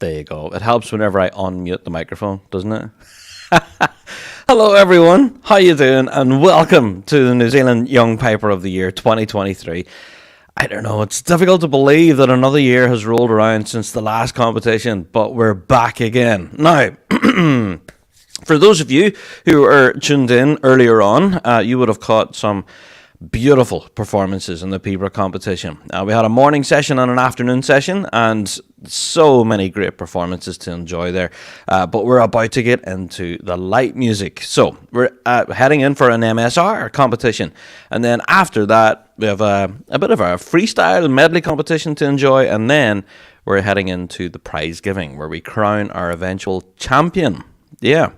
There you go. It helps whenever I unmute the microphone, doesn't it? Hello everyone, how you doing? And welcome to the New Zealand Young Piper of the Year 2023. I don't know, it's difficult to believe that another year has rolled around since the last competition, but we're back again. Now, for those of you who are tuned in earlier on, you would have caught some beautiful performances in the Piper competition. We had a morning session and an afternoon session, and so many great performances to enjoy there. But we're about to get into the light music. So we're heading in for an MSR competition, and then after that we have a bit of a freestyle medley competition to enjoy, and then we're heading into the prize giving where we crown our eventual champion. Yeah.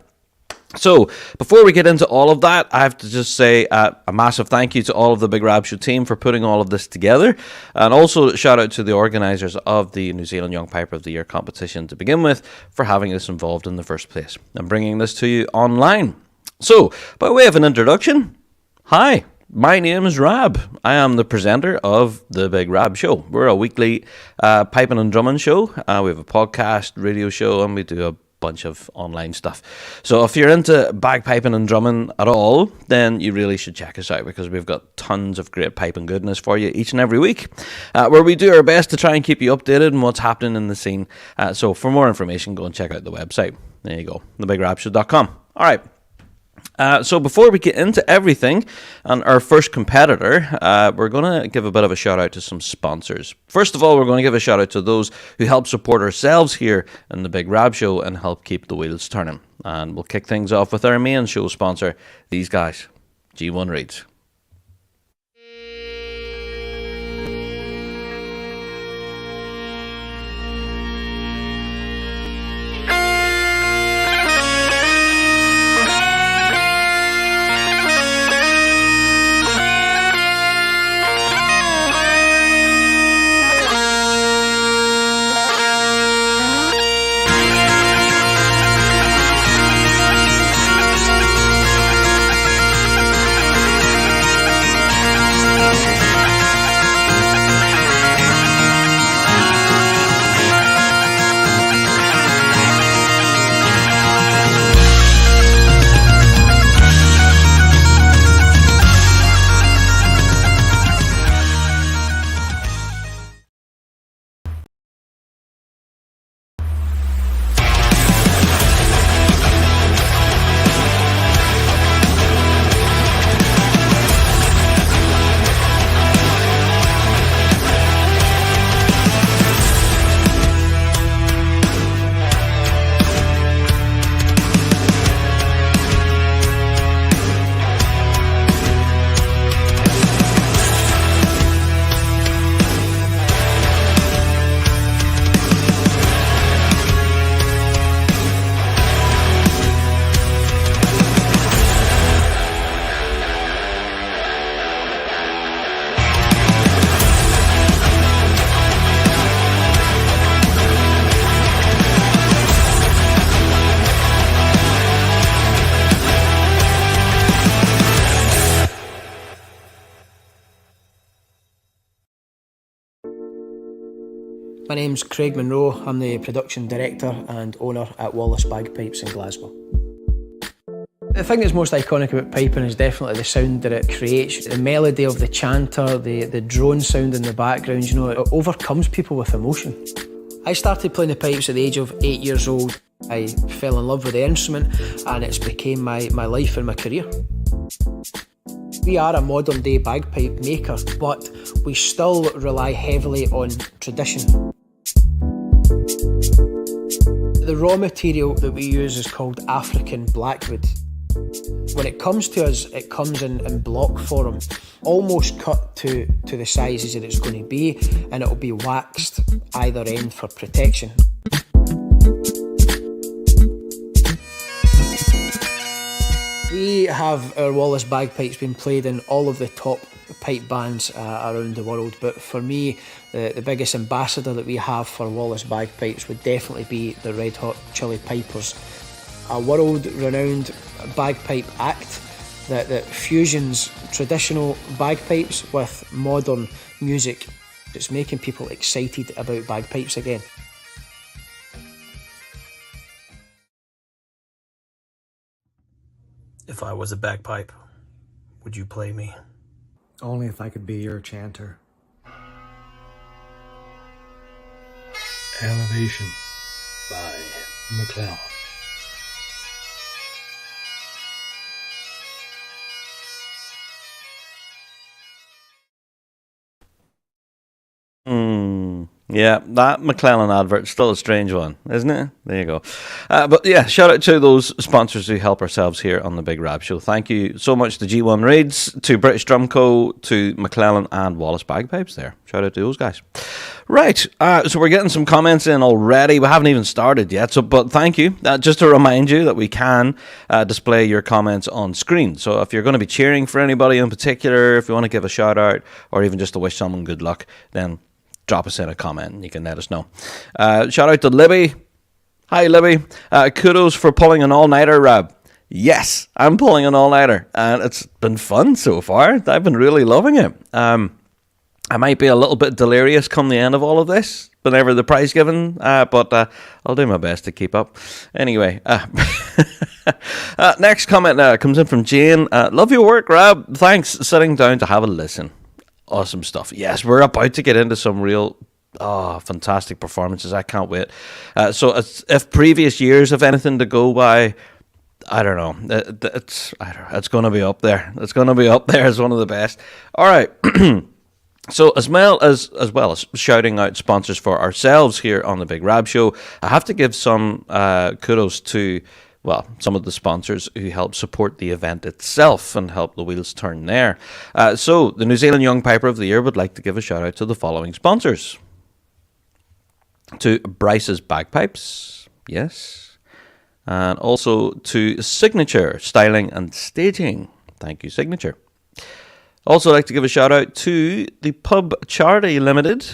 So, before we get into all of that, I have to just say a massive thank you to all of the Big Rab Show team for putting all of this together, and also shout out to the organisers of the New Zealand Young Piper of the Year competition to begin with for having us involved in the first place and bringing this to you online. So, by way of an introduction, hi, my name is Rab. I am the presenter of the Big Rab Show. We're a weekly piping and drumming show. We have a podcast, radio show, and we do a bunch of online stuff. So if you're into bagpiping and drumming at all, then you really should check us out, because we've got tons of great piping goodness for you each and every week, where we do our best to try and keep you updated on what's happening in the scene. So for more information, go and check out the website. There you go, thebigrabshow.com. All right. So before we get into everything and our first competitor, we're going to give a bit of a shout out to some sponsors. First of all, we're going to give a shout out to those who help support ourselves here in the Big Rab Show and help keep the wheels turning. And we'll kick things off with our main show sponsor, these guys, G1 Reeds. My name's Craig Monroe. I'm the production director and owner at Wallace Bagpipes in Glasgow. The thing that's most iconic about piping is definitely the sound that it creates. The melody of the chanter, the drone sound in the background, it overcomes people with emotion. I started playing the pipes at the age of 8 years old. I fell in love with the instrument and it's became my life and my career. We are a modern day bagpipe maker, but we still rely heavily on tradition. The raw material that we use is called African blackwood. When it comes to us, it comes in block form, almost cut to the sizes that it's going to be, and it will be waxed either end for protection. We have our Wallace bagpipes being played in all of the top pipe bands around the world, but for me, the biggest ambassador that we have for Wallace bagpipes would definitely be the Red Hot Chili Pipers, a world-renowned bagpipe act that fusions traditional bagpipes with modern music. It's making people excited about bagpipes again. If I was a bagpipe, would you play me? Only if I could be your chanter. Elevation by McClellan. Yeah, that McClellan advert's still a strange one, isn't it? There you go. But yeah, shout out to those sponsors who help ourselves here on the Big Rab Show. Thank you so much to G1 Raids, to British Drum Co., to McClellan and Wallace Bagpipes there. Shout out to those guys. Right, so we're getting some comments in already. We haven't even started yet, but thank you. Just to remind you that we can display your comments on screen. So if you're going to be cheering for anybody in particular, if you want to give a shout out, or even just to wish someone good luck, then drop us in a comment and you can let us know. Shout out to Libby. Hi, Libby. Kudos for pulling an all-nighter, Rab. Yes, I'm pulling an all-nighter, and it's been fun so far. I've been really loving it. I might be a little bit delirious come the end of all of this, whenever the prize given, but I'll do my best to keep up. Anyway, next comment comes in from Jane. Love your work, Rab. Thanks. Sitting down to have a listen. Awesome stuff. Yes, we're about to get into some real fantastic performances. I can't wait. So if previous years have anything to go by, I don't know. It's going to be up there. It's going to be up there as one of the best. All right. So as well as shouting out sponsors for ourselves here on the Big Rab Show, I have to give some kudos to some of the sponsors who help support the event itself and help the wheels turn there. So the New Zealand Young Piper of the Year would like to give a shout out to the following sponsors. To Bryce's Bagpipes, yes. And also to Signature Styling and Staging. Thank you, Signature. Also like to give a shout out to the Pub Charity Limited.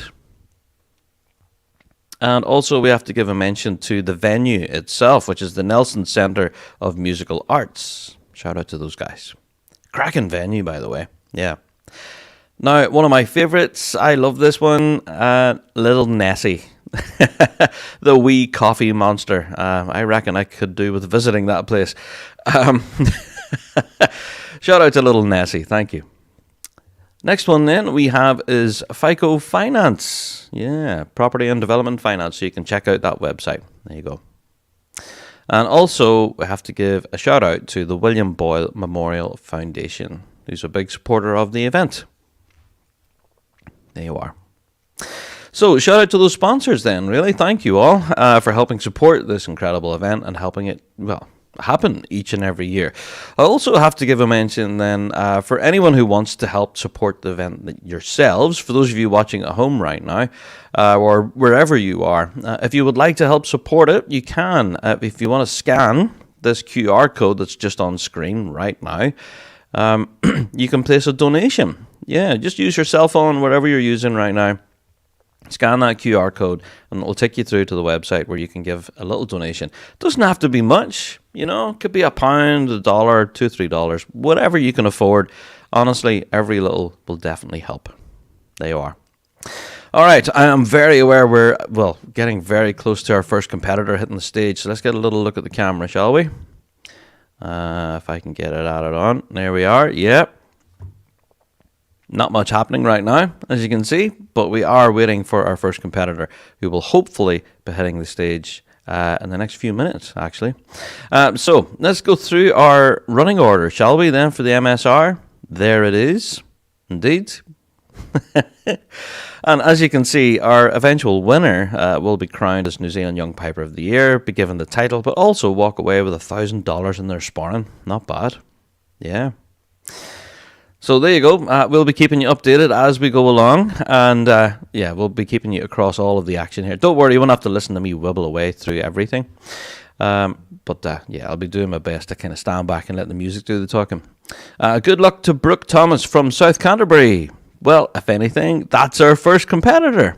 And also we have to give a mention to the venue itself, which is the Nelson Centre of Musical Arts. Shout out to those guys. Cracking venue, by the way. Yeah. Now, one of my favourites, I love this one, Little Nessie. The wee coffee monster. I reckon I could do with visiting that place. Shout out to Little Nessie. Thank you. Next one then we have is FICO Finance. Yeah, Property and Development Finance. So you can check out that website. There you go. And also we have to give a shout out to the William Boyle Memorial Foundation, who's a big supporter of the event. There you are. So shout out to those sponsors then, really. Thank you all for helping support this incredible event and helping it, happen each and every year. I also have to give a mention then for anyone who wants to help support the event yourselves, for those of you watching at home right now, or wherever you are, if you would like to help support it, you can. If you want to scan this QR code that's just on screen right now, you can place a donation. Yeah, just use your cell phone, whatever you're using right now. Scan that QR code and it'll take you through to the website where you can give a little donation. It doesn't have to be much, it could be £1, $1, $2, $3, whatever you can afford. Honestly, every little will definitely help. There you are. All right, I am very aware we're, getting very close to our first competitor hitting the stage. So let's get a little look at the camera, shall we? If I can get it added on. There we are. Yep. Not much happening right now, as you can see, but we are waiting for our first competitor, who will hopefully be hitting the stage in the next few minutes, actually. So let's go through our running order, shall we, then, for the MSR? There it is, indeed. And as you can see, our eventual winner will be crowned as New Zealand Young Piper of the Year, be given the title, but also walk away with $1,000 in their sporran. Not bad. Yeah. So there you go. We'll be keeping you updated as we go along. And we'll be keeping you across all of the action here. Don't worry, you won't have to listen to me wibble away through everything. But I'll be doing my best to kind of stand back and let the music do the talking. Good luck to Brooke Thomas from South Canterbury. Well, if anything, that's our first competitor.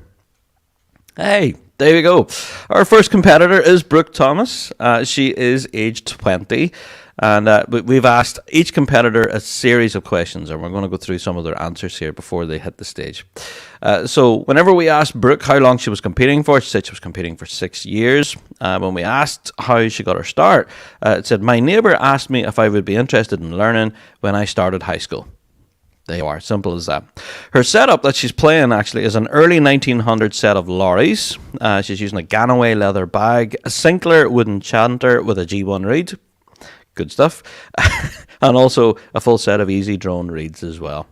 Hey, there we go. Our first competitor is Brooke Thomas. She is age 20. And we've asked each competitor a series of questions, and we're going to go through some of their answers here before they hit the stage. So whenever we asked Brooke how long she was competing for, she said she was competing for 6 years. When we asked how she got her start, it said, my neighbour asked me if I would be interested in learning when I started high school. There you are, simple as that. Her setup that she's playing actually is an early 1900s set of lorries. She's using a Ganaway leather bag, a Sinclair wooden chanter with a G1 reed. Good stuff. And also a full set of easy drone reeds as well.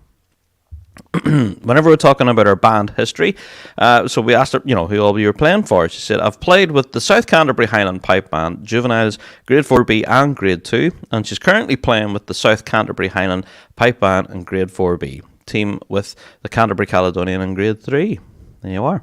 Whenever we're talking about her band history, so we asked her, who all you were playing for. She said, I've played with the South Canterbury Highland Pipe Band, Juveniles, Grade 4B and Grade 2, and she's currently playing with the South Canterbury Highland Pipe Band in Grade 4B, team with the Canterbury Caledonian in Grade 3. There you are.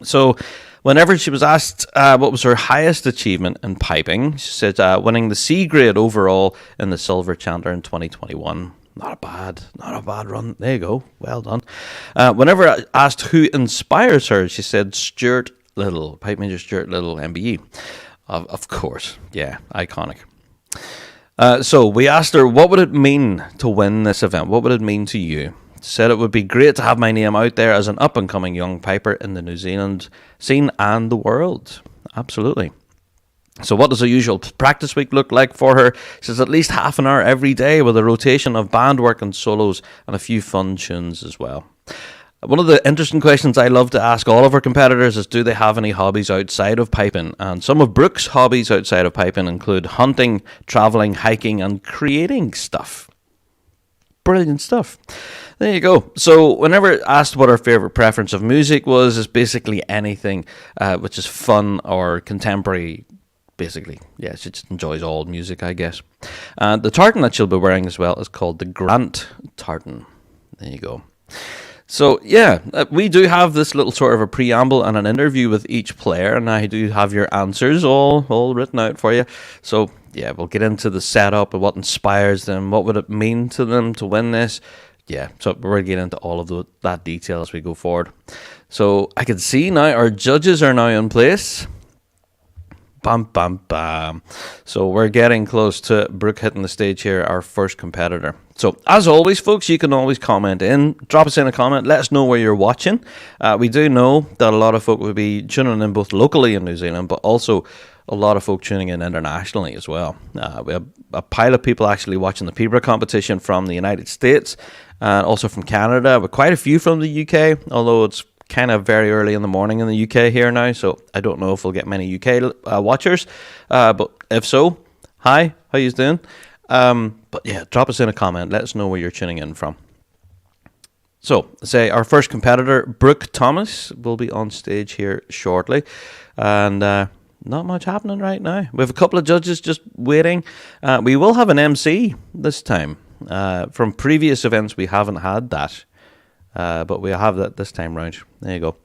So whenever she was asked what was her highest achievement in piping, she said winning the C grade overall in the Silver Chanter in 2021. Not a bad run. There you go. Well done. Whenever I asked who inspires her, she said Stuart Little, Pipe Major Stuart Little, MBE. Of course. Yeah, iconic. So we asked her, what would it mean to win this event? What would it mean to you? She said it would be great to have my name out there as an up-and-coming young piper in the New Zealand scene and the world. Absolutely. So what does a usual practice week look like for her? She says at least half an hour every day with a rotation of band work and solos and a few fun tunes as well. One of the interesting questions I love to ask all of our competitors is, do they have any hobbies outside of piping? And some of Brooke's hobbies outside of piping include hunting, travelling, hiking and creating stuff. Brilliant stuff. There you go. So whenever asked what her favourite preference of music was, it's basically anything which is fun or contemporary. Basically, yeah, she just enjoys all music, I guess. And the tartan that she'll be wearing as well is called the Grant tartan. There you go. So, yeah, we do have this little sort of a preamble and an interview with each player, and I do have your answers all written out for you. So, yeah, we'll get into the setup and what inspires them, what would it mean to them to win this. Yeah, so we're going to get into all of that detail as we go forward. So, I can see now our judges are now in place. Bam, bam, bam. So we're getting close to Brooke hitting the stage here, our first competitor. So as always, folks, you can always comment in. Drop us in a comment. Let us know where you're watching. We do know that a lot of folk will be tuning in both locally in New Zealand, but also a lot of folk tuning in internationally as well. We have a pile of people actually watching the Pibra competition from the United States and also from Canada, but quite a few from the UK, although it's kind of very early in the morning in the UK here now, so I don't know if we'll get many UK watchers, but if so, hi, how you doing? But yeah, drop us in a comment, let us know where you're tuning in from. So, say our first competitor, Brooke Thomas, will be on stage here shortly, and not much happening right now. We have a couple of judges just waiting. We will have an MC this time. From previous events, we haven't had that. But we'll have that this time round. There you go.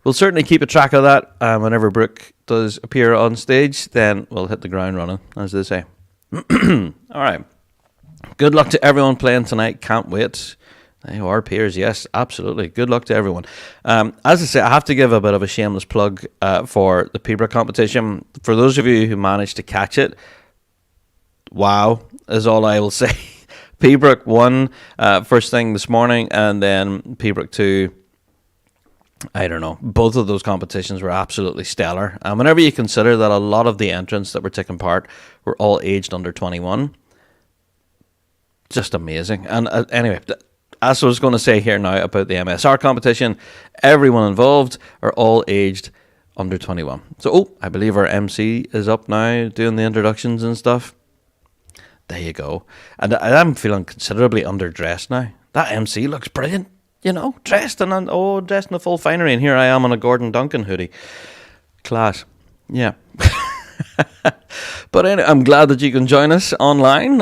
We'll certainly keep a track of that. Whenever Brooke does appear on stage, then we'll hit the ground running, as they say. All right. Good luck to everyone playing tonight. Can't wait. There you are, peers. Yes, absolutely. Good luck to everyone. As I say, I have to give a bit of a shameless plug for the Pibra competition. For those of you who managed to catch it, wow, is all I will say. Pibrook won first thing this morning, and then Pibrook 2, I don't know. Both of those competitions were absolutely stellar. And whenever you consider that a lot of the entrants that were taking part were all aged under 21, just amazing. And anyway, as I was going to say here now about the MSR competition, everyone involved are all aged under 21. So, I believe our MC is up now doing the introductions and stuff. There you go. And I'm feeling considerably underdressed now. That MC looks brilliant, dressed in a full finery. And here I am in a Gordon Duncan hoodie. Class. Yeah. But anyway, I'm glad that you can join us online.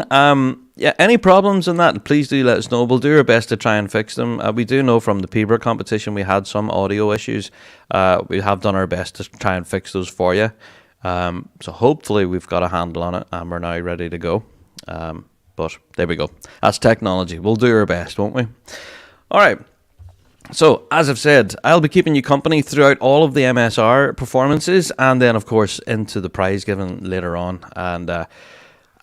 Yeah, any problems in that, please do let us know. We'll do our best to try and fix them. We do know from the Pibra competition we had some audio issues. We have done our best to try and fix those for you. So hopefully we've got a handle on it and we're now ready to go. But there we go. That's technology. We'll do our best, won't we? All right. So, as I've said, I'll be keeping you company throughout all of the MSR performances and then, of course, into the prize giving later on. And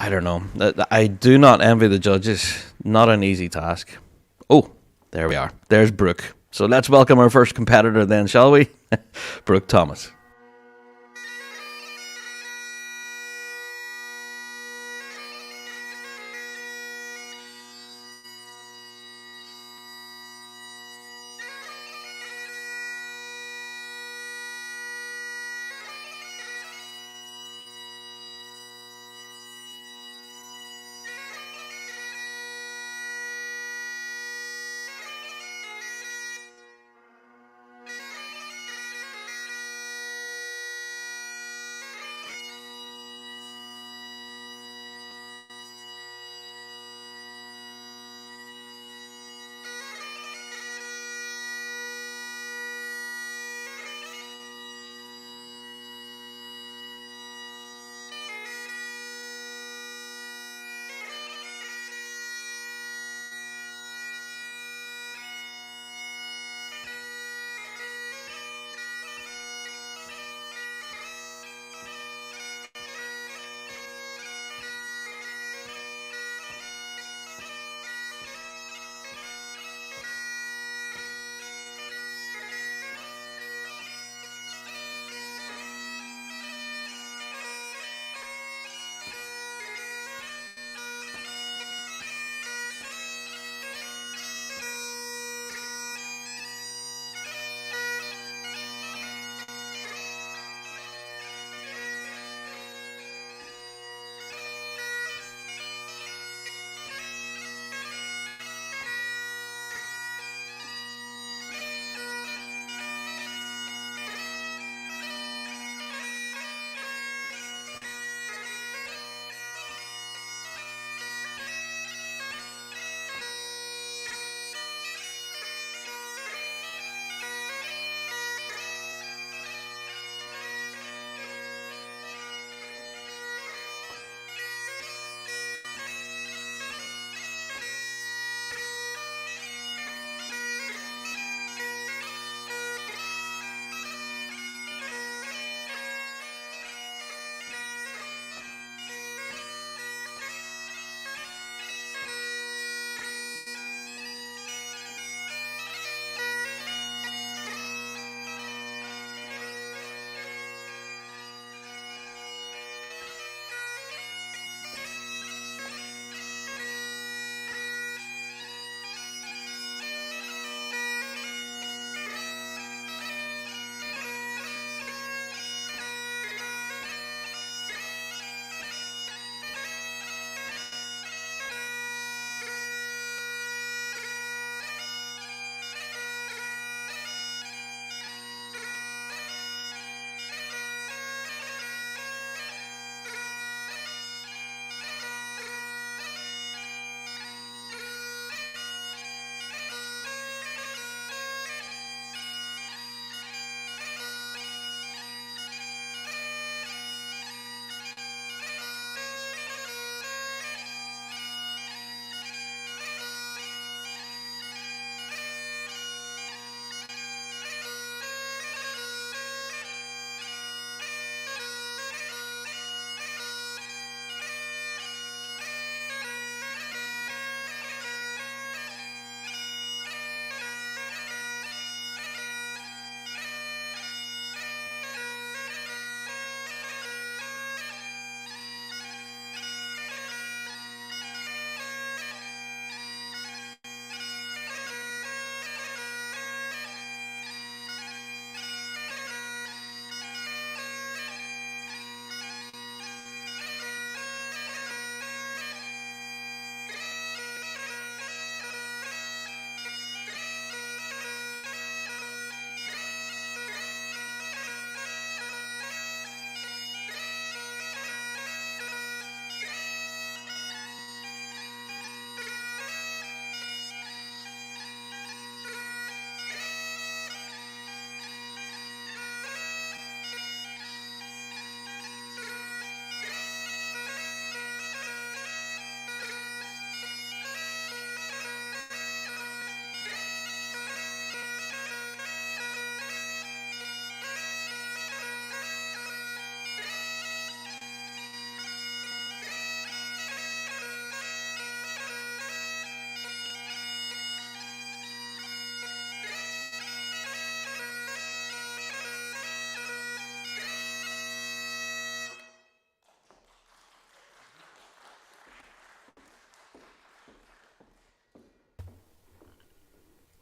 I don't know. I do not envy the judges. Not an easy task. Oh, there we are. There's Brooke. So let's welcome our first competitor then, shall we? Brooke Thomas.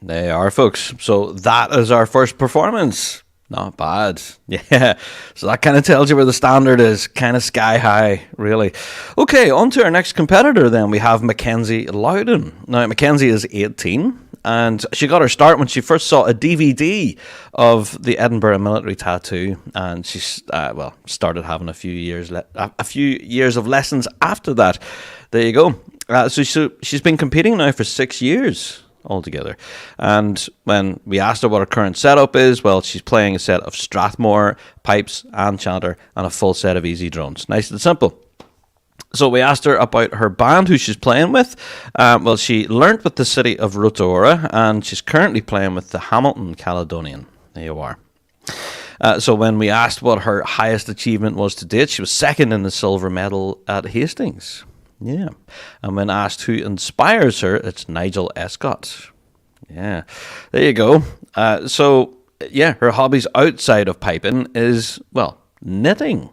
They are, folks. So that is our first performance. Not bad. Yeah. So that kind of tells you where the standard is. Kind of sky high, really. Okay, on to our next competitor then. We have Mackenzie Loudon. Now, Mackenzie is 18, and she got her start when she first saw a DVD of the Edinburgh military tattoo, and she started having a few years of lessons after that. There you go. So she's been competing now for 6 years altogether. And when we asked her what her current setup is, well, she's playing a set of Strathmore pipes and chanter and a full set of easy drones. Nice and simple. So we asked her about her band, who she's playing with. Well, she learnt with the City of Rotorua, and she's currently playing with the Hamilton Caledonian. There you are. So when we asked what her highest achievement was to date, she was second in the silver medal at Hastings. Yeah. And when asked who inspires her, it's Nigel Escott. Yeah. There you go. So, her hobbies outside of piping is, well, knitting.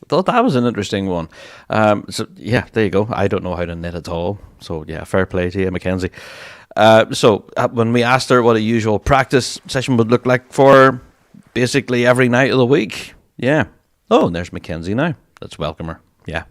I thought that was an interesting one. There you go. I don't know how to knit at all. So, fair play to you, Mackenzie. When we asked her what a usual practice session would look like for her, basically every night of the week. Yeah. Oh, and there's Mackenzie now. Let's welcome her. Yeah.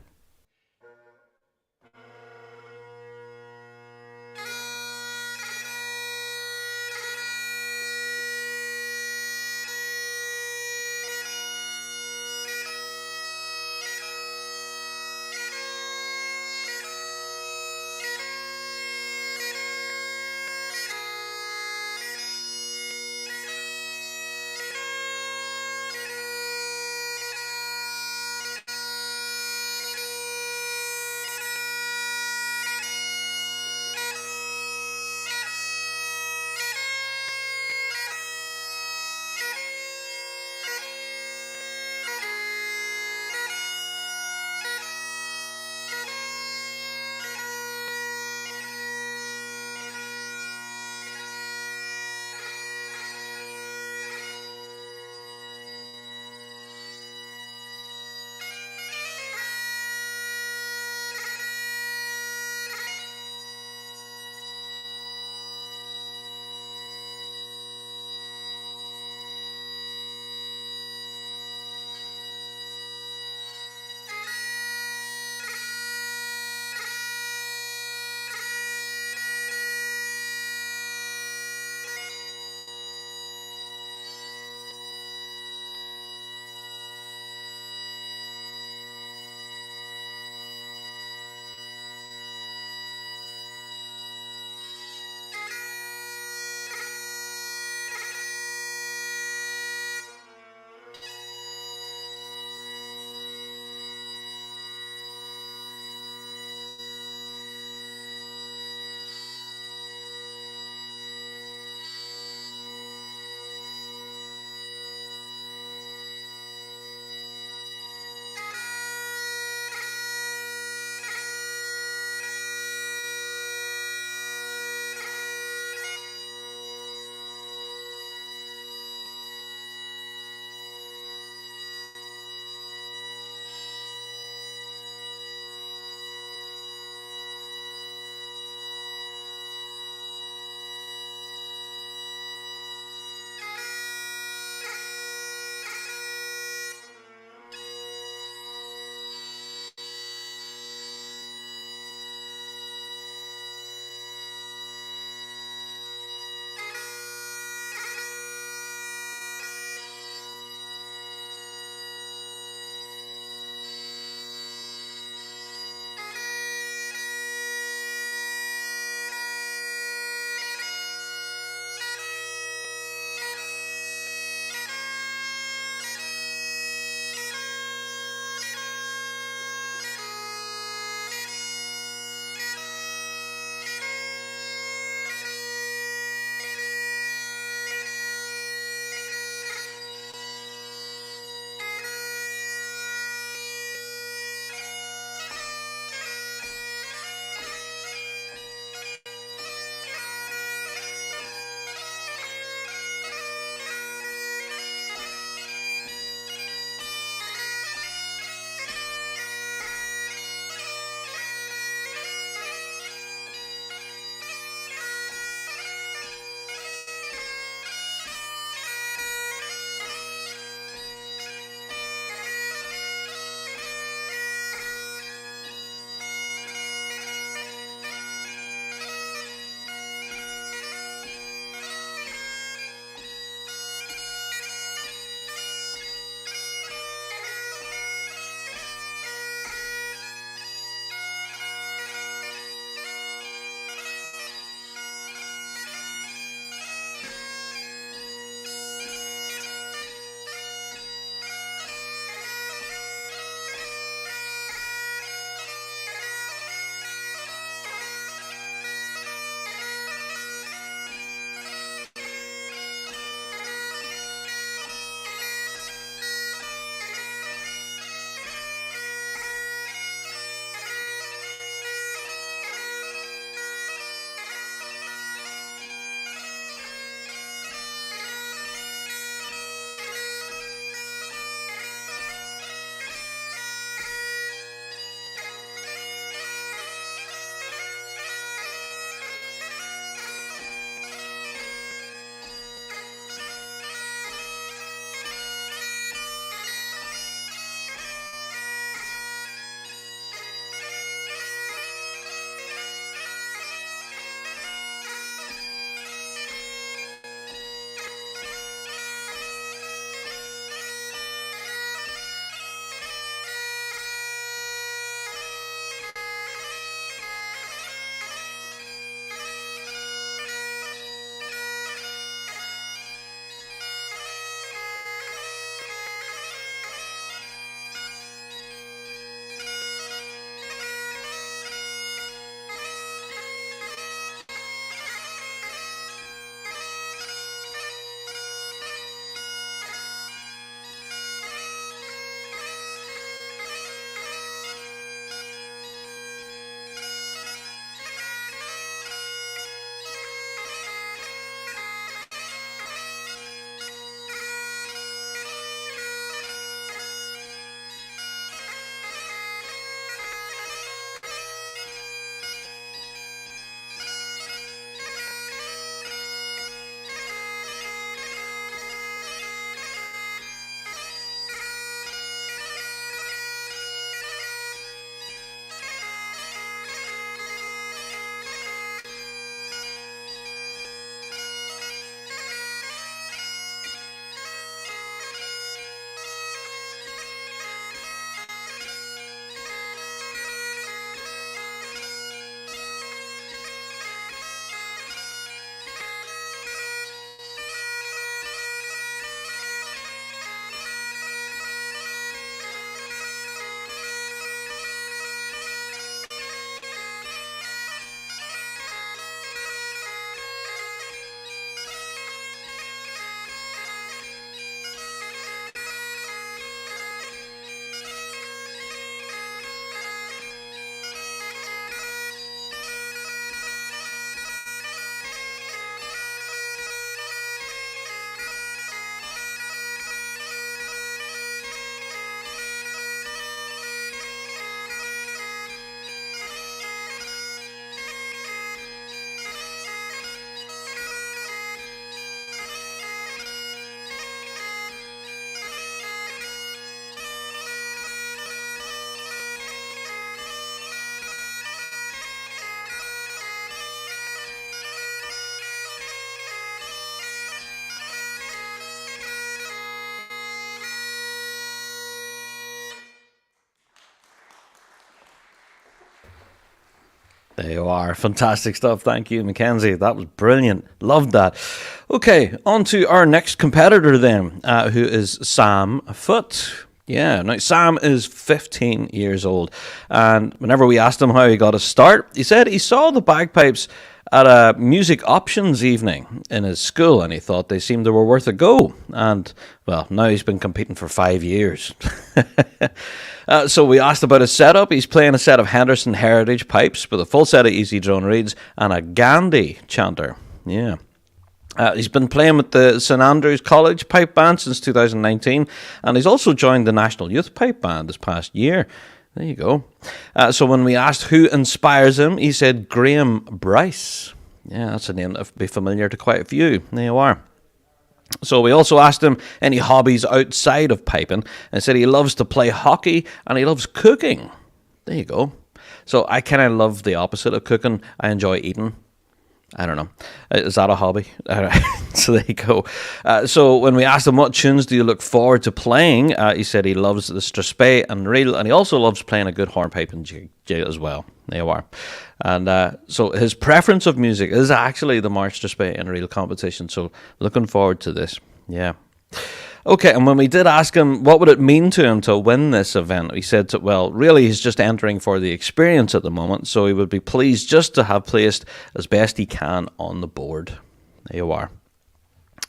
There you are. Fantastic stuff. Thank you, Mackenzie. That was brilliant. Loved that. Okay, on to our next competitor then, who is Sam Foote. Yeah, now Sam is 15 years old, and whenever we asked him how he got his start, he said he saw the bagpipes at a music options evening in his school, and he thought they seemed they were worth a go. And, well, now he's been competing for 5 years. So we asked about his setup. He's playing a set of Henderson Heritage pipes with a full set of easy drone reeds and a Gandhi chanter. Yeah. He's been playing with the St Andrews College Pipe Band since 2019, and he's also joined the National Youth Pipe Band this past year. There you go. So when we asked who inspires him, he said Graham Bryce. Yeah, that's a name that would be familiar to quite a few. There you are. So we also asked him any hobbies outside of piping, and said he loves to play hockey and he loves cooking. There you go. So I kind of love the opposite of cooking. I enjoy eating. I don't know. Is that a hobby? So there you go. So when we asked him what tunes do you look forward to playing, he said he loves the strathspey and reel, and he also loves playing a good hornpipe and jig as well. There you are. And so his preference of music is actually the March strathspey and reel competition. So looking forward to this. Yeah. Okay, and when we did ask him what would it mean to him to win this event, he said, well, really he's just entering for the experience at the moment, so he would be pleased just to have placed as best he can on the board. There you are.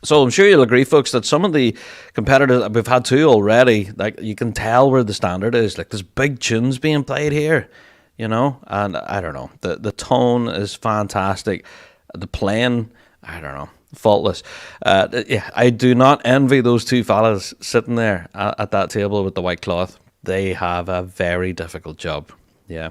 So I'm sure you'll agree, folks, that some of the competitors that we've had too already, like you can tell where the standard is. Like there's big tunes being played here, you know, and I don't know, the tone is fantastic. The playing, I don't know, faultless. Yeah, I do not envy those two fellas sitting there at that table with the white cloth. They have a very difficult job. Yeah.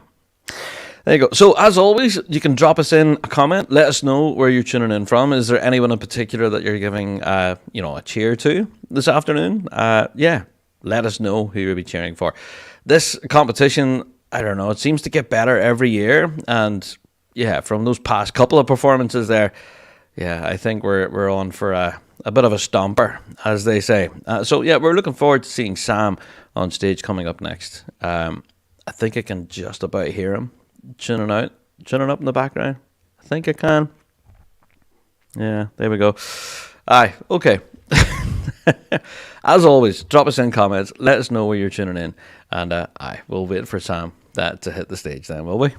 There you go. So, as always, you can drop us in a comment. Let us know where you're tuning in from. Is there anyone in particular that you're giving, a cheer to this afternoon? Yeah, let us know who you'll be cheering for. This competition, I don't know, it seems to get better every year. And, yeah, from those past couple of performances there, yeah, I think we're on for a bit of a stomper, as they say. So, yeah, we're looking forward to seeing Sam on stage coming up next. I think I can just about hear him tuning up in the background. I think I can. Yeah, there we go. Aye, okay. As always, drop us in comments. Let us know where you're tuning in. And we'll wait for Sam to hit the stage then, will we?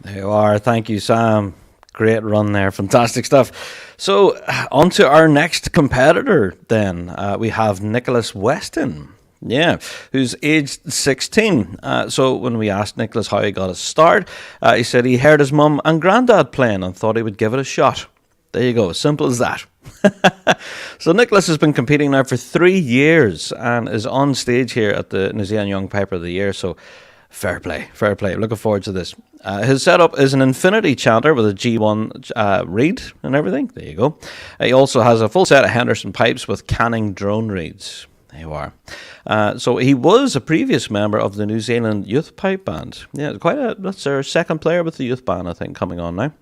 There you are. Thank you, Sam. Great run there. Fantastic stuff. So, on to our next competitor then. We have Nicholas Weston. Yeah, who's aged 16. So when we asked Nicholas how he got his start, he said he heard his mum and granddad playing and thought he would give it a shot. There you go, simple as that. So Nicholas has been competing now for 3 years and is on stage here at the New Zealand Young Piper of the Year. So fair play, fair play. Looking forward to this. His setup is an infinity chanter with a G1 reed and everything. There you go. He also has a full set of Henderson pipes with Canning drone reeds. There you are. So he was a previous member of the New Zealand Youth Pipe Band. Yeah, that's their second player with the youth band, I think, coming on now.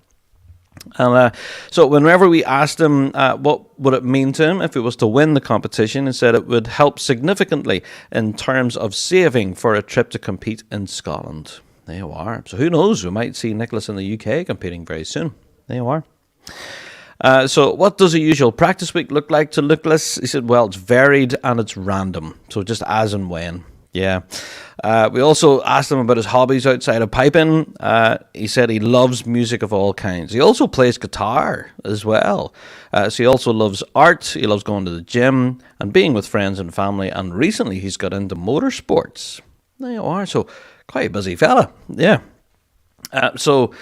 And so whenever we asked him what would it mean to him if he was to win the competition, he said it would help significantly in terms of saving for a trip to compete in Scotland. There you are. So who knows, we might see Nicholas in the UK competing very soon. There you are. So what does a usual practice week look like to Nicholas? He said, well, it's varied and it's random. So just as and when. Yeah. We also asked him about his hobbies outside of piping. He said he loves music of all kinds. He also plays guitar as well. So he also loves art. He loves going to the gym and being with friends and family. And recently he's got into motorsports. There you are. So quite a busy fella. Yeah. So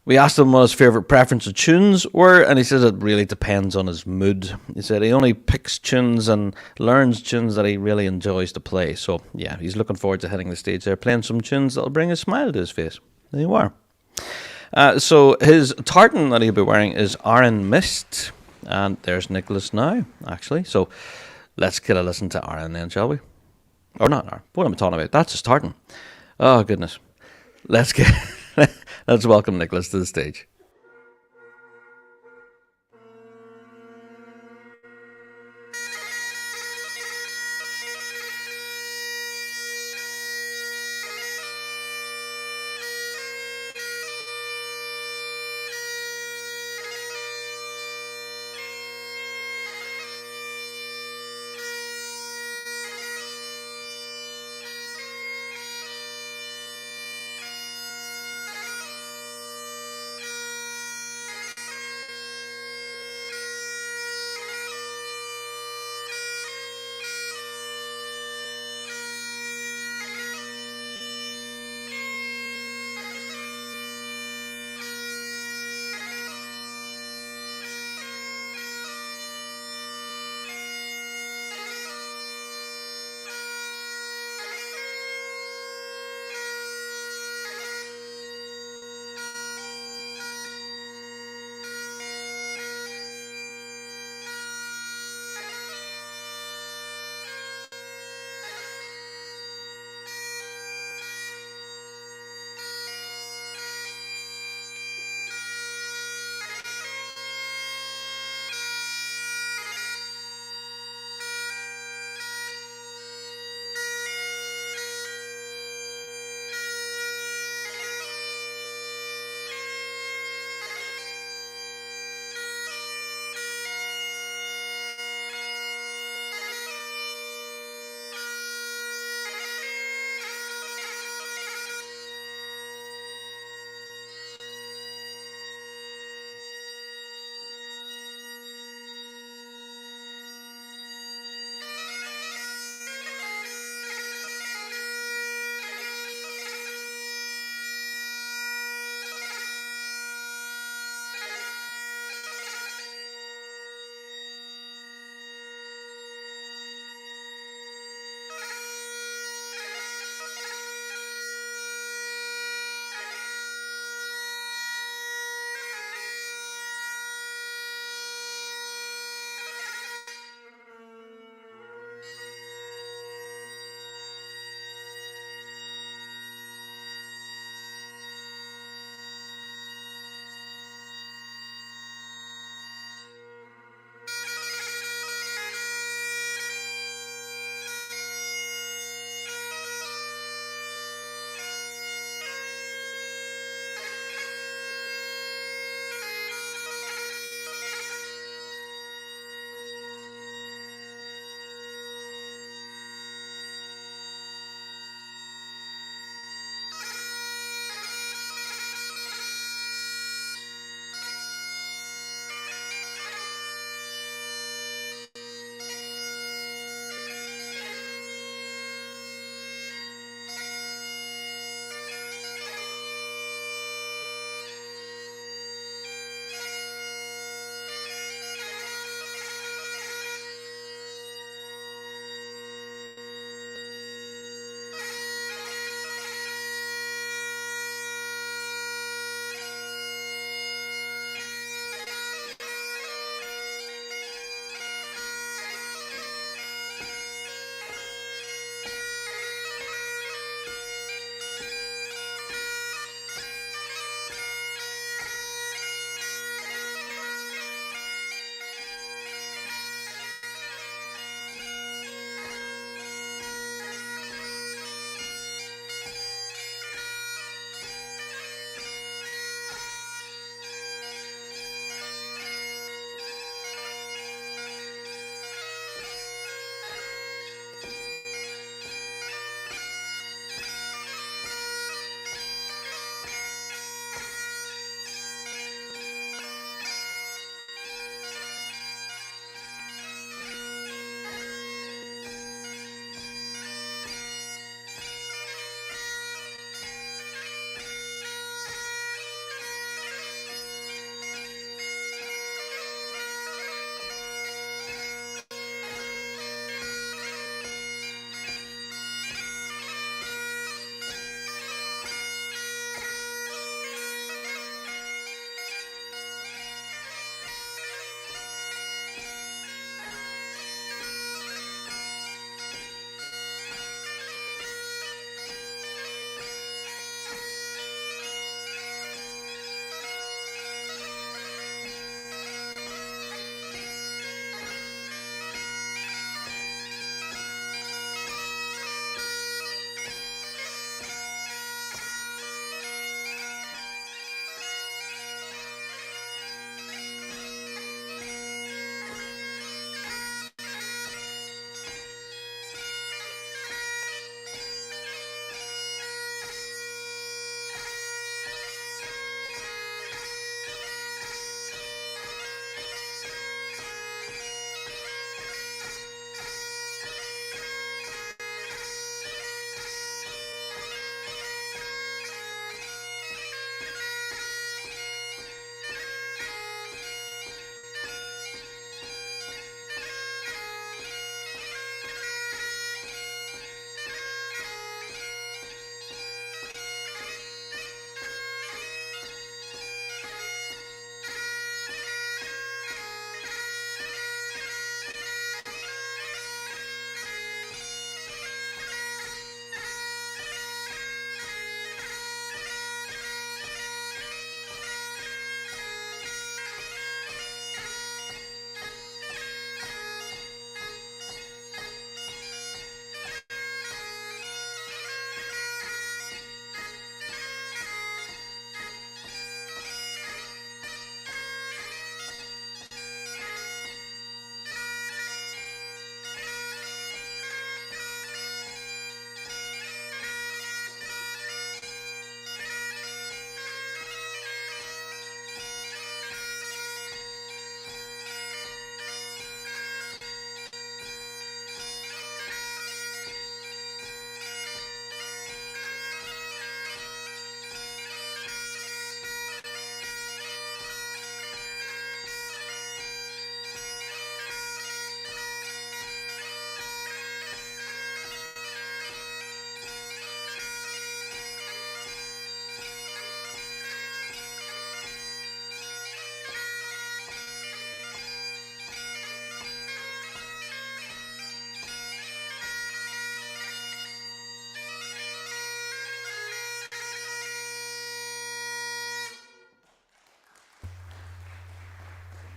we asked him what his favourite preference of tunes were, and he says it really depends on his mood. He said he only picks tunes and learns tunes that he really enjoys to play. So, yeah, he's looking forward to hitting the stage there, playing some tunes that'll bring a smile to his face. There you are. So his tartan that he'll be wearing is Aaron Mist, and there's Nicholas now, actually. So let's get a listen to Aaron then, shall we? Or not Aaron. What am I talking about? That's his tartan. Oh, goodness. Let's welcome Nicholas to the stage.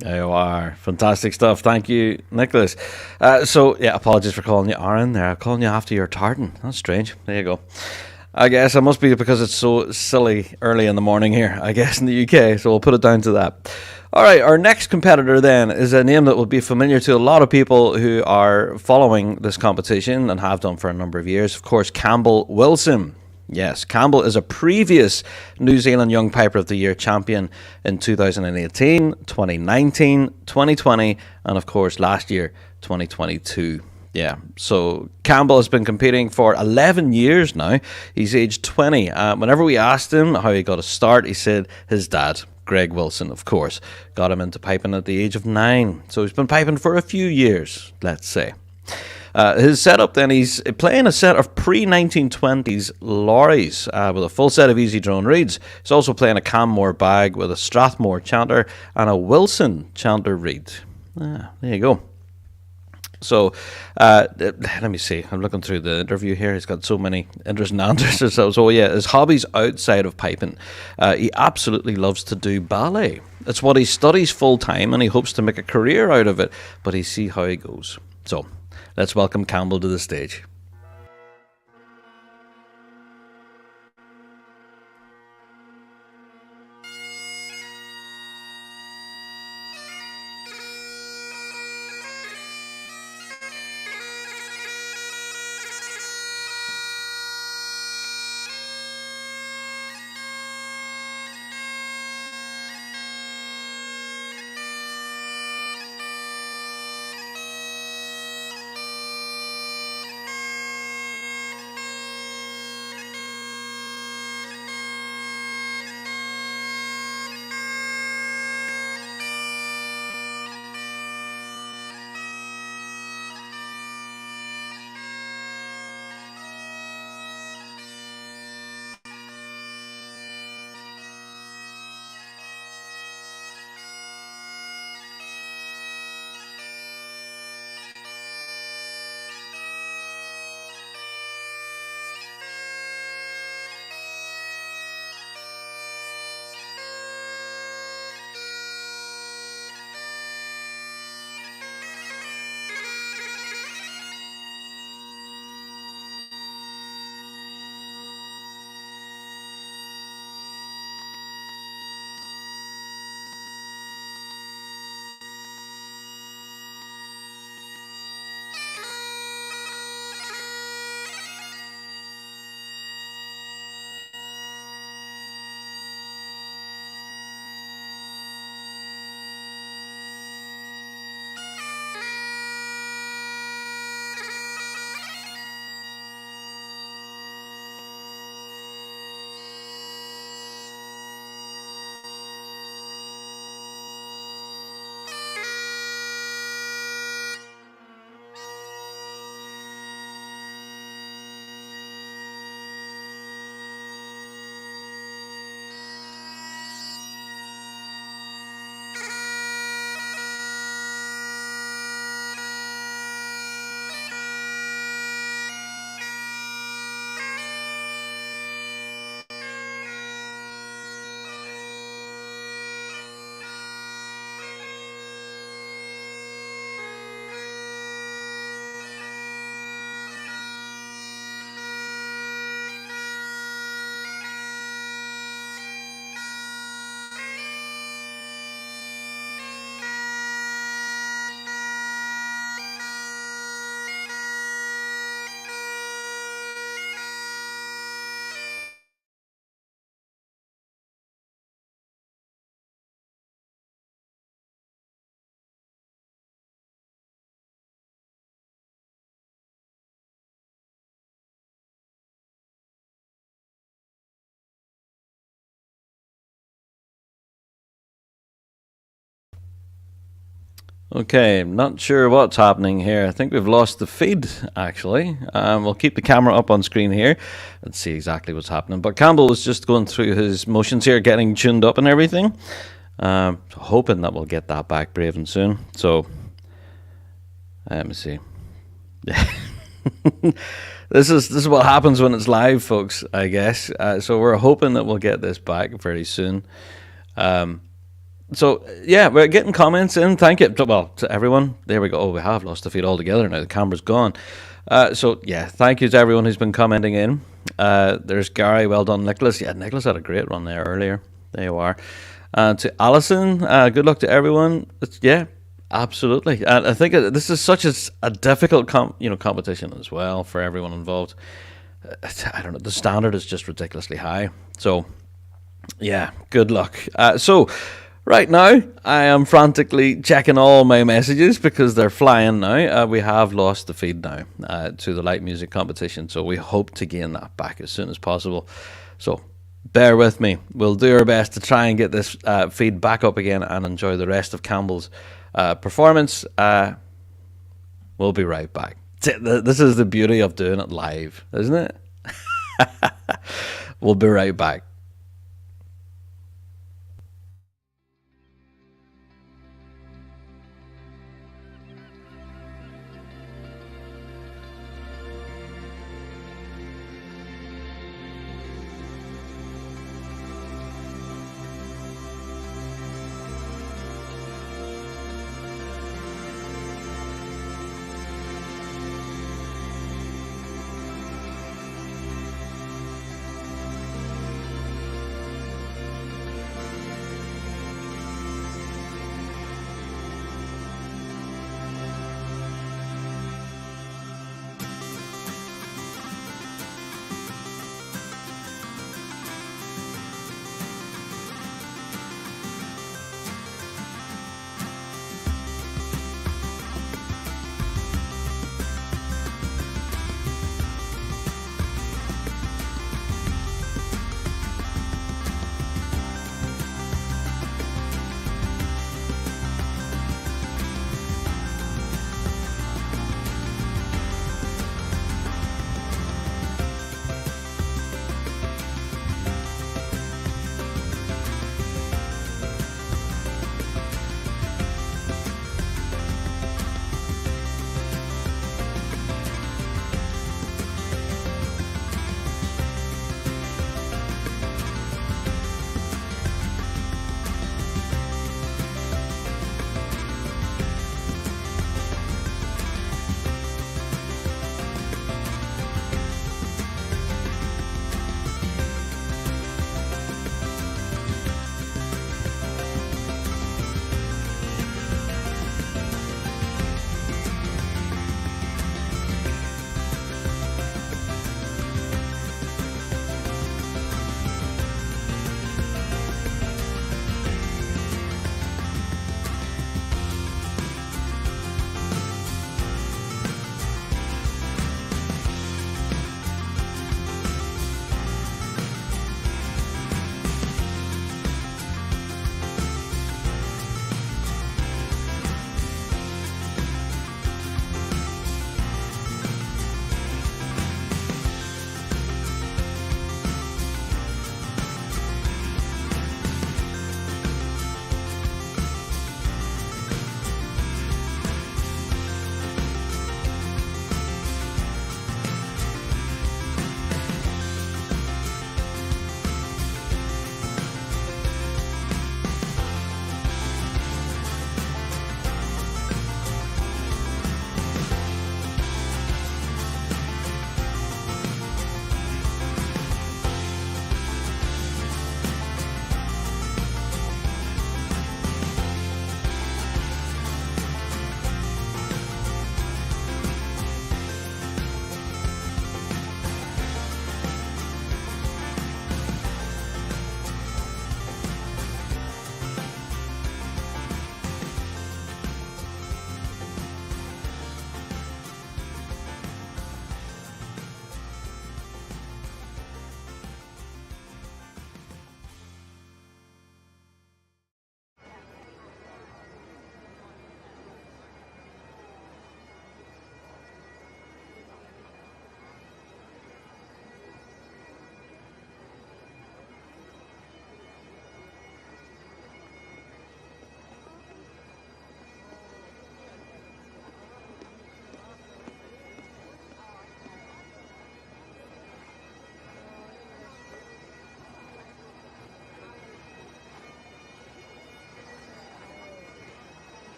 There you are. Fantastic stuff. Thank you, Nicholas. Apologies for calling you Aaron there. I'm calling you after your tartan. That's strange. There you go. I guess it must be because it's so silly early in the morning here, I guess, in the UK. So we'll put it down to that. All right, our next competitor then is a name that will be familiar to a lot of people who are following this competition and have done for a number of years. Of course, Campbell Wilson. Yes, Campbell is a previous New Zealand Young Piper of the Year champion in 2018, 2019, 2020, and of course last year, 2022. Yeah, so Campbell has been competing for 11 years now. He's aged 20. Whenever we asked him how he got a start, he said his dad, Greg Wilson, of course, got him into piping at the age of 9. So he's been piping for a few years, let's say. His setup then, he's playing a set of pre-1920s lorries with a full set of easy drone reeds. He's also playing a Canmore bag with a Strathmore chanter and a Wilson chanter reed. There you go. So, let me see. I'm looking through the interview here. He's got so many interesting answers. So yeah, his hobbies outside of piping. He absolutely loves to do ballet. It's what he studies full time, and he hopes to make a career out of it. But he see how he goes. So, let's welcome Campbell to the stage. Okay, not sure what's happening here. I think we've lost the feed, actually. We'll keep the camera up on screen here and see exactly what's happening. But Campbell was just going through his motions here, getting tuned up and everything. Hoping that we'll get that back brave and soon. So, let me see. This is what happens when it's live, folks, I guess. So we're hoping that we'll get this back very soon. So yeah, we're getting comments in. Thank you. Well, to everyone. There we go. Oh, we have lost the feed altogether now. The camera's gone. So yeah, thank you to everyone who's been commenting in. There's Gary. Well done, Nicholas. Yeah, Nicholas had a great run there earlier. There you are. To Alison, good luck to everyone. Yeah, absolutely. And I think this is such a difficult competition as well for everyone involved. I don't know. The standard is just ridiculously high. So yeah, good luck. So right now, I am frantically checking all my messages because they're flying now. We have lost the feed now to the light music competition, so we hope to gain that back as soon as possible. So bear with me. We'll do our best to try and get this feed back up again and enjoy the rest of Campbell's performance. We'll be right back. This is the beauty of doing it live, isn't it? We'll be right back.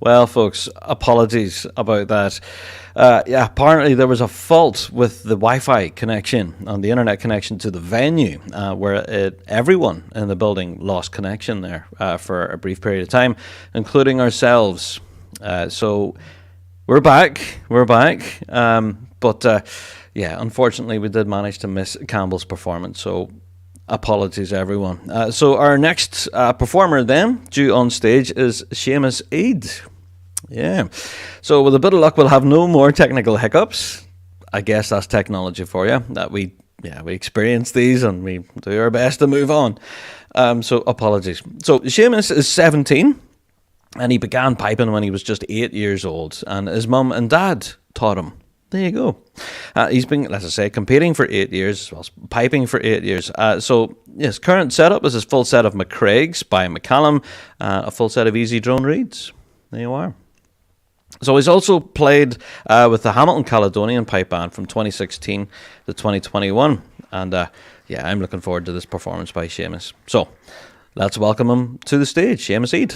Well, folks, apologies about that. Yeah, apparently there was a fault with the Wi-Fi connection and the internet connection to the venue, where everyone in the building lost connection there for a brief period of time, including ourselves. So we're back. We're back. But yeah, unfortunately, we did manage to miss Campbell's performance. So apologies, everyone. So our next performer then, due on stage, is Seamus Eid. Yeah. So with a bit of luck, we'll have no more technical hiccups. I guess that's technology for you. That we experience these and we do our best to move on. So apologies. So Seamus is 17 and he began piping when he was just 8 years old, and his mum and dad taught him. There you go. He's been, let's just say, competing for 8 years, as well as piping for 8 years. So his current setup is his full set of McCraig's by McCallum, a full set of Easy Drone Reeds. There you are. So he's also played with the Hamilton Caledonian Pipe Band from 2016 to 2021. And yeah, I'm looking forward to this performance by Seamus. So let's welcome him to the stage, Seamus Eid.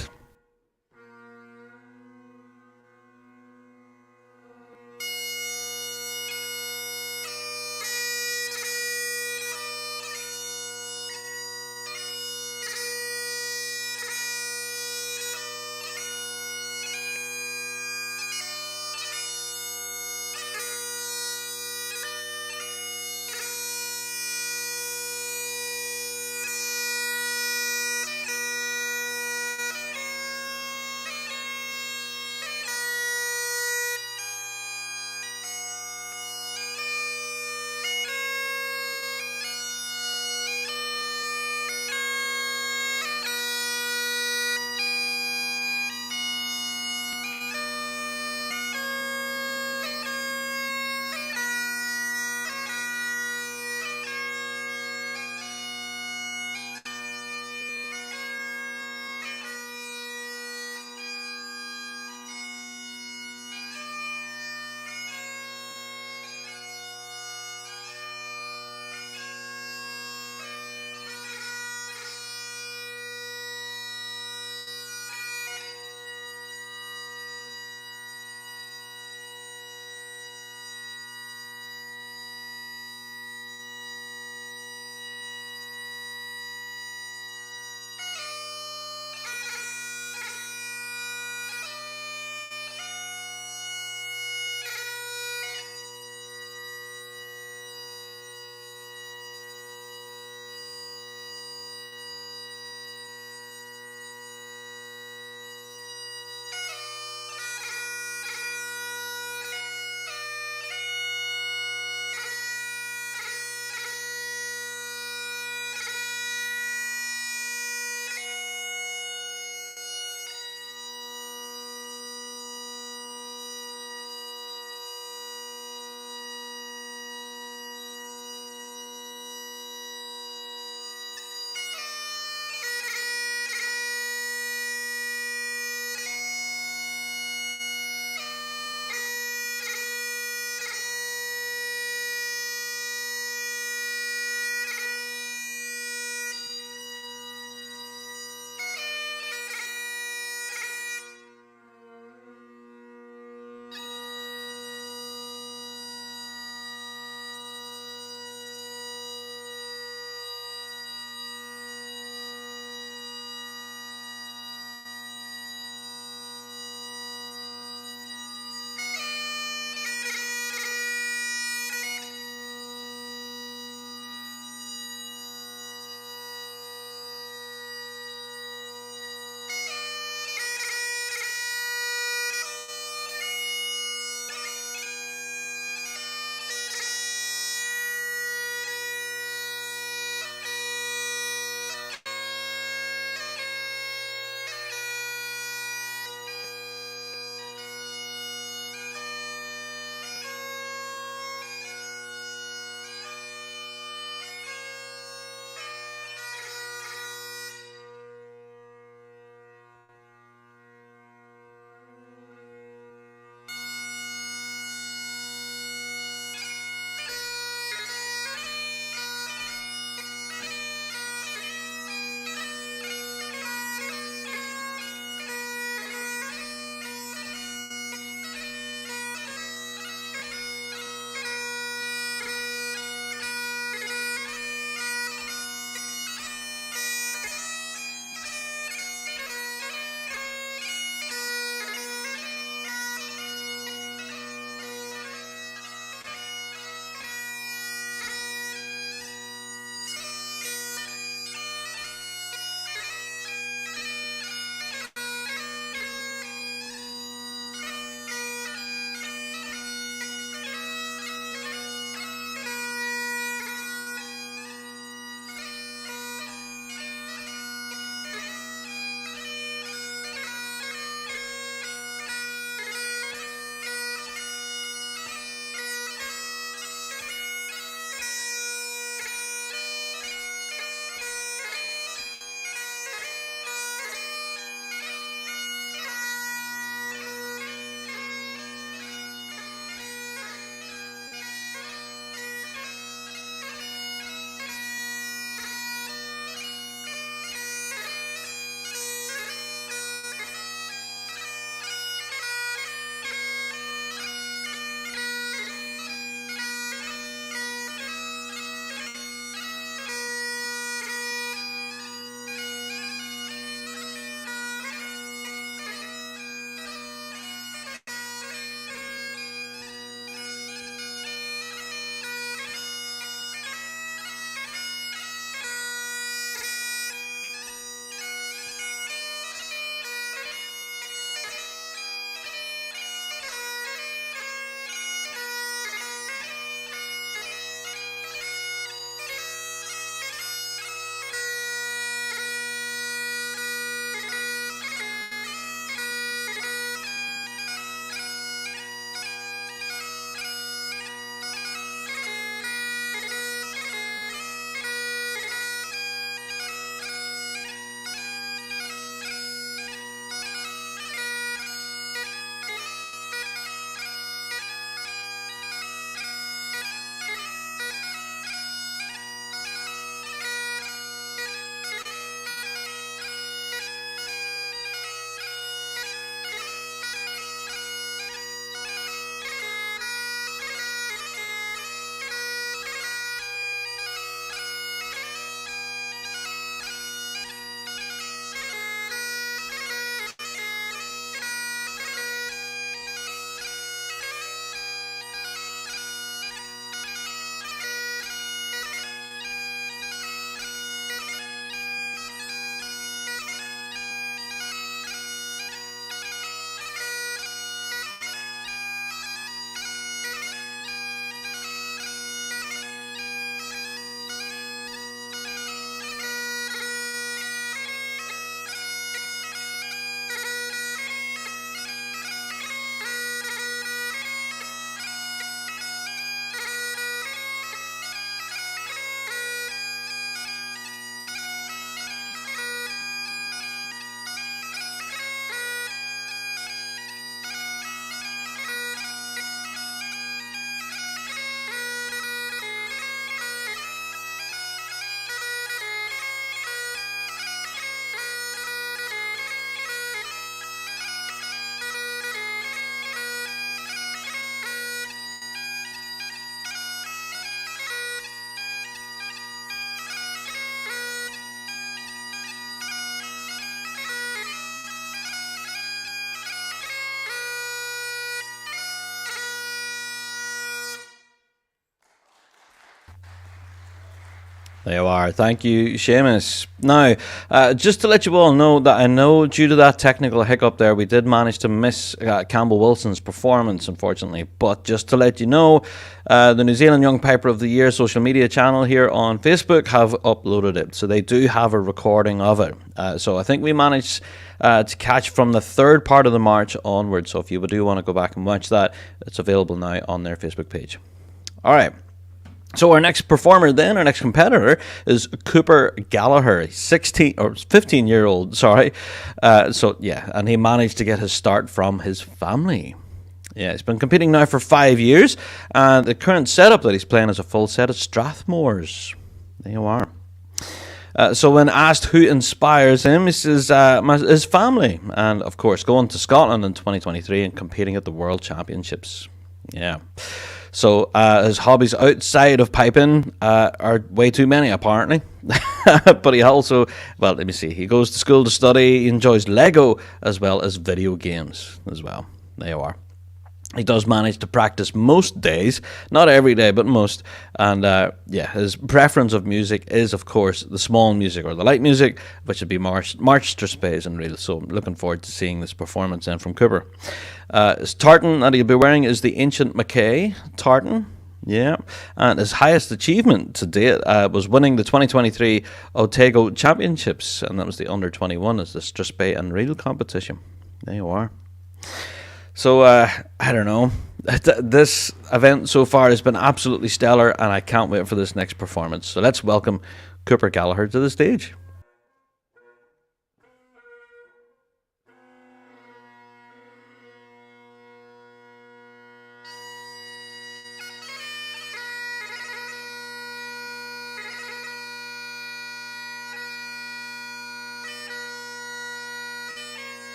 There you are. Thank you, Seamus. Now, just to let you all know that I know due to that technical hiccup there, we did manage to miss Campbell Wilson's performance, unfortunately. But just to let you know, the New Zealand Young Piper of the Year social media channel here on Facebook have uploaded it. So they do have a recording of it. So I think we managed to catch from the third part of the march onwards. So if you do want to go back and watch that, it's available now on their Facebook page. All right. So our next performer then, our next competitor, is Cooper Gallagher, 15-year-old, sorry. And he managed to get his start from his family. Yeah, he's been competing now for 5 years, and the current setup that he's playing is a full set of Strathmores. There you are. So when asked who inspires him, he says his family, and of course going to Scotland in 2023 and competing at the World Championships. Yeah. So his hobbies outside of piping are way too many, apparently. But he also, well, let me see. He goes to school to study. He enjoys Lego as well as video games as well. There you are. He does manage to practice most days, not every day, but most. And his preference of music is, of course, the small music or the light music, which would be march strathspeys and reels. So I'm looking forward to seeing this performance then from Cooper. His tartan that he'll be wearing is the Ancient Mackay tartan. Yeah, and his highest achievement to date was winning the 2023 Otago Championships, and that was the under-21 as the strathspey and reel competition. There you are. So, I don't know. This event so far has been absolutely stellar, and I can't wait for this next performance. So let's welcome Cooper Gallagher to the stage.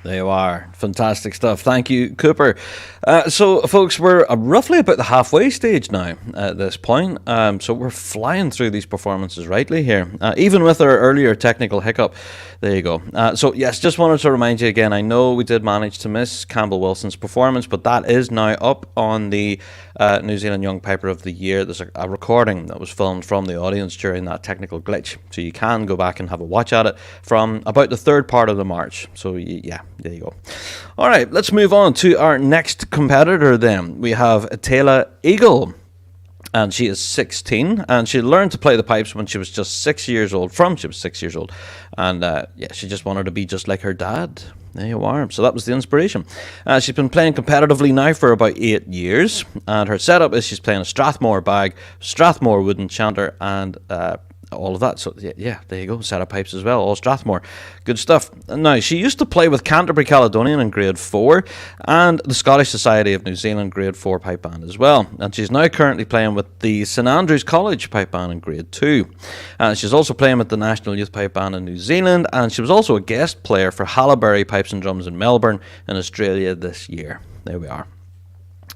There you are. Fantastic stuff. Thank you, Cooper. So, folks, we're roughly about the halfway stage now at this point. So we're flying through these performances rightly here. Even with our earlier technical hiccup. There you go. So, yes, just wanted to remind you again, I know we did manage to miss Campbell Wilson's performance, but that is now up on the New Zealand Young Piper of the Year. There's a recording that was filmed from the audience during that technical glitch. So you can go back and have a watch at it from about the third part of the march. So, yeah. There you go. All right, let's move on to our next competitor then. We have Taylor Eagle, and she is 16, and she learned to play the pipes when she was just 6 years old, and she just wanted to be just like her dad. There you are. So that was the inspiration. She's been playing competitively now for about 8 years, and her setup is she's playing a Strathmore bag, Strathmore wooden chanter, and all of that. So yeah, there you go. Set of pipes as well, all Strathmore. Good stuff. Now, she used to play with Canterbury Caledonian in grade 4 and the Scottish Society of New Zealand grade 4 pipe band as well. And she's now currently playing with the St Andrews College pipe band in grade 2. She's also playing with the National Youth Pipe Band in New Zealand, and she was also a guest player for Hallaberry Pipes and Drums in Melbourne in Australia this year. There we are.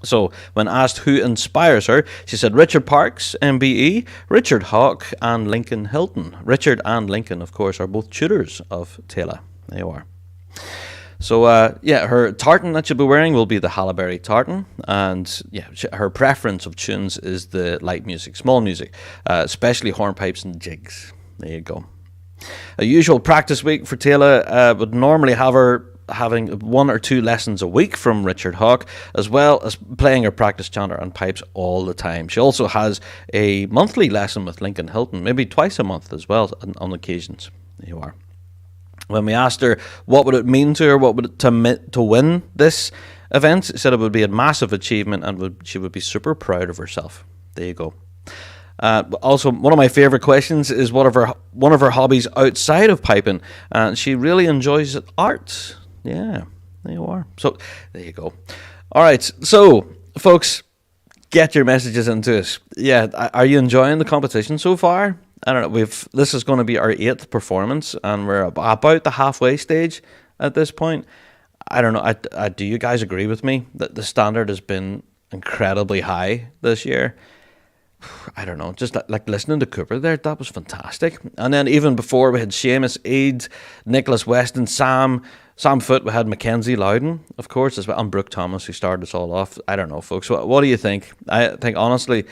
So, when asked who inspires her, she said Richard Parkes, MBE, Richard Hawke, and Lincoln Hilton. Richard and Lincoln, of course, are both tutors of Taylor. There you are. So, her tartan that she'll be wearing will be the Hallaberry tartan, and her preference of tunes is the light music, small music, especially hornpipes and jigs. There you go. A usual practice week for Taylor would normally have her having 1 or 2 lessons a week from Richard Hawke, as well as playing her practice chanter and pipes all the time. She also has a monthly lesson with Lincoln Hilton, maybe twice a month as well on occasions. There you are. When we asked her what would it mean to her, what would it to win this event, she said it would be a massive achievement and she would be super proud of herself. There you go. Also, one of my favourite questions is one of her hobbies outside of piping, and she really enjoys art. Yeah, there you are. So, there you go. All right, so, folks, get your messages into us. Yeah, are you enjoying the competition so far? I don't know. This is going to be our 8th performance, and we're about the halfway stage at this point. I don't know. Do you guys agree with me that the standard has been incredibly high this year? I don't know, just like listening to Cooper there, that was fantastic. And then even before, we had Seamus Eade, Nicholas Weston, Sam Foote, we had Mackenzie Loudon, of course, as well, and Brooke Thomas, who started us all off. I don't know, folks, what do you think? I think, honestly,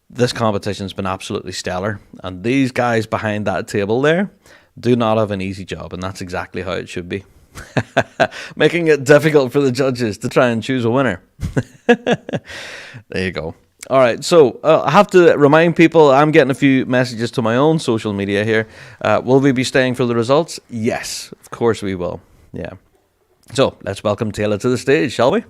this competition's been absolutely stellar, and these guys behind that table there do not have an easy job, and that's exactly how it should be. Making it difficult for the judges to try and choose a winner. There you go. All right, so I have to remind people, I'm getting a few messages to my own social media here. Will we be staying for the results? Yes, of course we will. Yeah. So let's welcome Taylor to the stage, shall we?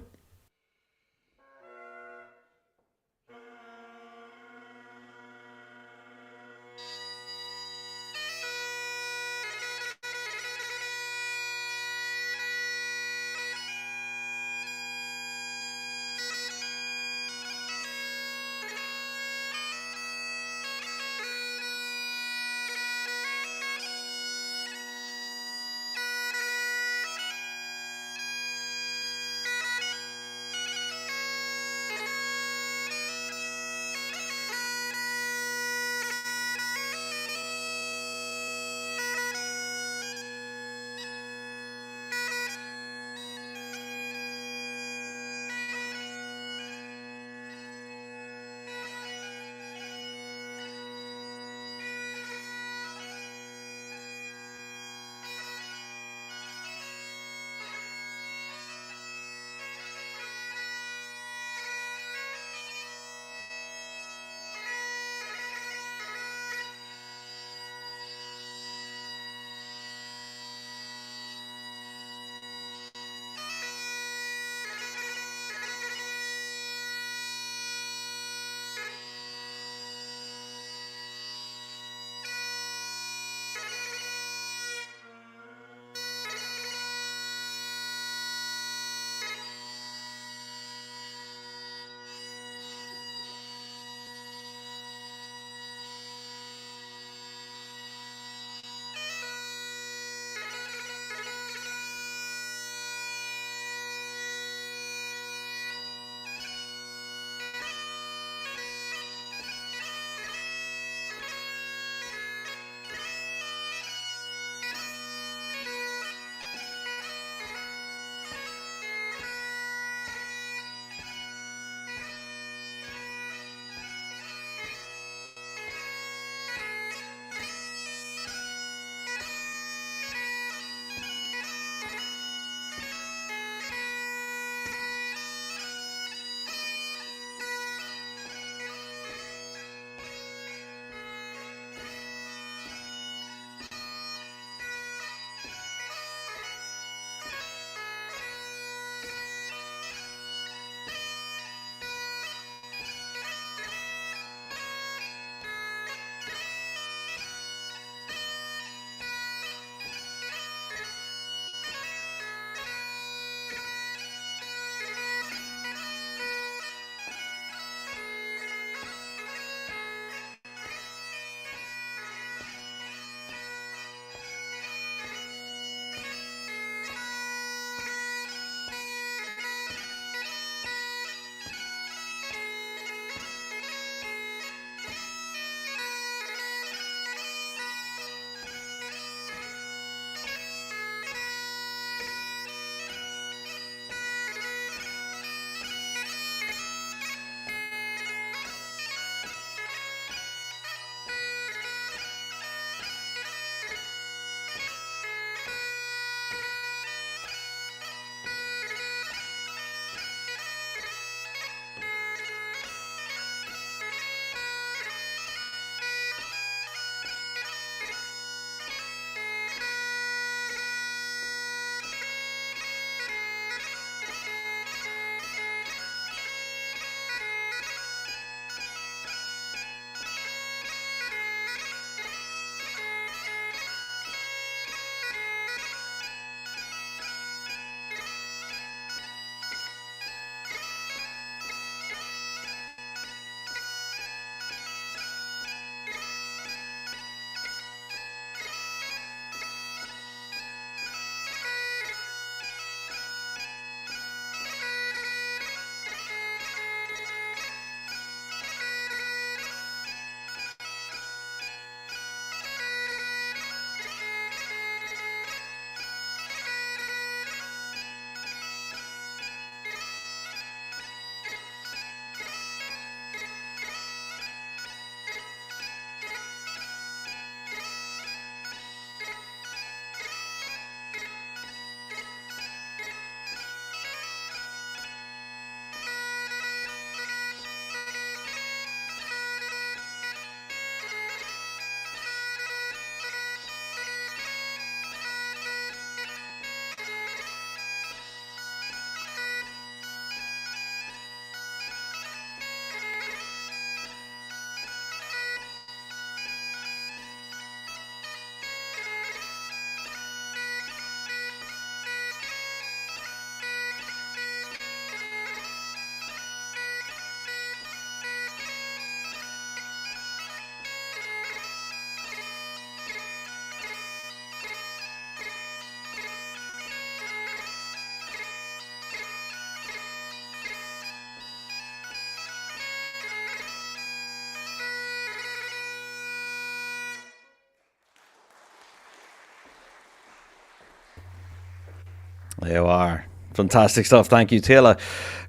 There you are. Fantastic stuff. Thank you, Taylor.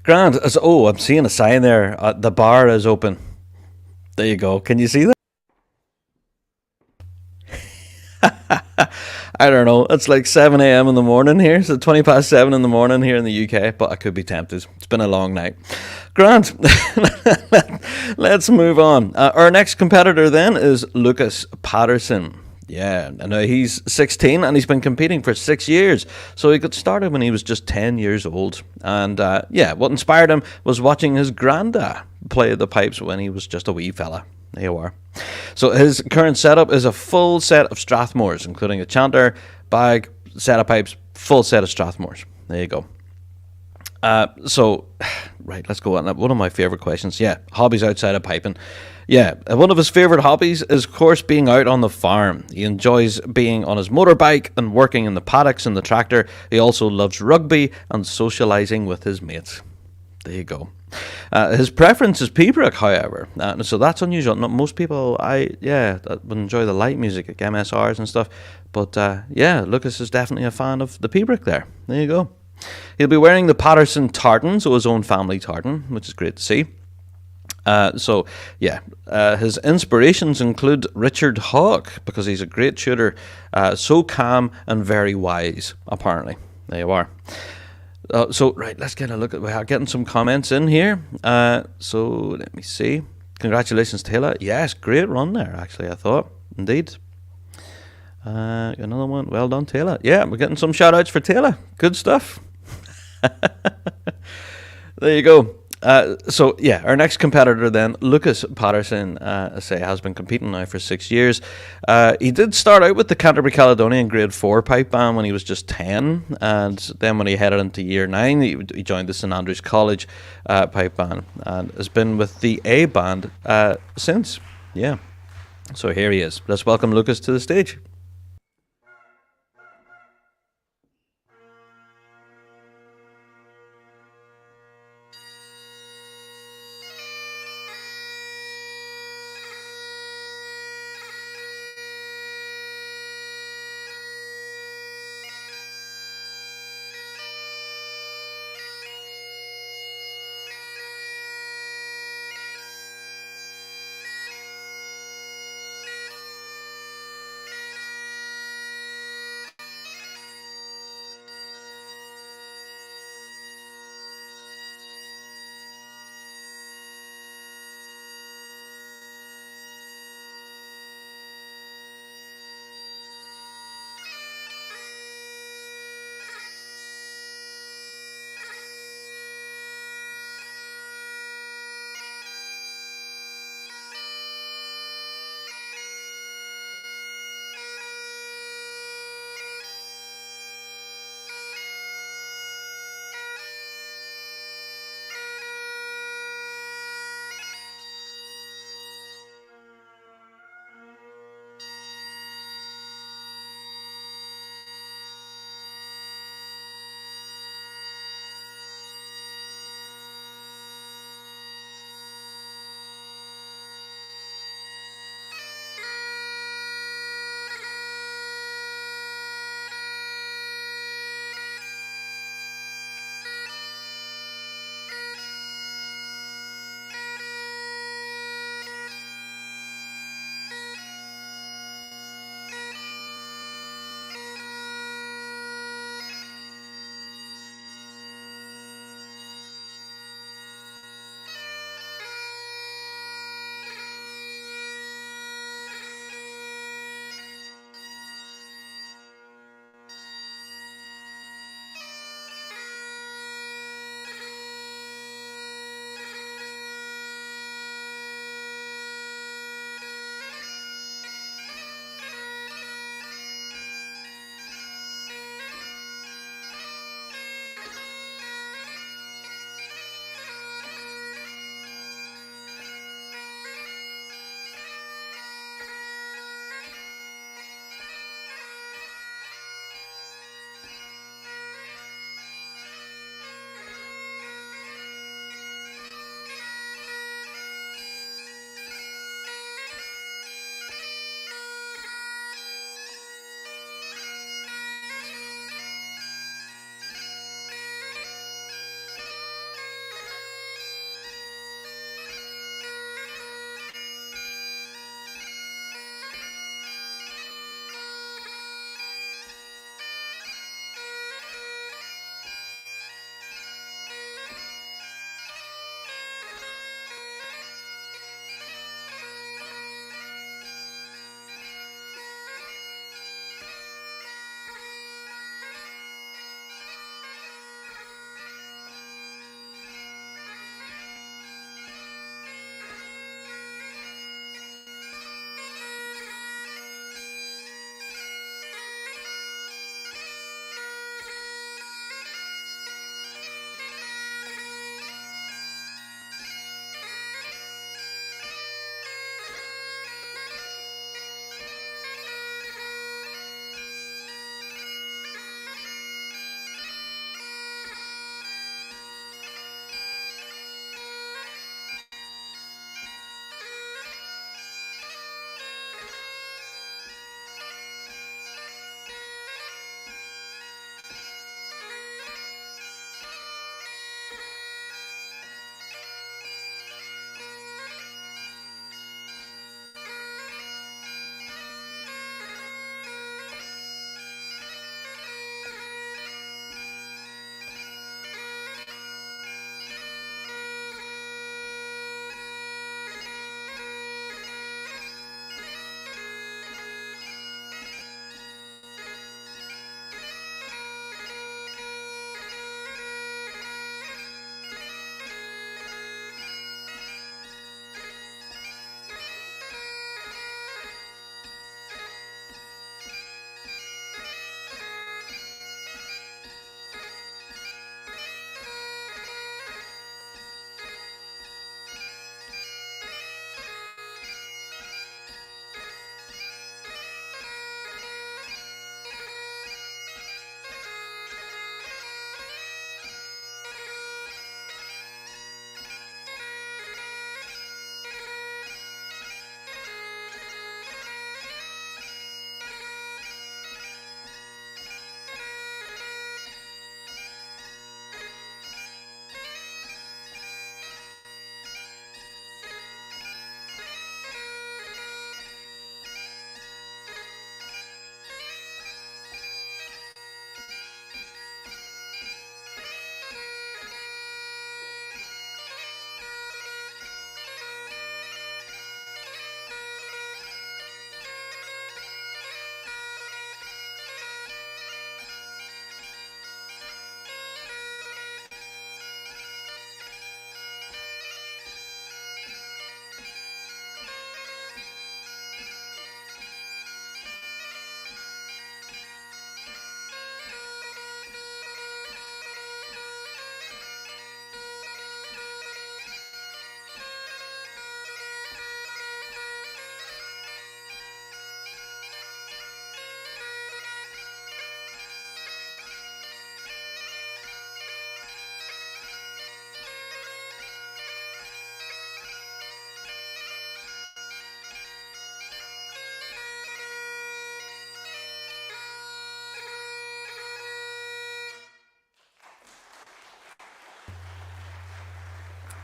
Grant, I'm seeing a sign there. The bar is open. There you go. Can you see that? I don't know. It's like 7 a.m. in the morning here. So 20 past 7 in the morning here in the UK. But I could be tempted. It's been a long night. Grant, let's move on. Our next competitor then is Lucas Patterson. Yeah, I know he's 16 and he's been competing for 6 years. So he got started when he was just 10 years old. And what inspired him was watching his granda play the pipes when he was just a wee fella. There you are. So his current setup is a full set of Strathmores, including a chanter, bag, set of pipes, full set of Strathmores. There you go. Right, let's go on. One of my favourite questions. Yeah, hobbies outside of piping. Yeah, one of his favourite hobbies is, of course, being out on the farm. He enjoys being on his motorbike and working in the paddocks and the tractor. He also loves rugby and socialising with his mates. There you go. His preference is pibroch, however, so that's unusual. Not most people, that would enjoy the light music like MSRs and stuff. But Lucas is definitely a fan of the pibroch there. There you go. He'll be wearing the Patterson tartan, so his own family tartan, which is great to see. His inspirations include Richard Hawke, because he's a great shooter, so calm and very wise, apparently. There you are. Let's get a look at, we're getting some comments in here. So let me see. Congratulations, Taylor. Yes, great run there, actually, I thought. Indeed. Another one. Well done, Taylor. Yeah, we're getting some shout outs for Taylor. Good stuff. There you go. Our next competitor then, Lucas Patterson, has been competing now for 6 years. He did start out with the Canterbury Caledonian Grade 4 pipe band when he was just 10, and then when he headed into Year 9, he joined the St Andrews College pipe band, and has been with the A band since. Yeah. So here he is. Let's welcome Lucas to the stage.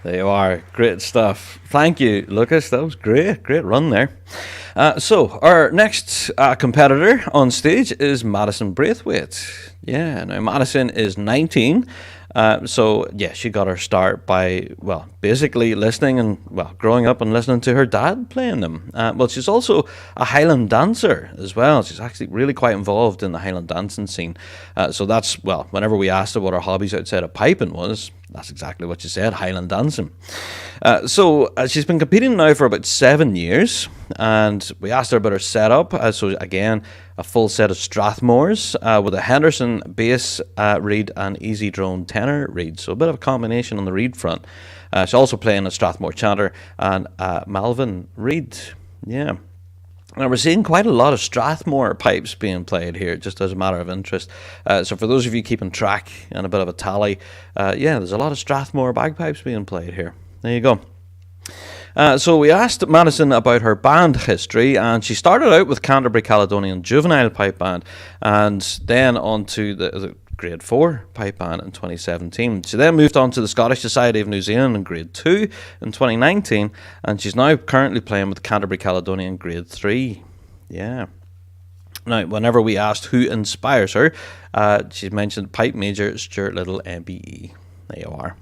There you are. Great stuff. Thank you, Lucas. That was great. Great run there. So, our next competitor on stage is Madison Braithwaite. Yeah, now Madison is 19. So, yeah, she got her start by, well, basically listening and, well, growing up and listening to her dad playing them. Well, she's also a Highland dancer as well. She's actually really quite involved in the Highland dancing scene. So that's, well, whenever we asked her what her hobbies outside of piping was, that's exactly what she said, Highland dancing. So she's been competing now for about 7 years, and we asked her about her setup. So again, a full set of Strathmores with a Henderson bass reed and Easy Drone tenor reed. So a bit of a combination on the reed front. She's also playing a Strathmore chanter and Malvern reed. Yeah. Now, we're seeing quite a lot of Strathmore pipes being played here, just as a matter of interest. So for those of you keeping track and a bit of a tally, yeah, there's a lot of Strathmore bagpipes being played here. There you go. So we asked Madison about her band history, and she started out with Canterbury Caledonian Juvenile Pipe Band, and then on to the Grade 4 pipe band in 2017. She then moved on to the Scottish Society of New Zealand in Grade 2 in 2019, and she's now currently playing with Canterbury Caledonian Grade 3. Yeah. Now, whenever we asked who inspires her, she mentioned pipe major Stuart Little MBE. There you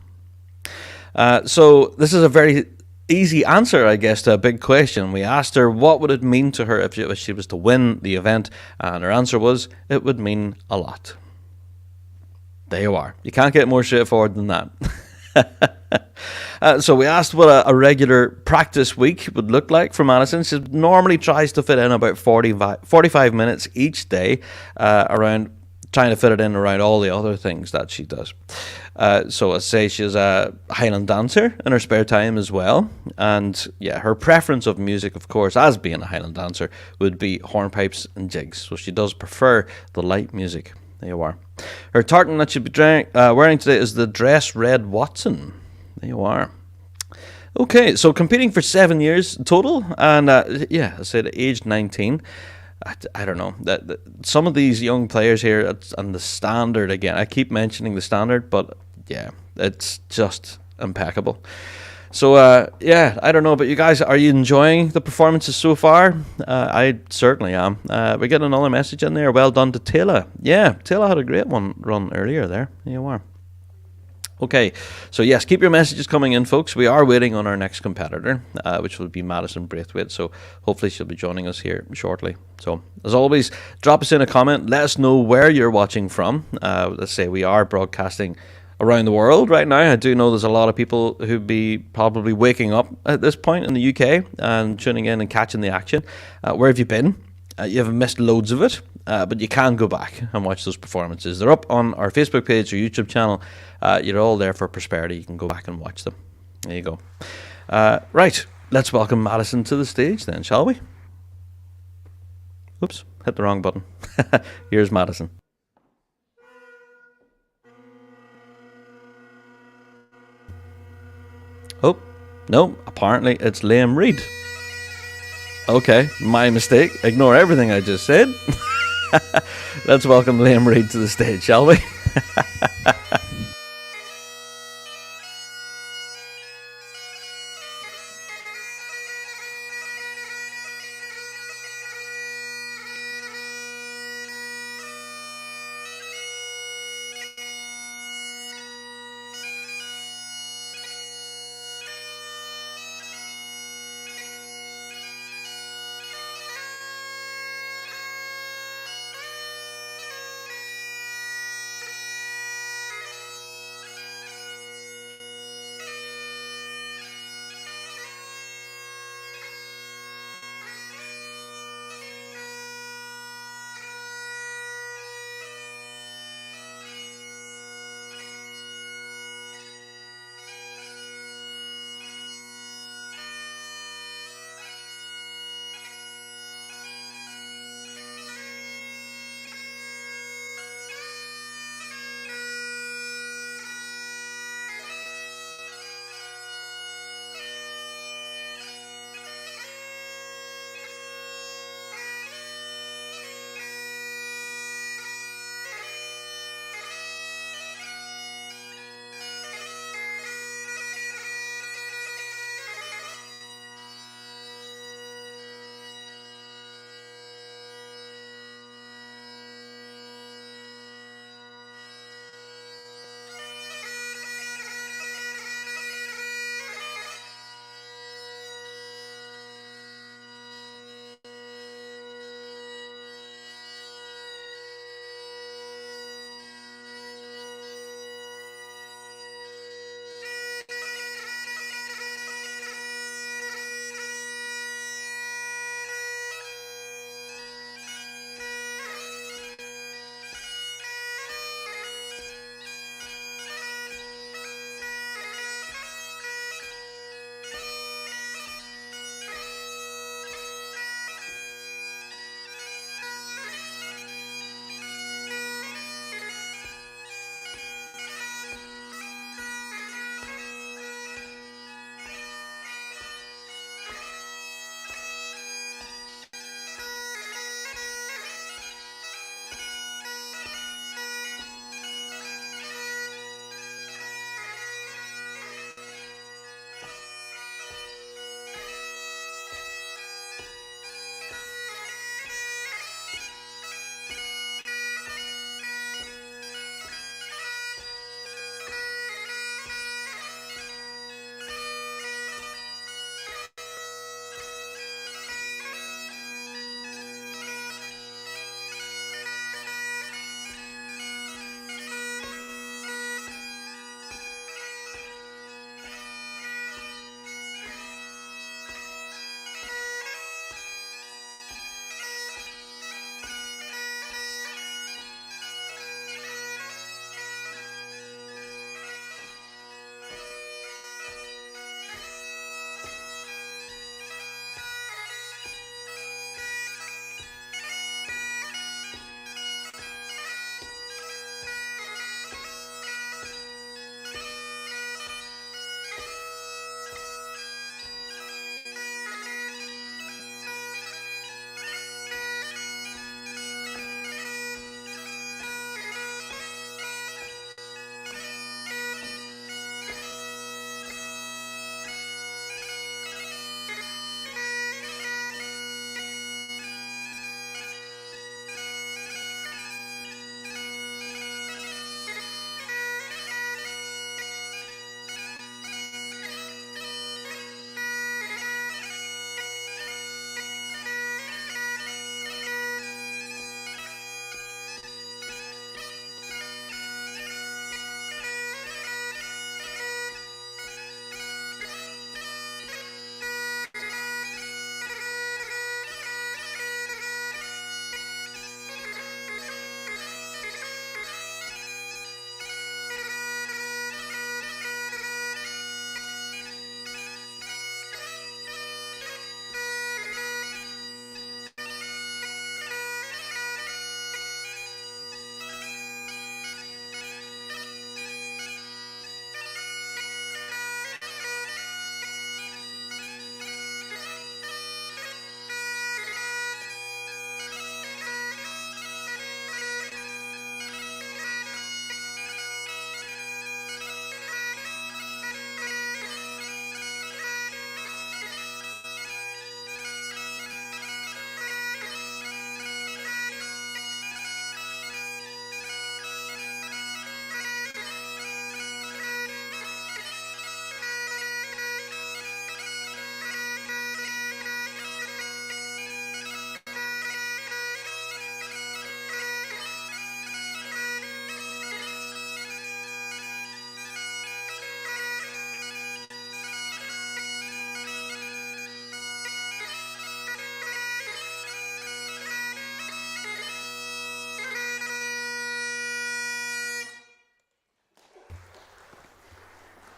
are. So this is a very easy answer, I guess, to a big question. We asked her what would it mean to her if she was to win the event, and her answer was it would mean a lot. There you are. You can't get more straightforward than that. So we asked what a regular practice week would look like for Madison. She normally tries to fit in about 45 minutes each day around trying to fit it in around all the other things that she does. So I say she's a Highland dancer in her spare time as well. And yeah, her preference of music, of course, as being a Highland dancer, would be hornpipes and jigs. So she does prefer the light music. There you are. Her tartan that she'll be wearing today is the Dress Red Watson. There you are. Okay, so competing for 7 years total, and yeah, I said aged 19. I don't know. Some of these young players here, and the standard again, I keep mentioning the standard, but yeah, it's just impeccable. So, yeah, I don't know, but you guys, are you enjoying the performances so far? I certainly am. We're getting another message in there. Well done to Taylor. Yeah, Taylor had a great one run earlier there. There you are. Okay, so yes, keep your messages coming in, folks. We are waiting on our next competitor, which will be Madison Braithwaite. So hopefully she'll be joining us here shortly. So as always, drop us in a comment. Let us know where you're watching from. Let's say we are broadcasting around the world right now. I do know there's a lot of people who'd be probably waking up at this point in the UK and tuning in and catching the action. Where have you been? You haven't missed loads of it, but you can go back and watch those performances. They're up on our Facebook page or YouTube channel. You're all there for prosperity. You can go back and watch them. There you go. Right, let's welcome Madison to the stage then, shall we? Oops, hit the wrong button. Here's Madison. Oh, no, apparently it's Liam Reid. Okay, my mistake. Ignore everything I just said. Let's welcome Liam Reid to the stage, shall we?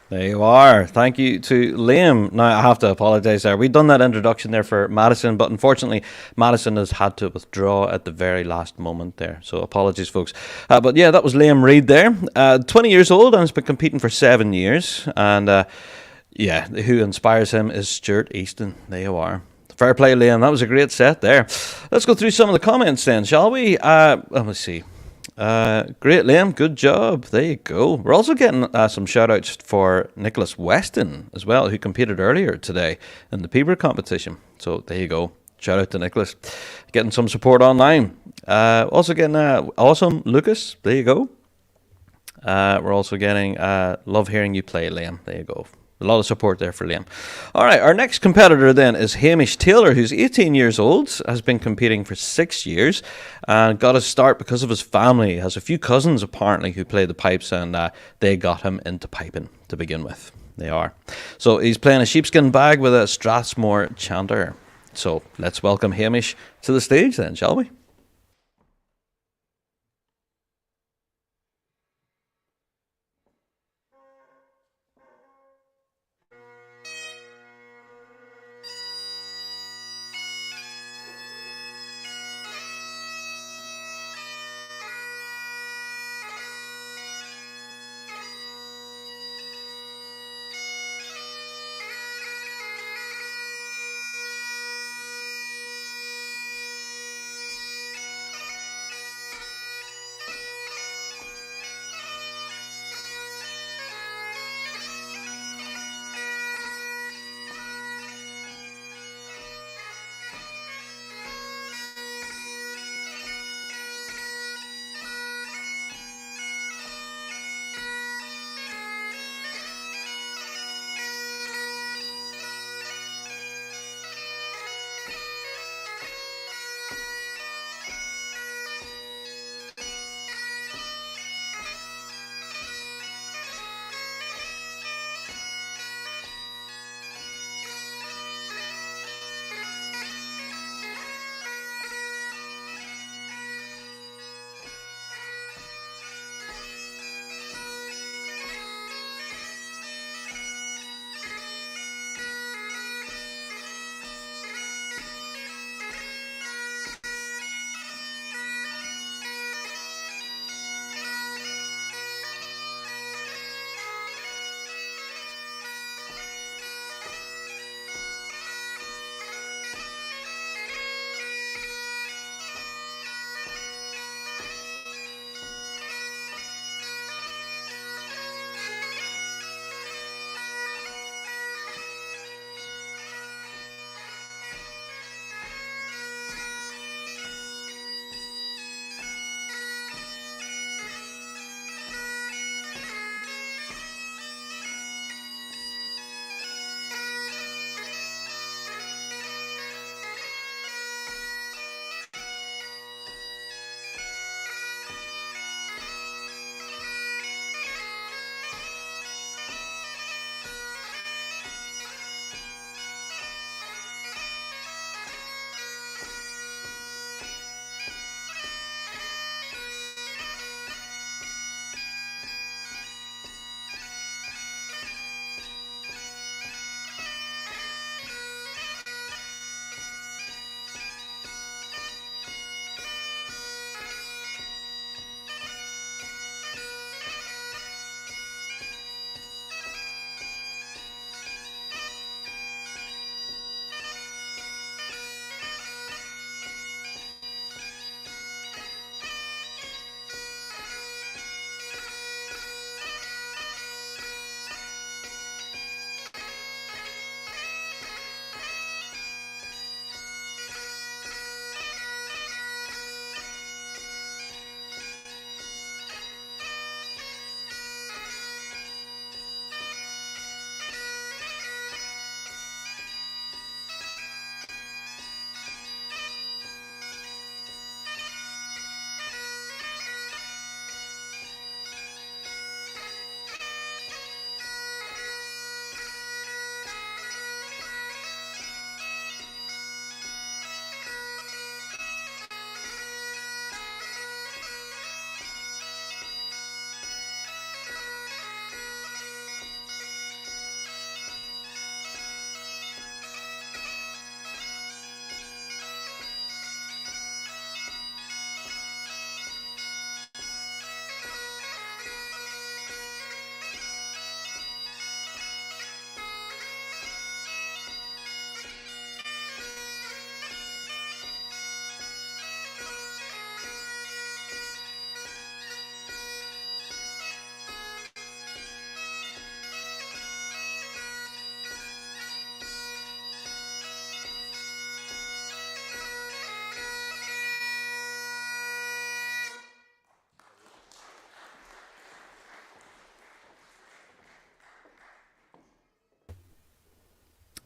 There you are. Thank you to Liam. Now, I have to apologise there. We've done that introduction there for Madison, but unfortunately, Madison has had to withdraw at the very last moment there. So, apologies, folks. But yeah, that was Liam Reid there. 20 years old and has been competing for 7 years. And yeah, who inspires him is Stuart Easton. There you are. Fair play, Liam. That was a great set there. Let's go through some of the comments then, shall we? Let me see. Great, Liam. Good job. There you go. We're also getting some shout outs for Nicholas Weston as well, who competed earlier today in the Peeber competition. So there you go. Shout out to Nicholas. Getting some support online. Also getting awesome Lucas. There you go. We're also getting love hearing you play, Liam. There you go. A lot of support there for Liam. All right, our next competitor then is Hamish Taylor, who's 18 years old, has been competing for 6 years, and got his start because of his family. He has a few cousins, apparently, who play the pipes, and they got him into piping to begin with. They are. So he's playing a sheepskin bag with a Strathmore chanter. So let's welcome Hamish to the stage then, shall we?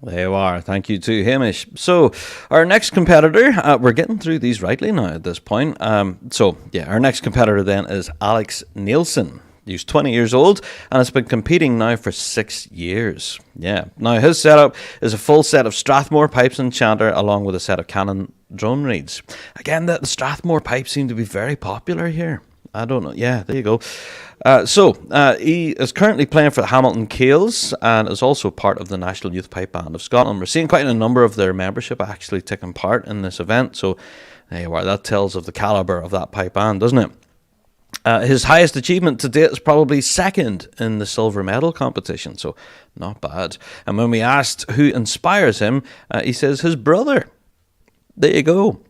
There you are. Thank you to Hamish. So, our next competitor, we're getting through these rightly now at this point. Our next competitor then is Alex Nielsen. He's 20 years old and has been competing now for 6 years. Yeah. Now, his setup is a full set of Strathmore pipes and chanter along with a set of Canon drone reeds. Again, the Strathmore pipes seem to be very popular here. I don't know. Yeah, there you go. He is currently playing for the Hamilton Kales and is also part of the National Youth Pipe Band of Scotland. We're seeing quite a number of their membership actually taking part in this event. So there you are. That tells of the calibre of that pipe band, doesn't it? His highest achievement to date is probably second in the silver medal competition, so not bad. And when we asked who inspires him, he says his brother. There you go.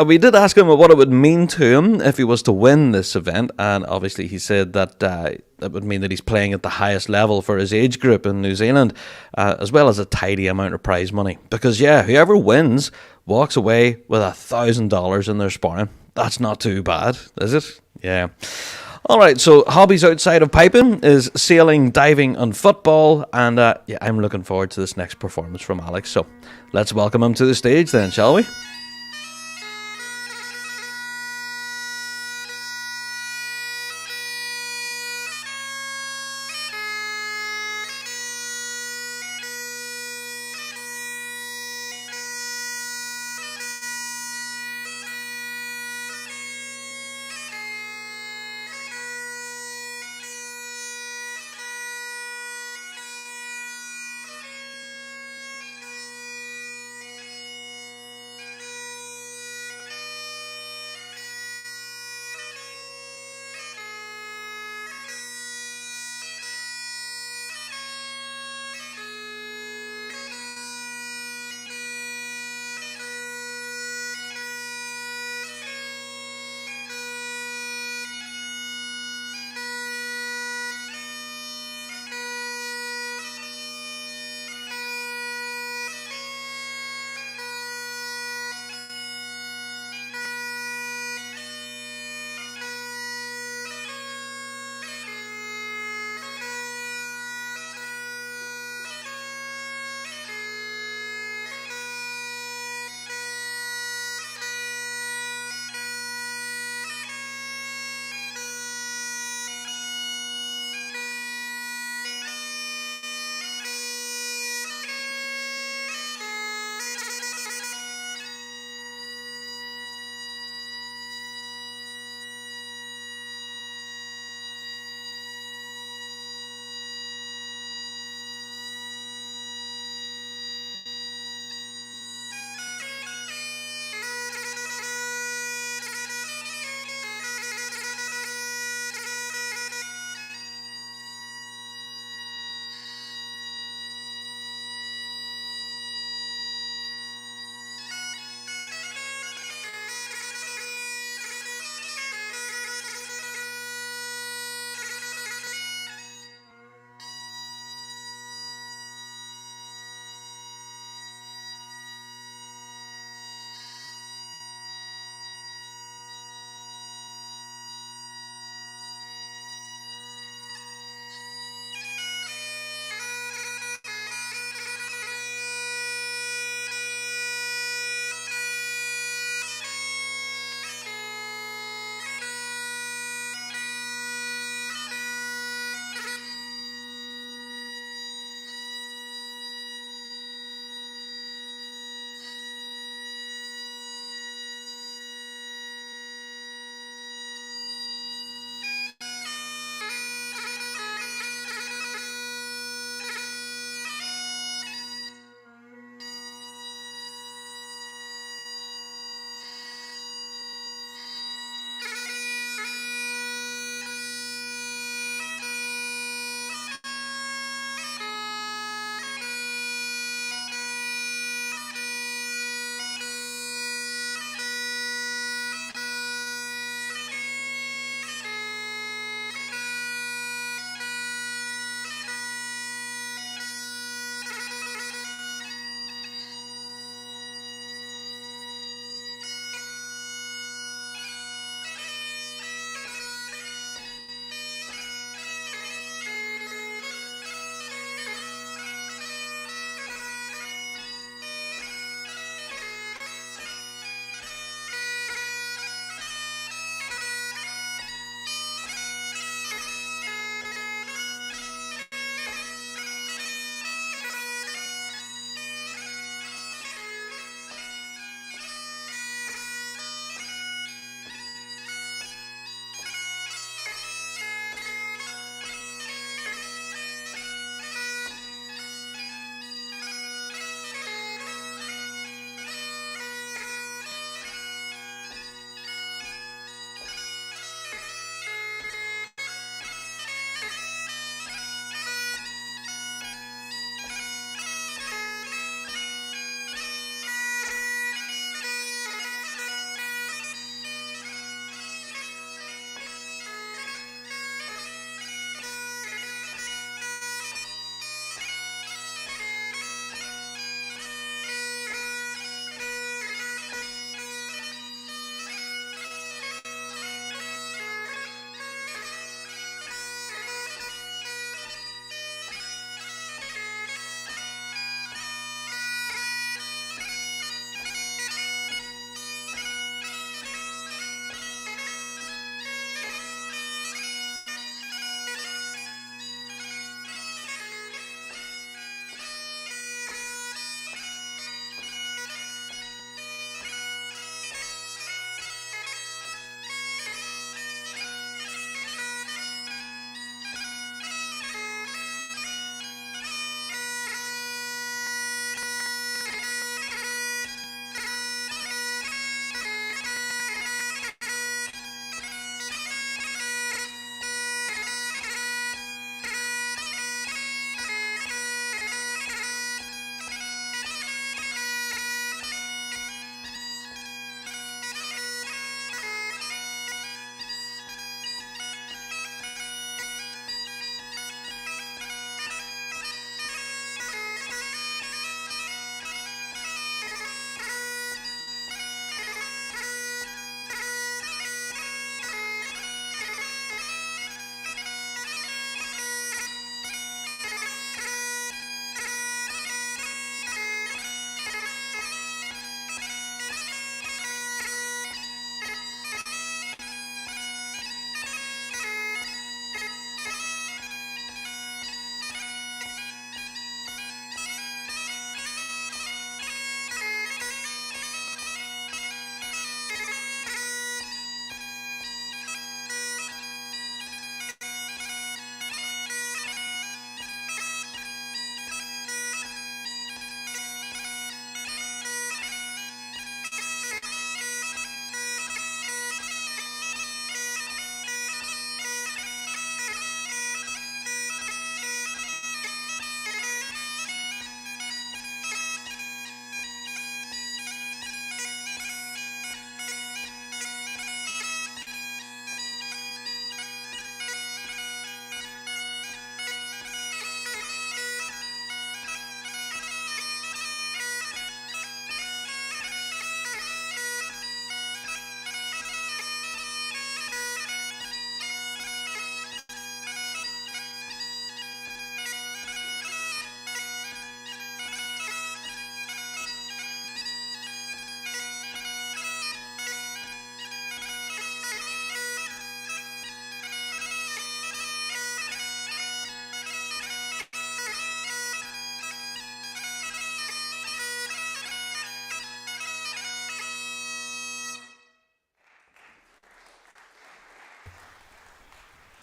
We did ask him what it would mean to him if he was to win this event, and obviously he said that that would mean that he's playing at the highest level for his age group in New Zealand, as well as a tidy amount of prize money. Because whoever wins walks away with $1,000 in their sparring. That's not too bad, is it? Yeah. All right, so hobbies outside of piping is sailing, diving and football, and I'm looking forward to this next performance from Alex. So let's welcome him to the stage then, shall we?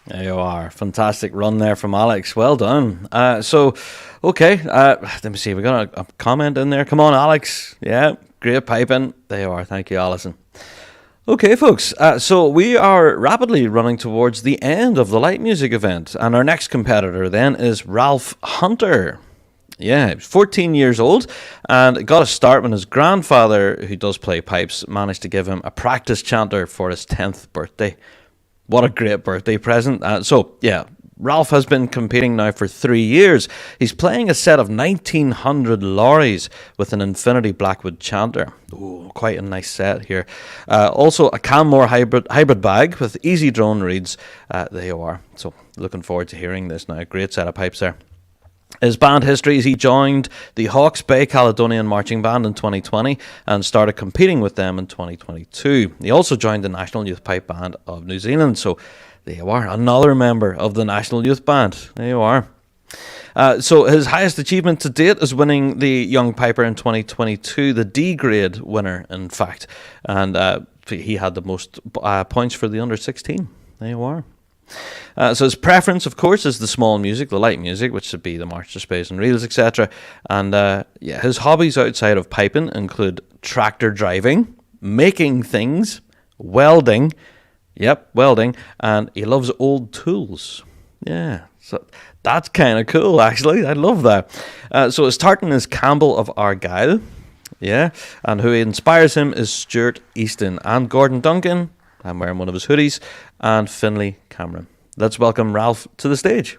There you are. Fantastic run there from Alex. Well done. Okay. Let me see. We got a comment in there. Come on, Alex. Yeah, great piping. There you are. Thank you, Alison. Okay, folks. So we are rapidly running towards the end of the light music event, and our next competitor then is Ralph Hunter. Yeah, he was 14 years old and got a start when his grandfather, who does play pipes, managed to give him a practice chanter for his 10th birthday. What a great birthday present. Ralph has been competing now for 3 years. He's playing a set of 1900 lorries with an Infinity Blackwood chanter. Ooh, quite a nice set here. Also, a Canmore hybrid bag with easy drone reeds. There you are. So, looking forward to hearing this now. Great set of pipes there. His band history is he joined the Hawke's Bay Caledonian Marching Band in 2020 and started competing with them in 2022. He also joined the National Youth Pipe Band of New Zealand. So there you are, another member of the National Youth Band. There you are. So his highest achievement to date is winning the Young Piper in 2022, the D grade winner, in fact. And he had the most points for the under 16. There you are. So his preference, of course, is the small music, the light music, which would be the march, space and reels, etc. And his hobbies outside of piping include tractor driving, making things, welding, and he loves old tools. Yeah, so that's kind of cool, actually. I love that. So his tartan is Campbell of Argyll, and who inspires him is Stuart Easton and Gordon Duncan. I'm wearing one of his hoodies, and Finlay Cameron. Let's welcome Ralph to the stage.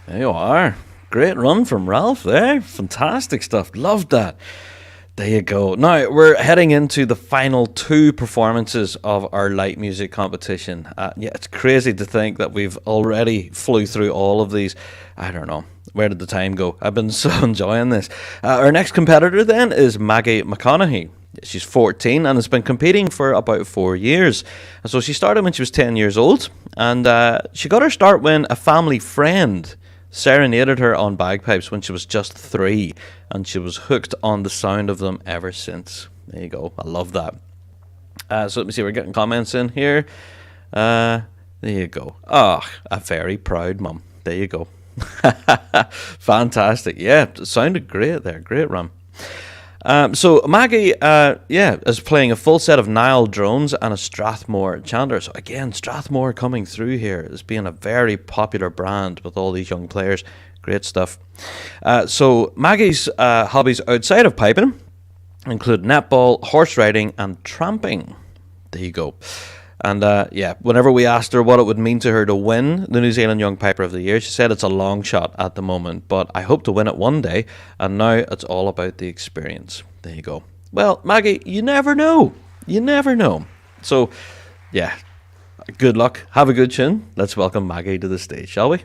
There you are. Great run from Ralph there. Fantastic stuff. Loved that. There you go. Now, we're heading into the final 2 performances of our light music competition. Yeah, it's crazy to think that we've already flew through all of these. I don't know. Where did the time go? I've been so enjoying this. Our next competitor then is Maggie McConaughey. She's 14 and has been competing for about 4 years. And so she started when she was 10 years old. And she got her start when a family friend serenaded her on bagpipes when she was just 3, and she was hooked on the sound of them ever since. There you go. I love that. So let me see, we're getting comments in here. There you go. Ah, a very proud mum. There you go. Fantastic. Yeah, it sounded great there. Great run. So Maggie, is playing a full set of Nile drones and a Strathmore chanter. So again, Strathmore coming through here as being a very popular brand with all these young players. Great stuff. So Maggie's hobbies outside of piping include netball, horse riding, and tramping. There you go. And whenever we asked her what it would mean to her to win the New Zealand Young Piper of the Year, she said it's a long shot at the moment, but I hope to win it one day, and now it's all about the experience. There you go. Well, Maggie, you never know. You never know. So, yeah, good luck. Have a good tune. Let's welcome Maggie to the stage, shall we?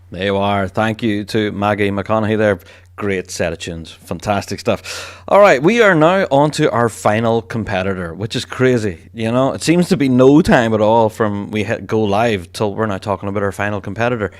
There you are. Thank you to Maggie McConaughey there. Great set of tunes. Fantastic stuff. All right, we are now on to our final competitor, which is crazy. You know, it seems to be no time at all from we go live till we're now talking about our final competitor.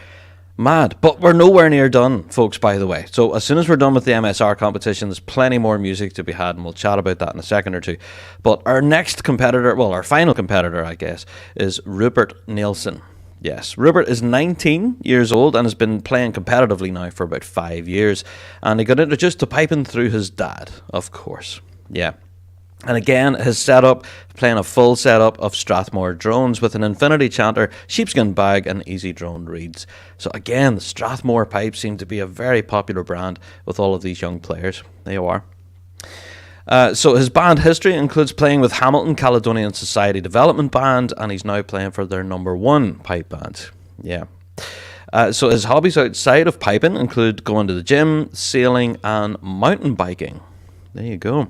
Mad. But we're nowhere near done, folks, by the way. So as soon as we're done with the MSR competition, there's plenty more music to be had, and we'll chat about that in a second or two. But our next competitor, well, our final competitor, I guess, is Rupert Nielsen. Yes, Rupert is 19 years old and has been playing competitively now for about 5 years. And he got introduced to piping through his dad, of course. Yeah. And again, his setup, playing a full setup of Strathmore drones with an infinity chanter, sheepskin bag and easy drone reeds. So again, the Strathmore pipes seem to be a very popular brand with all of these young players. There you are. So his band history includes playing with Hamilton Caledonian Society Development Band, and he's now playing for their #1 pipe band. Yeah. So his hobbies outside of piping include going to the gym, sailing, and mountain biking. There you go.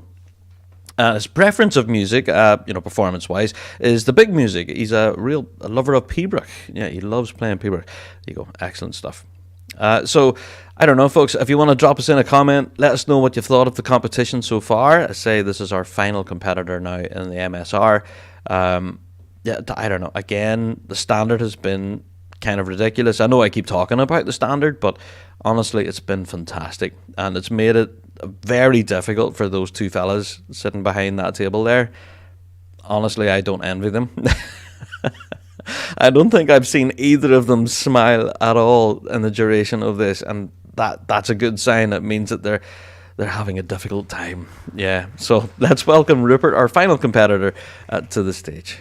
His preference of music, performance-wise, is the big music. He's a lover of Pibroch. Yeah, he loves playing Pibroch. There you go. Excellent stuff. So, I don't know, folks, if you want to drop us in a comment, let us know what you've thought of the competition so far. I say this is our final competitor now in the MSR. I don't know. Again, the standard has been kind of ridiculous. I know I keep talking about the standard, but honestly, it's been fantastic. And it's made it very difficult for those two fellas sitting behind that table there. Honestly, I don't envy them. I don't think I've seen either of them smile at all in the duration of this, and that's a good sign. It means that they're having a difficult time. Yeah, so let's welcome Rupert, our final competitor, to the stage.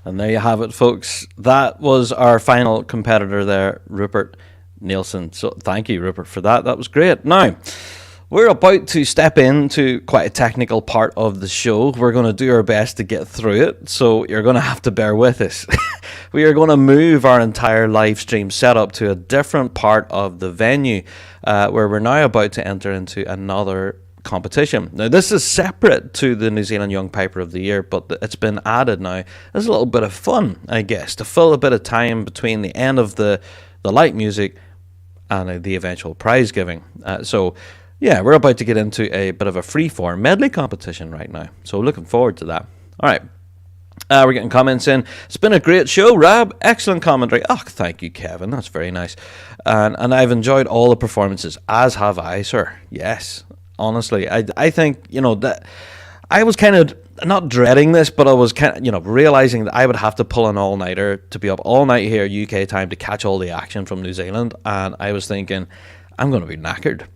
And there you have it, folks. That was our final competitor there, Rupert Nielsen. So thank you, Rupert, for that. That was great. Now, we're about to step into quite a technical part of the show. We're going to do our best to get through it, so you're going to have to bear with us. We are going to move our entire live stream setup to a different part of the venue, where we're now about to enter into another competition. Now, this is separate to the New Zealand Young Piper of the Year, but it's been added now as a little bit of fun, I guess, to fill a bit of time between the end of the light music and the eventual prize giving. Yeah, we're about to get into a bit of a free-form medley competition right now. So looking forward to that. All right. We're getting comments in. It's been a great show, Rab. Excellent commentary. Oh, thank you, Kevin. That's very nice. And I've enjoyed all the performances, as have I, sir. Yes, honestly. I think, that I was kind of not dreading this, but I was kind of, realizing that I would have to pull an all-nighter to be up all night here, UK time, to catch all the action from New Zealand. And I was thinking, I'm going to be knackered.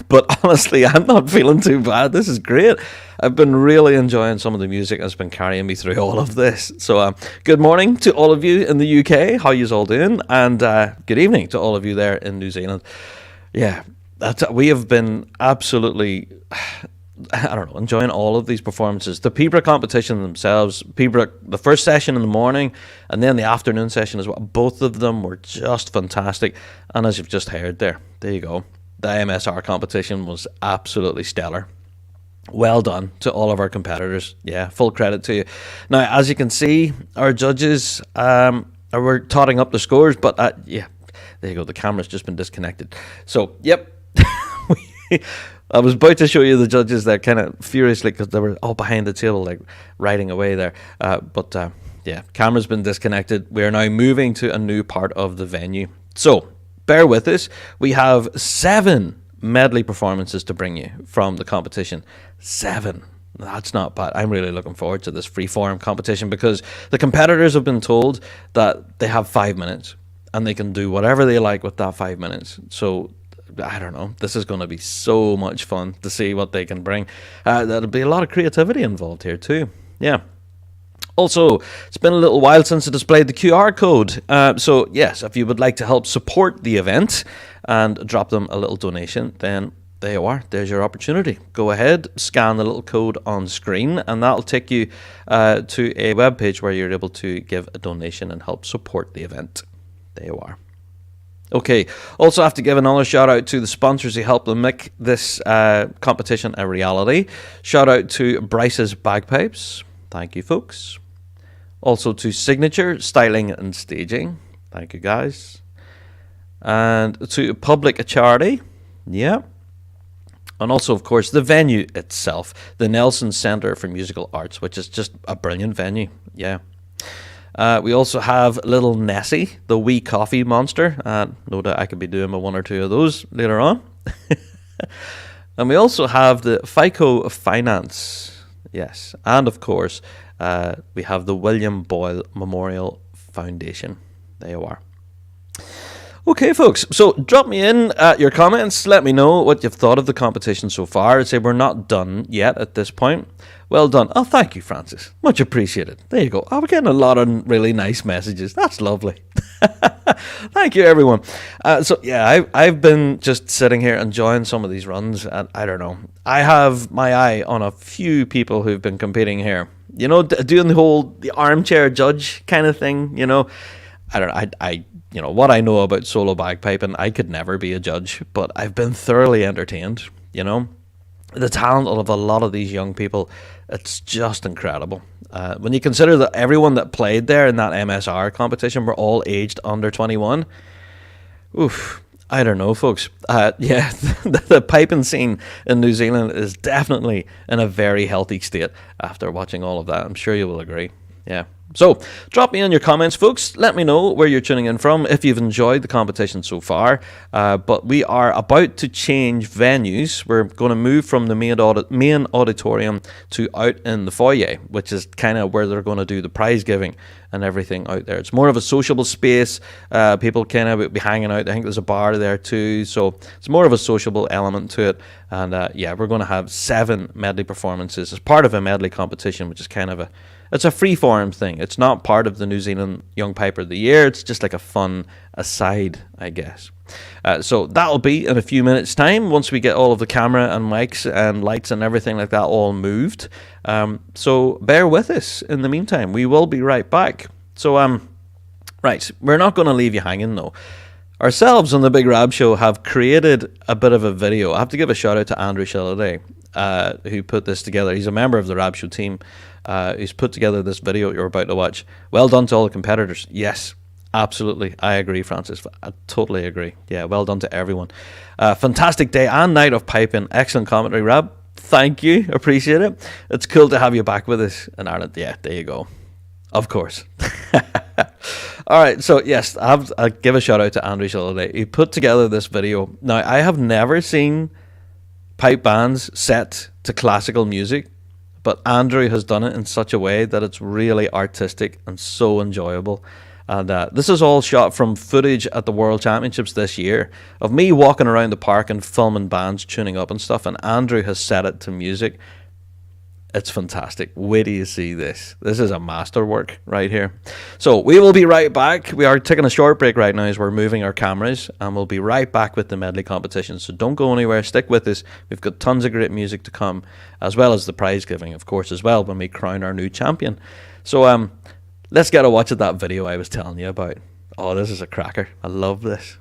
But honestly, I'm not feeling too bad. This is great. I've been really enjoying some of the music that's been carrying me through all of this. So good morning to all of you in the UK. How you all doing? And good evening to all of you there in New Zealand. Yeah, we have been absolutely, enjoying all of these performances. The Pibroch competition themselves, Pibroch, the first session in the morning and then the afternoon session as well, both of them were just fantastic. And as you've just heard there you go. The MSR competition was absolutely stellar. Well done to all of our competitors. Yeah, full credit to you. Now, as you can see, our judges we're totting up the scores, but yeah, there you go. The camera's just been disconnected. So, yep. I was about to show you the judges there kind of furiously because they were all behind the table, like writing away there. But yeah, camera's been disconnected. We are now moving to a new part of the venue. So, bear with us. We have 7 medley performances to bring you from the competition. 7. That's not bad. I'm really looking forward to this free-form competition because the competitors have been told that they have 5 minutes and they can do whatever they like with that 5 minutes. So, I don't know. This is going to be so much fun to see what they can bring. There'll be a lot of creativity involved here too. Yeah. Also, it's been a little while since I displayed the QR code. So, yes, if you would like to help support the event and drop them a little donation, then there you are. There's your opportunity. Go ahead, scan the little code on screen, and that'll take you to a webpage where you're able to give a donation and help support the event. There you are. Okay, also have to give another shout out to the sponsors who helped them make this competition a reality. Shout out to Bryce's Bagpipes. Thank you, folks. Also to Signature Styling and Staging. Thank you, guys. And to Public Charity. Yeah. And also, of course, the venue itself, the Nelson Centre for Musical Arts, which is just a brilliant venue. Yeah. We also have Little Nessie, the wee coffee monster. No doubt I could be doing 1 or 2 of those later on. And we also have the FICO Finance. Yes. And, of course, we have the William Boyle Memorial Foundation. There you are. Okay, folks, so drop me in your comments. Let me know what you've thought of the competition so far. I'd say we're not done yet at this point. Well done. Oh, thank you, Francis. Much appreciated. There you go. Oh, we're getting a lot of really nice messages. That's lovely. Thank you, everyone. So, yeah, I've been just sitting here enjoying some of these runs, and I don't know. I have my eye on a few people who've been competing here. Doing the armchair judge kind of thing, I don't know. What I know about solo bagpiping, I could never be a judge, but I've been thoroughly entertained, The talent of a lot of these young people, it's just incredible. When you consider that everyone that played there in that MSR competition were all aged under 21, oof, I don't know, folks. Yeah, the piping scene in New Zealand is definitely in a very healthy state after watching all of that. I'm sure you will agree. Yeah. So, drop me in your comments, folks. Let me know where you're tuning in from, if you've enjoyed the competition so far. But we are about to change venues. We're going to move from the main auditorium to out in the foyer, which is kind of where they're going to do the prize giving and everything out there. It's more of a sociable space. People kind of be hanging out. I think there's a bar there too, so it's more of a sociable element to it. And yeah, we're going to have 7 medley performances as part of a medley competition, which is kind of it's a free-form thing. It's not part of the New Zealand Young Piper of the Year. It's just like a fun aside, I guess. So that'll be in a few minutes' time once we get all of the camera and mics and lights and everything like that all moved. So bear with us in the meantime. We will be right back. So, right, we're not going to leave you hanging though. Ourselves on the Big Rab Show have created a bit of a video. I have to give a shout out to Andrew Shilliday, who put this together. He's a member of the Rab Show team. He's put together this video you're about to watch. Well done to all the competitors. Yes, absolutely. I agree, Francis. I totally agree. Yeah, well done to everyone. Fantastic day and night of piping. Excellent commentary, Rab. Thank you. Appreciate it. It's cool to have you back with us in Ireland. Yeah, there you go. Of course. All right, so yes, I'll give a shout out to Andrew Shilliday. He put together this video. Now, I have never seen pipe bands set to classical music, but Andrew has done it in such a way that it's really artistic and so enjoyable. And this is all shot from footage at the World Championships this year of me walking around the park and filming bands tuning up and stuff, and Andrew has set it to music. It's fantastic. Wait till you see this. This is a masterwork right here. So we will be right back. We are taking a short break right now as we're moving our cameras, and we'll be right back with the medley competition. So don't go anywhere. Stick with us. We've got tons of great music to come, as well as the prize giving, of course, as well, when we crown our new champion. So let's get a watch of that video I was telling you about. Oh, this is a cracker. I love this.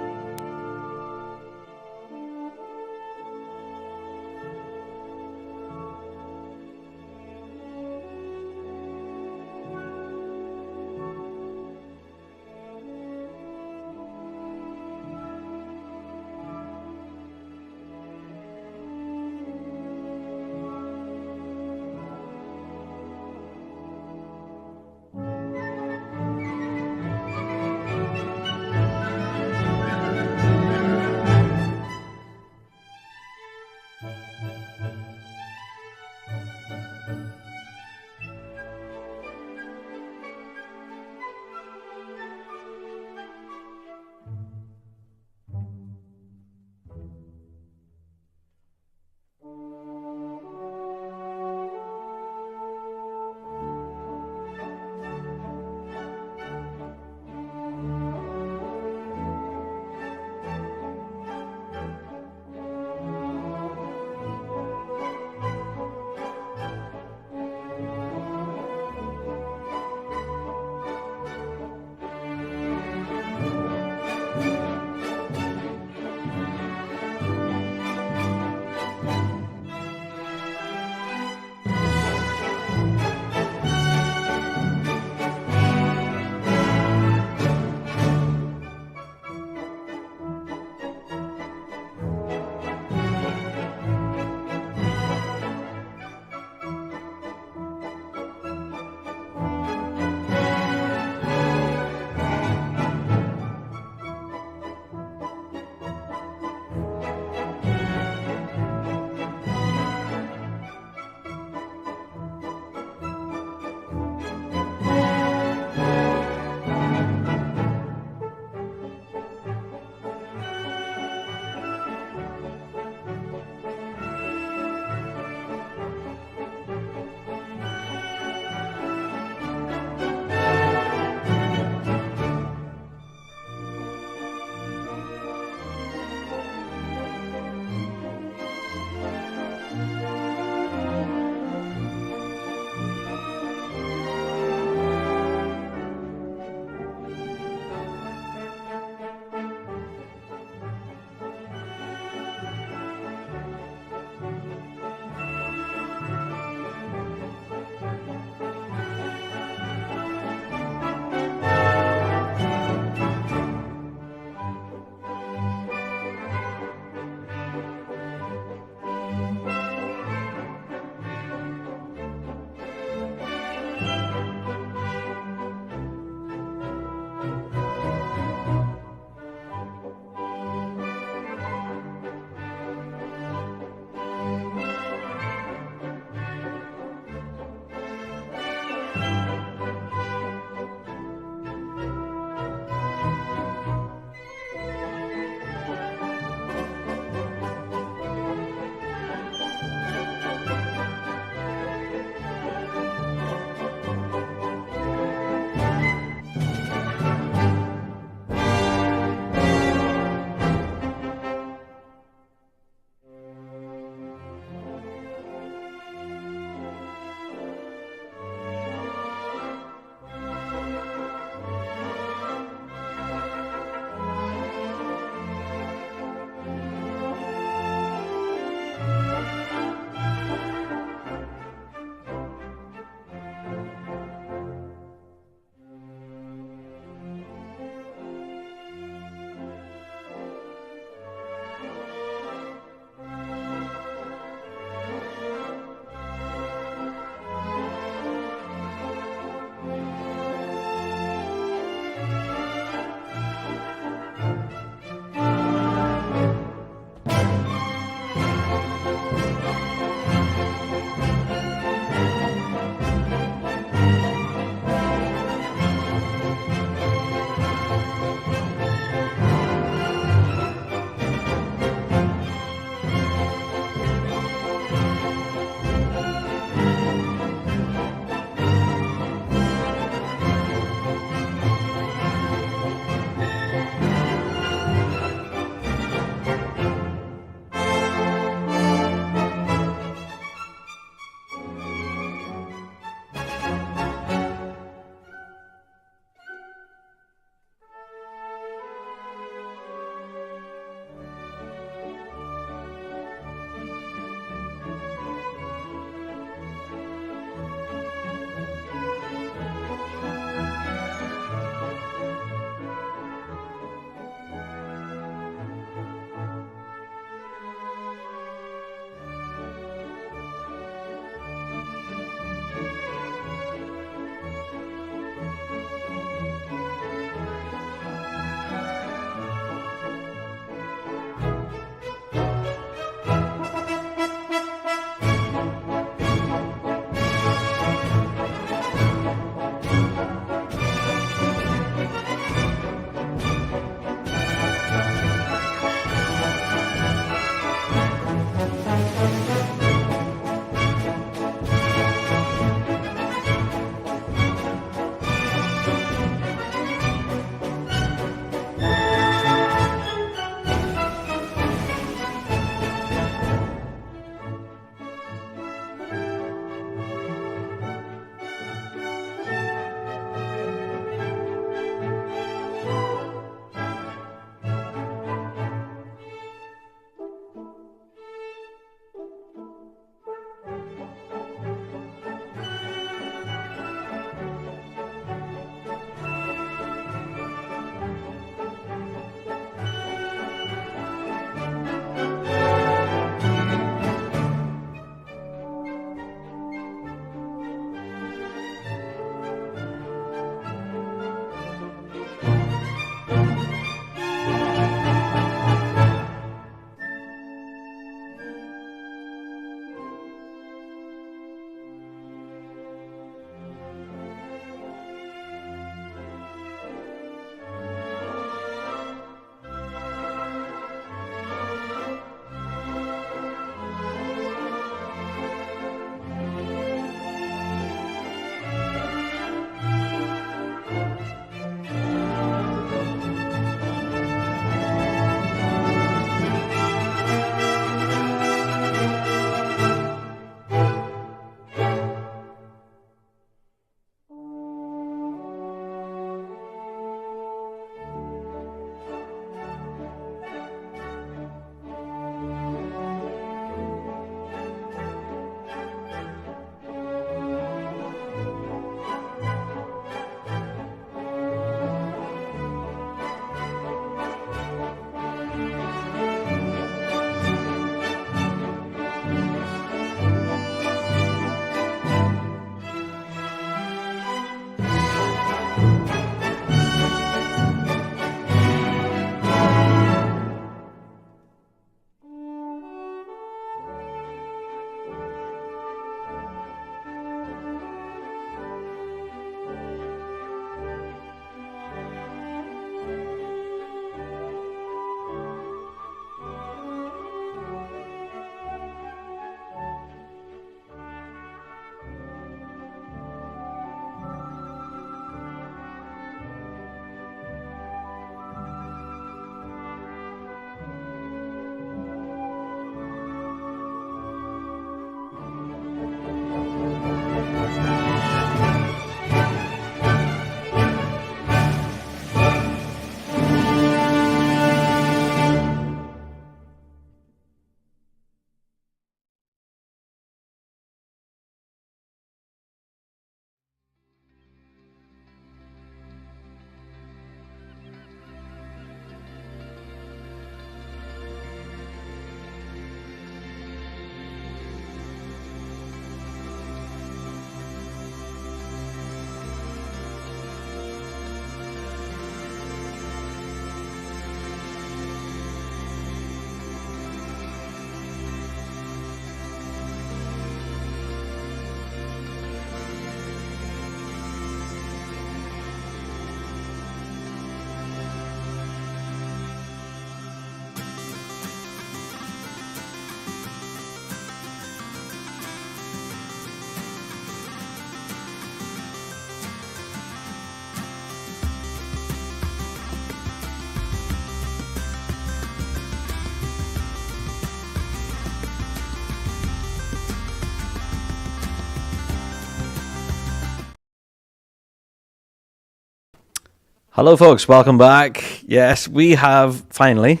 Hello, folks. Welcome back. Yes, we have finally,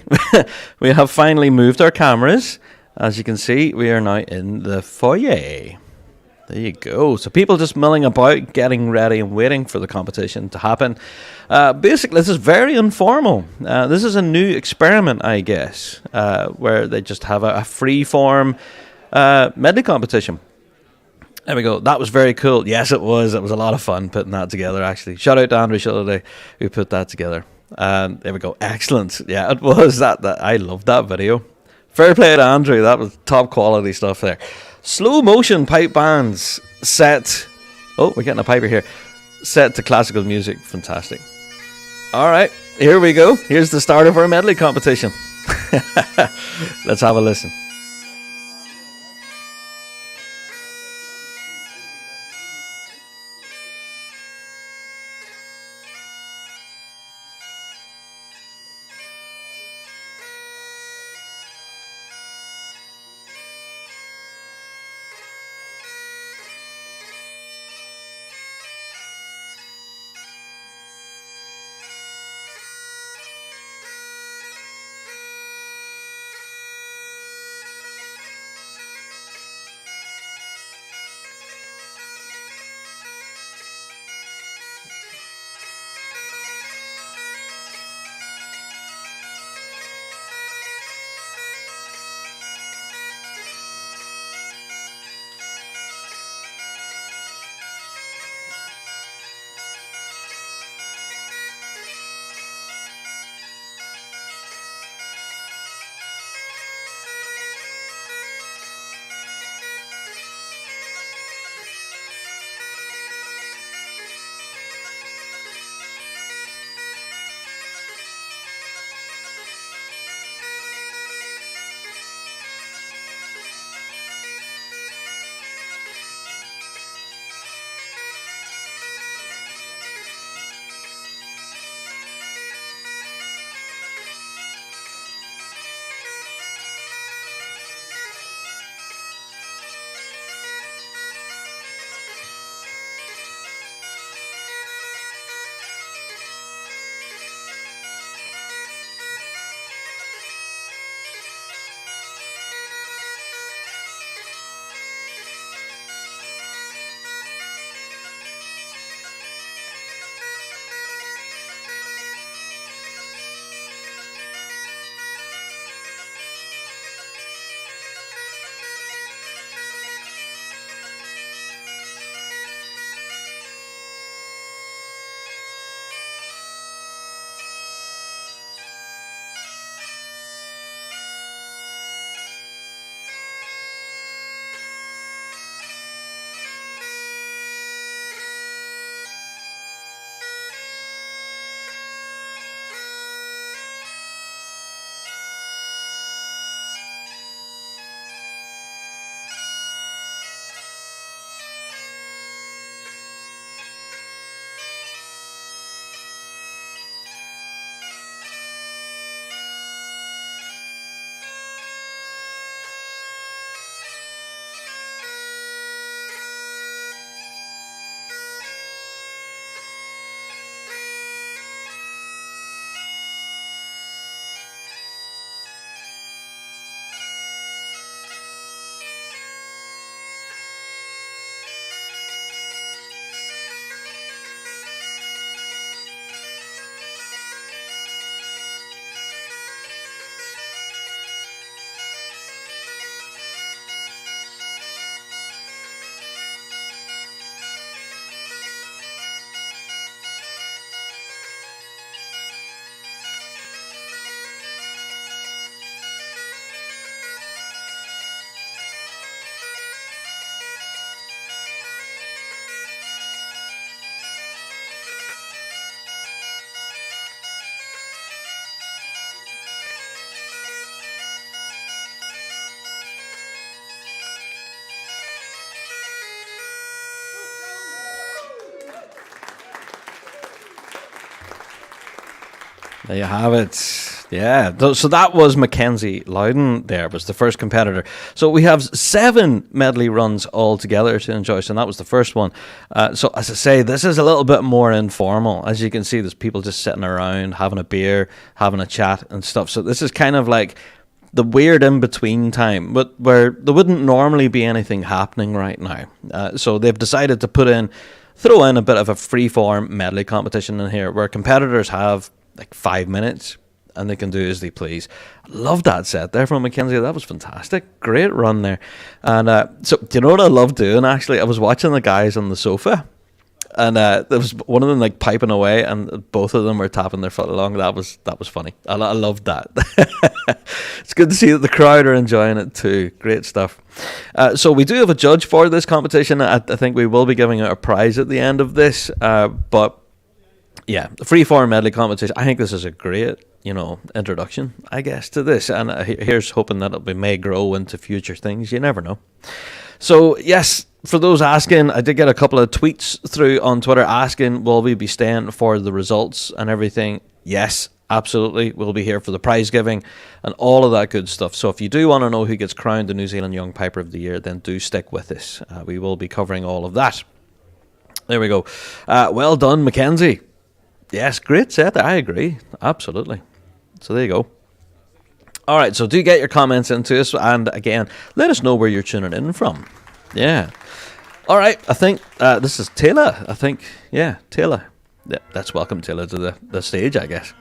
moved our cameras. As you can see, we are now in the foyer. There you go. So people just milling about, getting ready and waiting for the competition to happen. Basically, this is very informal. This is a new experiment, I guess, where they just have a free-form medley competition. There we go. That was very cool. Yes, it was. It was a lot of fun putting that together, actually. Shout out to Andrew Shilliday who put that together. There we go. Excellent. Yeah, it was. That I loved that video. Fair play to Andrew. That was top quality stuff there. Slow motion pipe bands set. Oh, we're getting a piper here. Set to classical music. Fantastic. All right. Here we go. Here's the start of our medley competition. Let's have a listen. There you have it. Yeah, so that was Mackenzie Loudon there, was the first competitor. So we have 7 medley runs all together to enjoy, so that was the first one. So as I say, this is a little bit more informal. As you can see, there's people just sitting around, having a beer, having a chat and stuff. So this is kind of like the weird in-between time, but where there wouldn't normally be anything happening right now. So they've decided to throw in a bit of a free-form medley competition in here, where competitors have like 5 minutes, and they can do as they please. I love that set there from Mackenzie. That was fantastic. Great run there. And so, do you know what I love doing, actually? I was watching the guys on the sofa, and there was one of them like piping away, and both of them were tapping their foot along. That was funny. I loved that. It's good to see that the crowd are enjoying it too. Great stuff. So we do have a judge for this competition. I think we will be giving out a prize at the end of this. But yeah, the free-form medley competition. I think this is a great, introduction, I guess, to this. And here's hoping that it may grow into future things. You never know. So, yes, for those asking, I did get a couple of tweets through on Twitter asking, will we be staying for the results and everything? Yes, absolutely. We'll be here for the prize giving and all of that good stuff. So if you do want to know who gets crowned the New Zealand Young Piper of the Year, then do stick with us. We will be covering all of that. There we go. Well done, Mackenzie. Yes, great set. I agree. Absolutely. So there you go. All right, so do get your comments into us. And again, let us know where you're tuning in from. Yeah. All right, I think this is Taylor. Taylor. Yeah, let's welcome Taylor to the stage, I guess.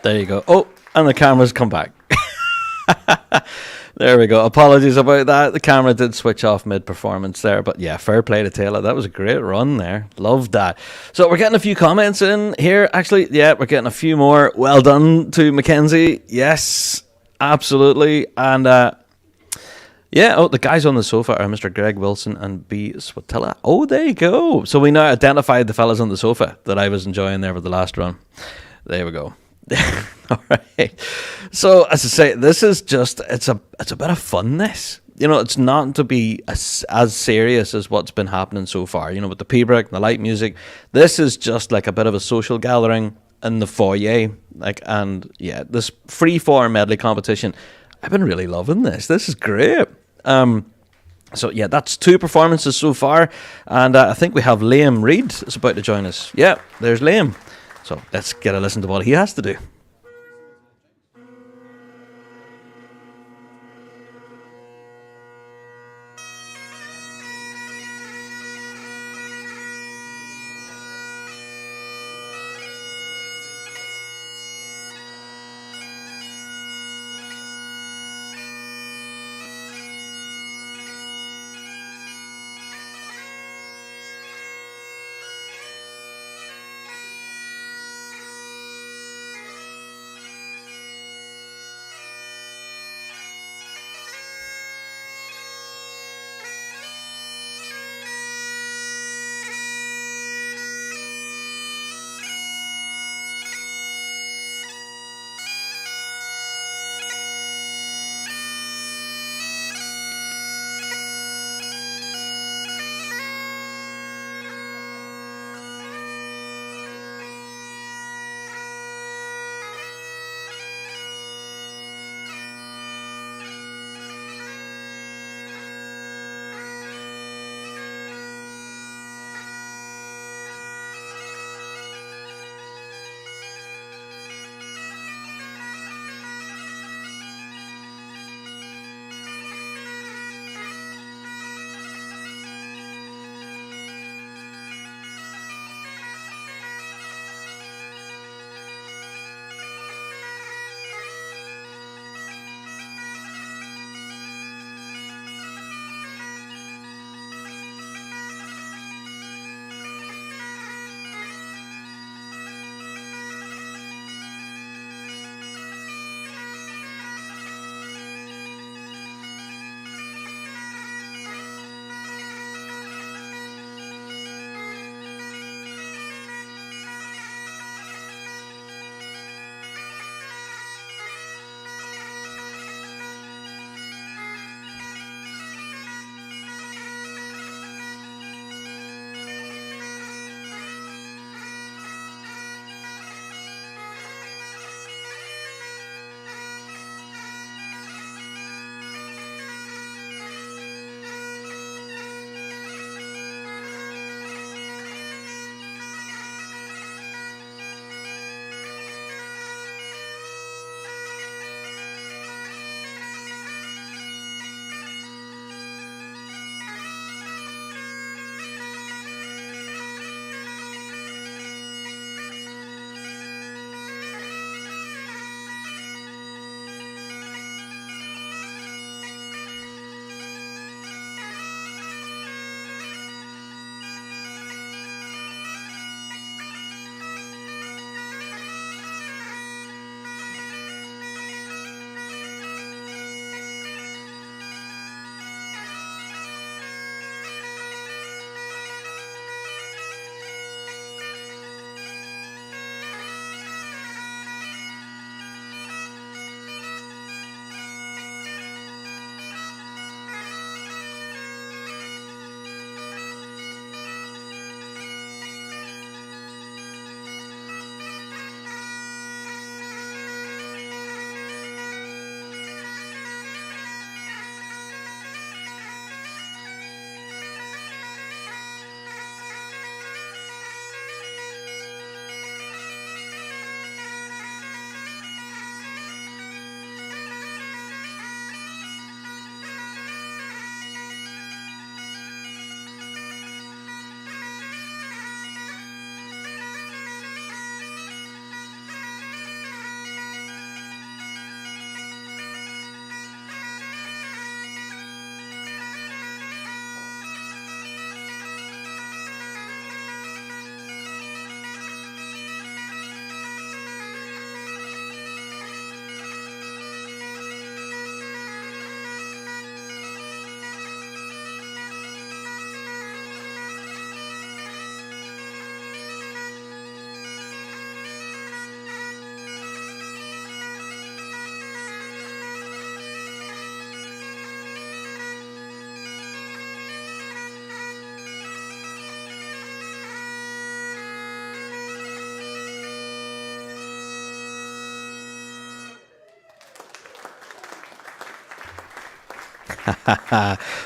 There you go. Oh, and the camera's come back. There we go. Apologies about that. The camera did switch off mid-performance there. But yeah, fair play to Taylor. That was a great run there. Loved that. So we're getting a few comments in here. Actually, yeah, we're getting a few more. Well done to Mackenzie. Yes, absolutely. And yeah, oh, the guys on the sofa are Mr. Greg Wilson and B. Swatilla. Oh, there you go. So we now identified the fellas on the sofa that I was enjoying there with the last run. There we go. All right. So as I say, this is just it's a bit of fun. This, you know, it's not to be as serious as what's been happening so far. You know, with the P-break and the light music, this is just like a bit of a social gathering in the foyer. Like, and yeah, this free-form medley competition. I've been really loving this. This is great. So yeah, that's 2 performances so far, and I think we have Liam Reid is about to join us. Yeah, there's Liam. So let's get a listen to what he has to do.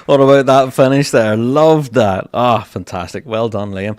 What about that finish there? Loved that. Ah, fantastic. Well done, Liam.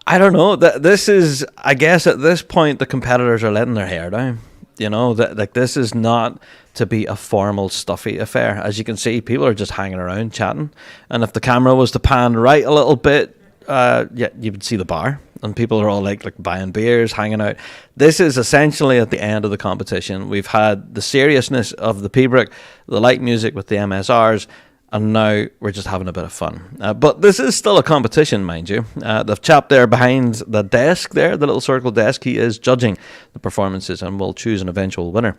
I don't know. This is, I guess, at this point, the competitors are letting their hair down. You know, that like this is not to be a formal, stuffy affair. As you can see, people are just hanging around chatting. And if the camera was to pan right a little bit, yeah, you would see the bar, and people are all like buying beers, hanging out. This is essentially at the end of the competition. We've had the seriousness of the Pembroke, the light music with the MSRs, and now we're just having a bit of fun. But this is still a competition, mind you. The chap there behind the desk there, the little circle desk, he is judging the performances and will choose an eventual winner.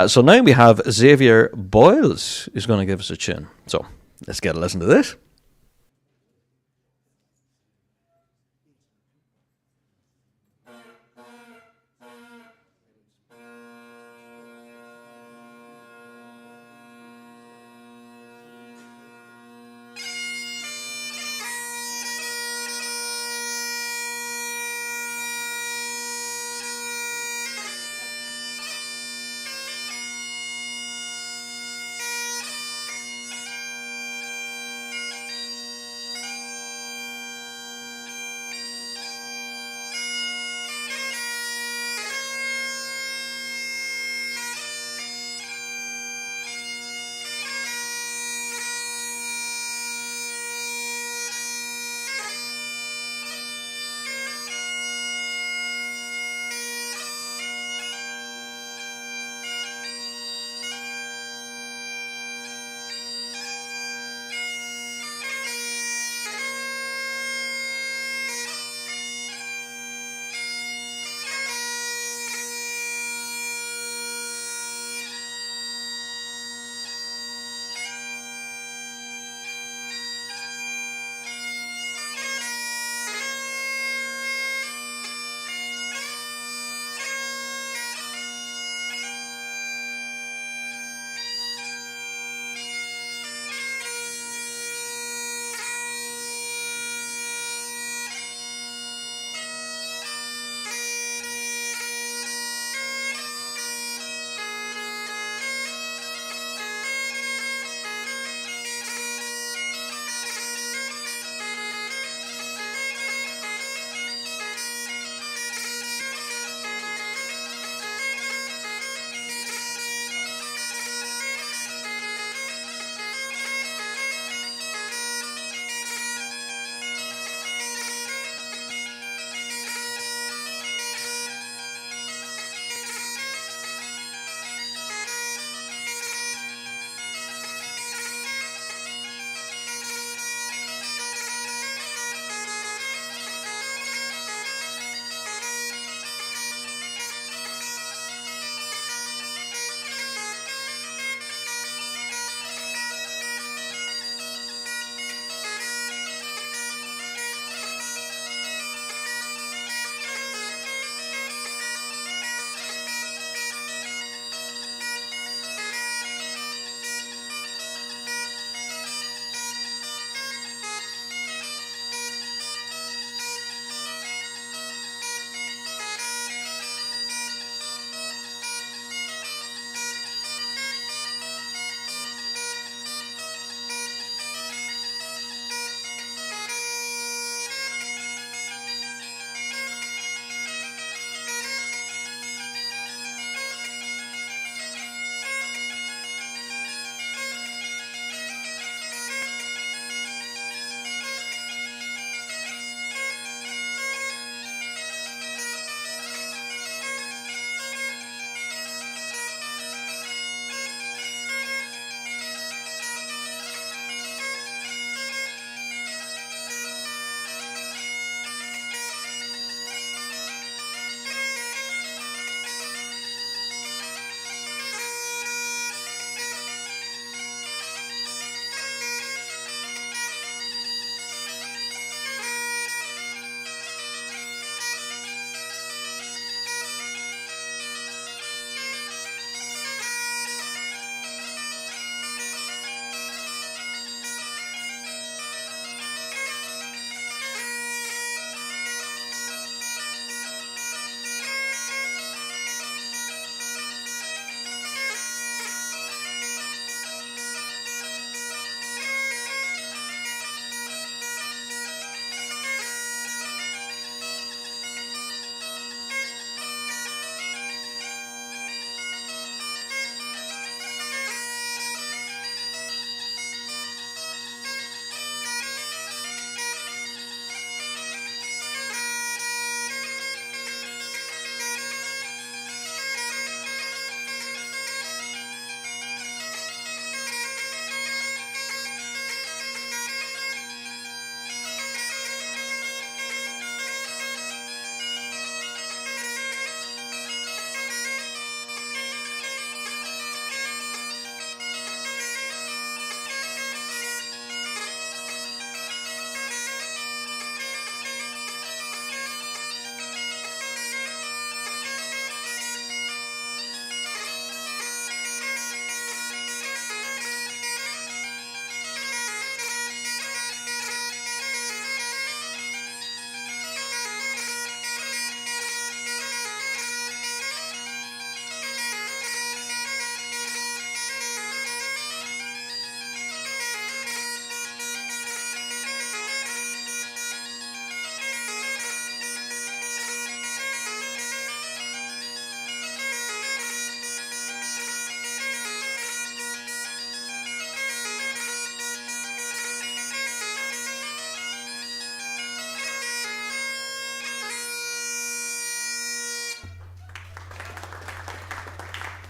So now we have Xavier Boyles, who's going to give us a tune. So let's get a listen to this.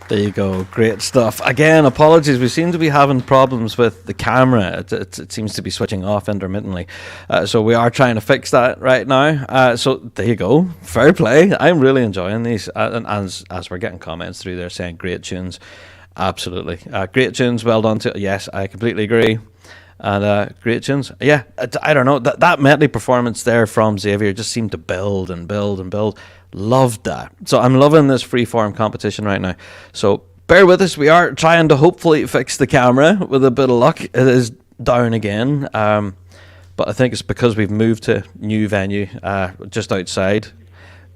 There you go. Great stuff. Again, apologies. We seem to be having problems with the camera. It seems to be switching off intermittently. So we are trying to fix that right now. So there you go. Fair play. I'm really enjoying these. And as we're getting comments through there saying great tunes. Absolutely. Great tunes. Well done. Yes, I completely agree. And great tunes. Yeah, I don't know. That medley performance there from Xavier just seemed to build and build and build. Loved that. So I'm loving this freeform competition right now. So bear with us. We are trying to hopefully fix the camera with a bit of luck. It is down again. But I think it's because we've moved to new venue just outside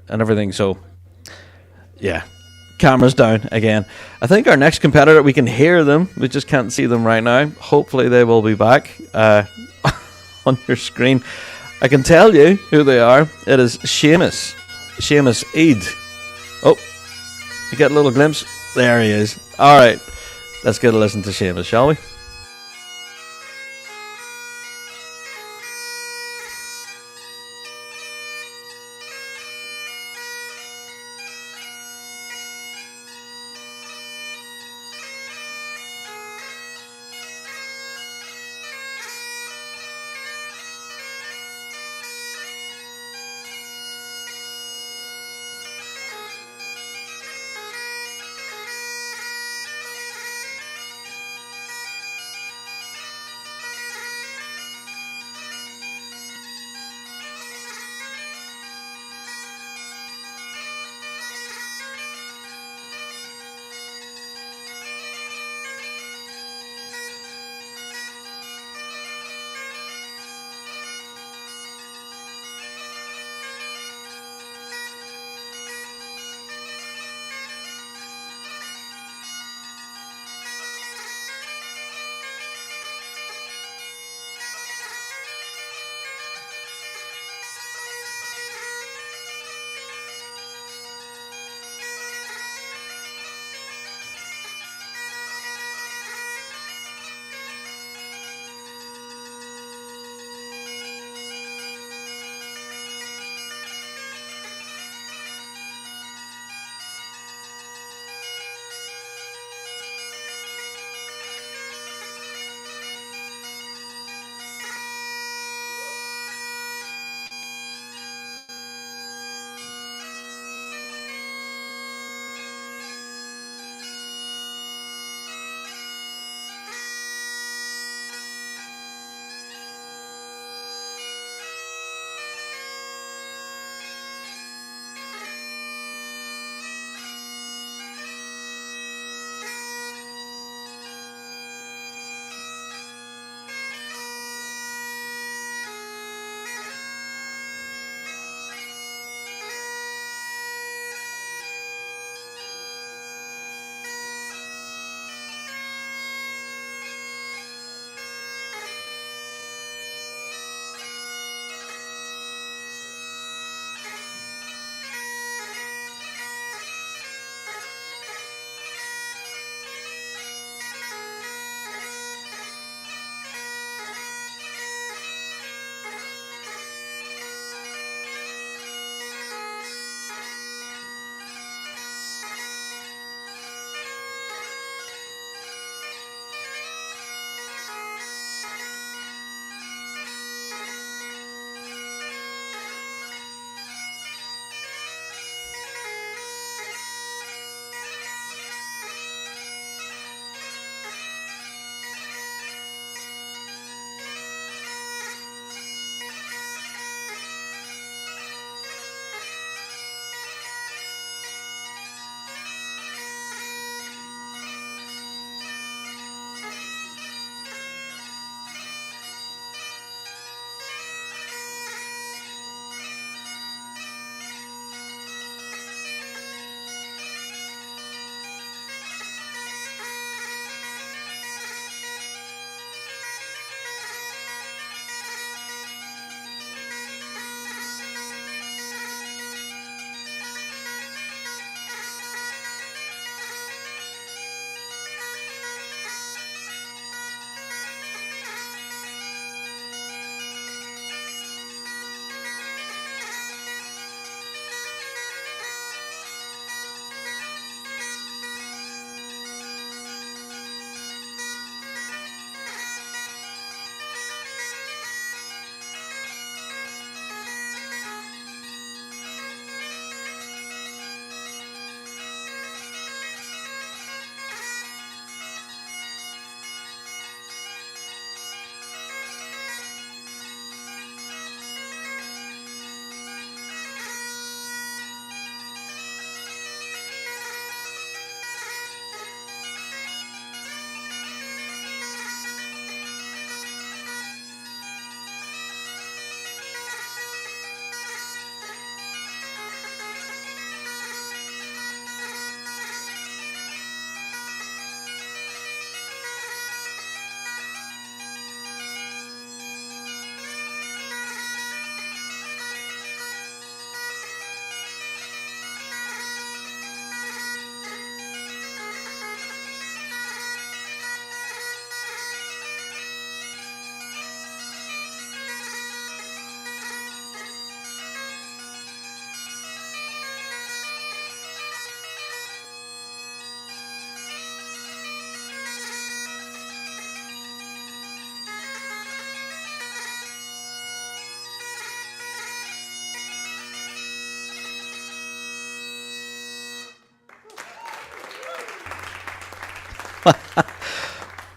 and everything. So yeah, camera's down again. I think our next competitor, we can hear them. We just can't see them right now. Hopefully they will be back on your screen. I can tell you who they are. It is Seamus Eid. Oh, you get a little glimpse. There he is. All right, let's get a listen to Seamus, shall we?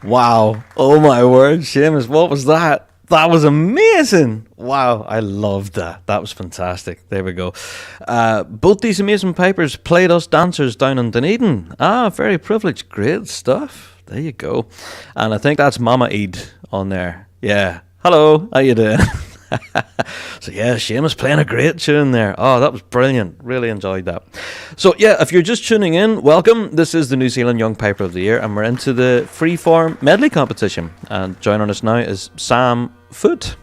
Wow. Oh my word, Seamus, what was that? That was amazing. Wow, I loved that. That was fantastic. There we go. Both these amazing pipers played us dancers down in Dunedin. Ah, very privileged. Great stuff. There you go. And I think that's Mama Eid on there. Yeah. Hello, how you doing? So yeah, Seamus playing a great tune there. Oh, that was brilliant. Really enjoyed that. So yeah, if you're just tuning in, welcome. This is the New Zealand Young Piper of the Year, and we're into the freeform medley competition. And joining us now is Sam Foote.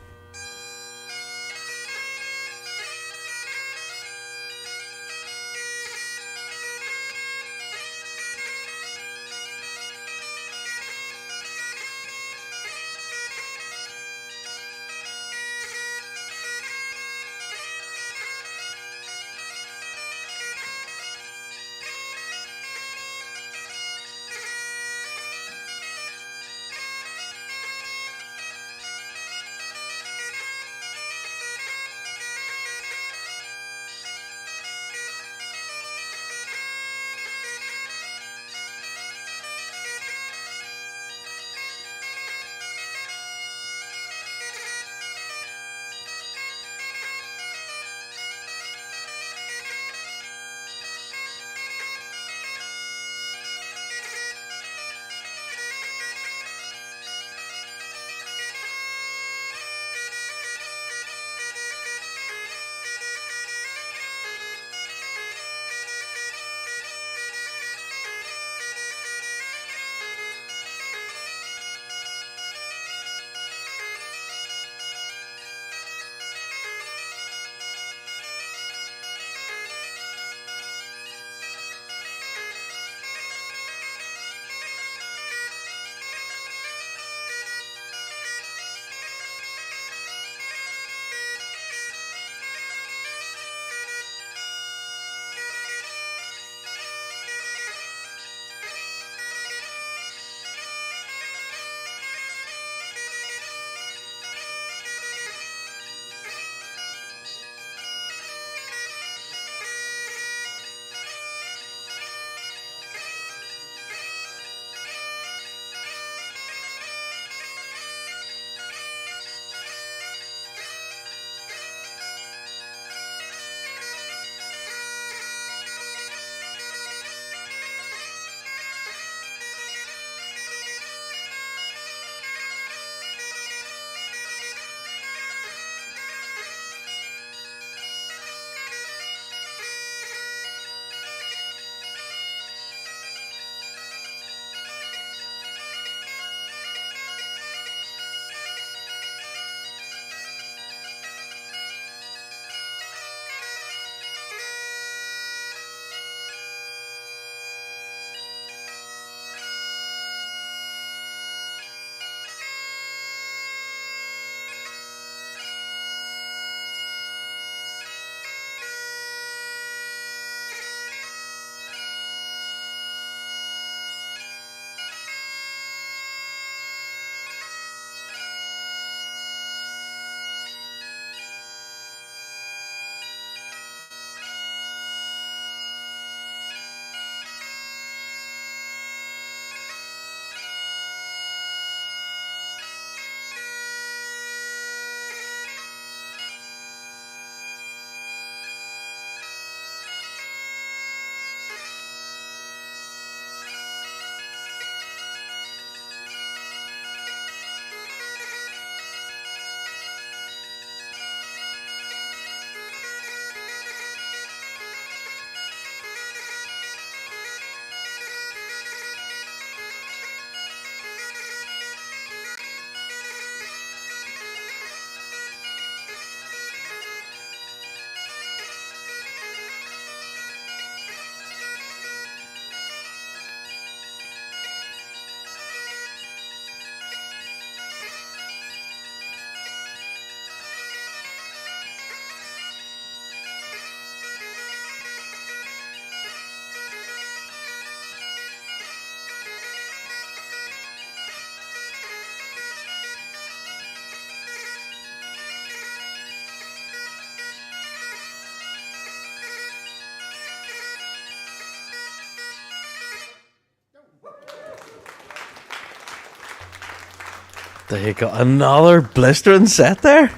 There you go. Another blistering set there.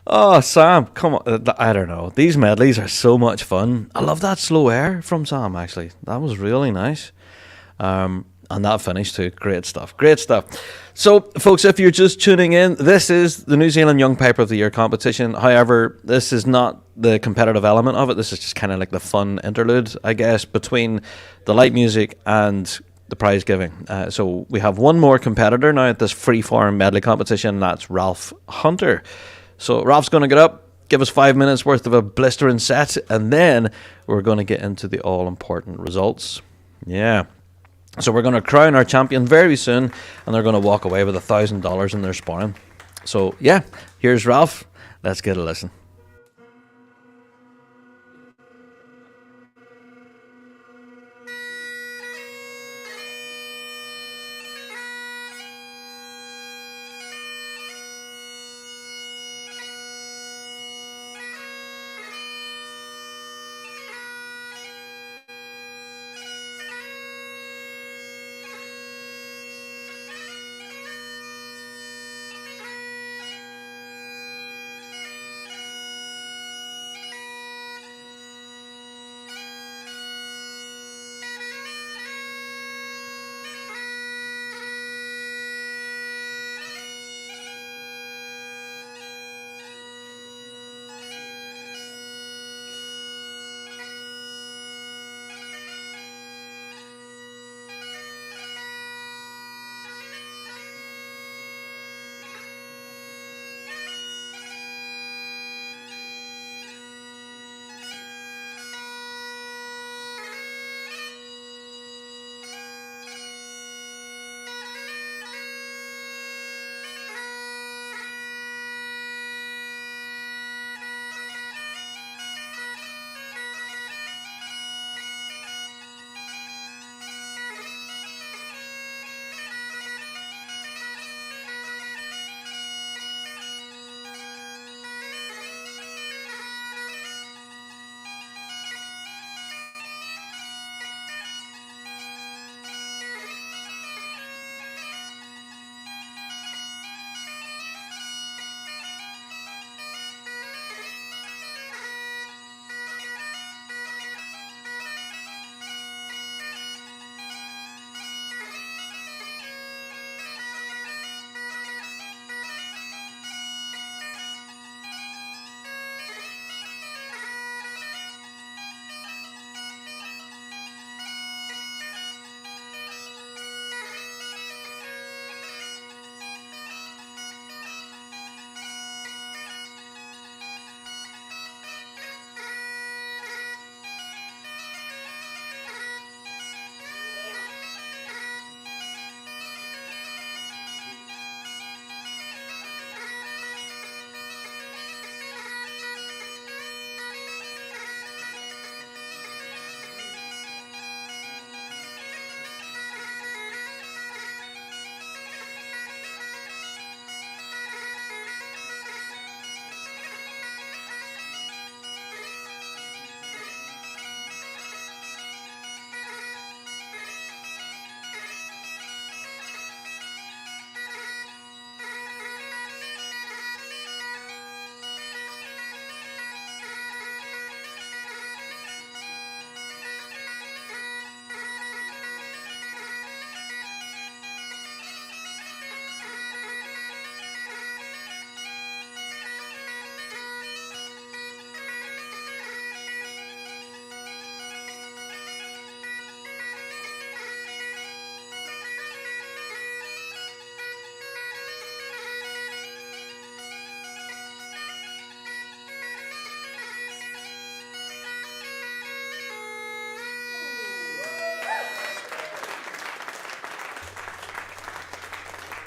Oh, Sam, come on. I don't know. These medleys are so much fun. I love that slow air from Sam, actually. That was really nice. And that finish too. Great stuff. Great stuff. So, folks, if you're just tuning in, this is the New Zealand Young Piper of the Year competition. However, this is not the competitive element of it. This is just kind of like the fun interlude, I guess, between the light music and the prize giving. So we have one more competitor now at this freeform medley competition. That's Ralph Hunter. So Ralph's going to get up, give us 5 minutes worth of a blistering set, and then we're going to get into the all-important results. Yeah. So we're going to crown our champion very soon, and they're going to walk away with $1,000 in their sparring. So, yeah, here's Ralph. Let's get a listen.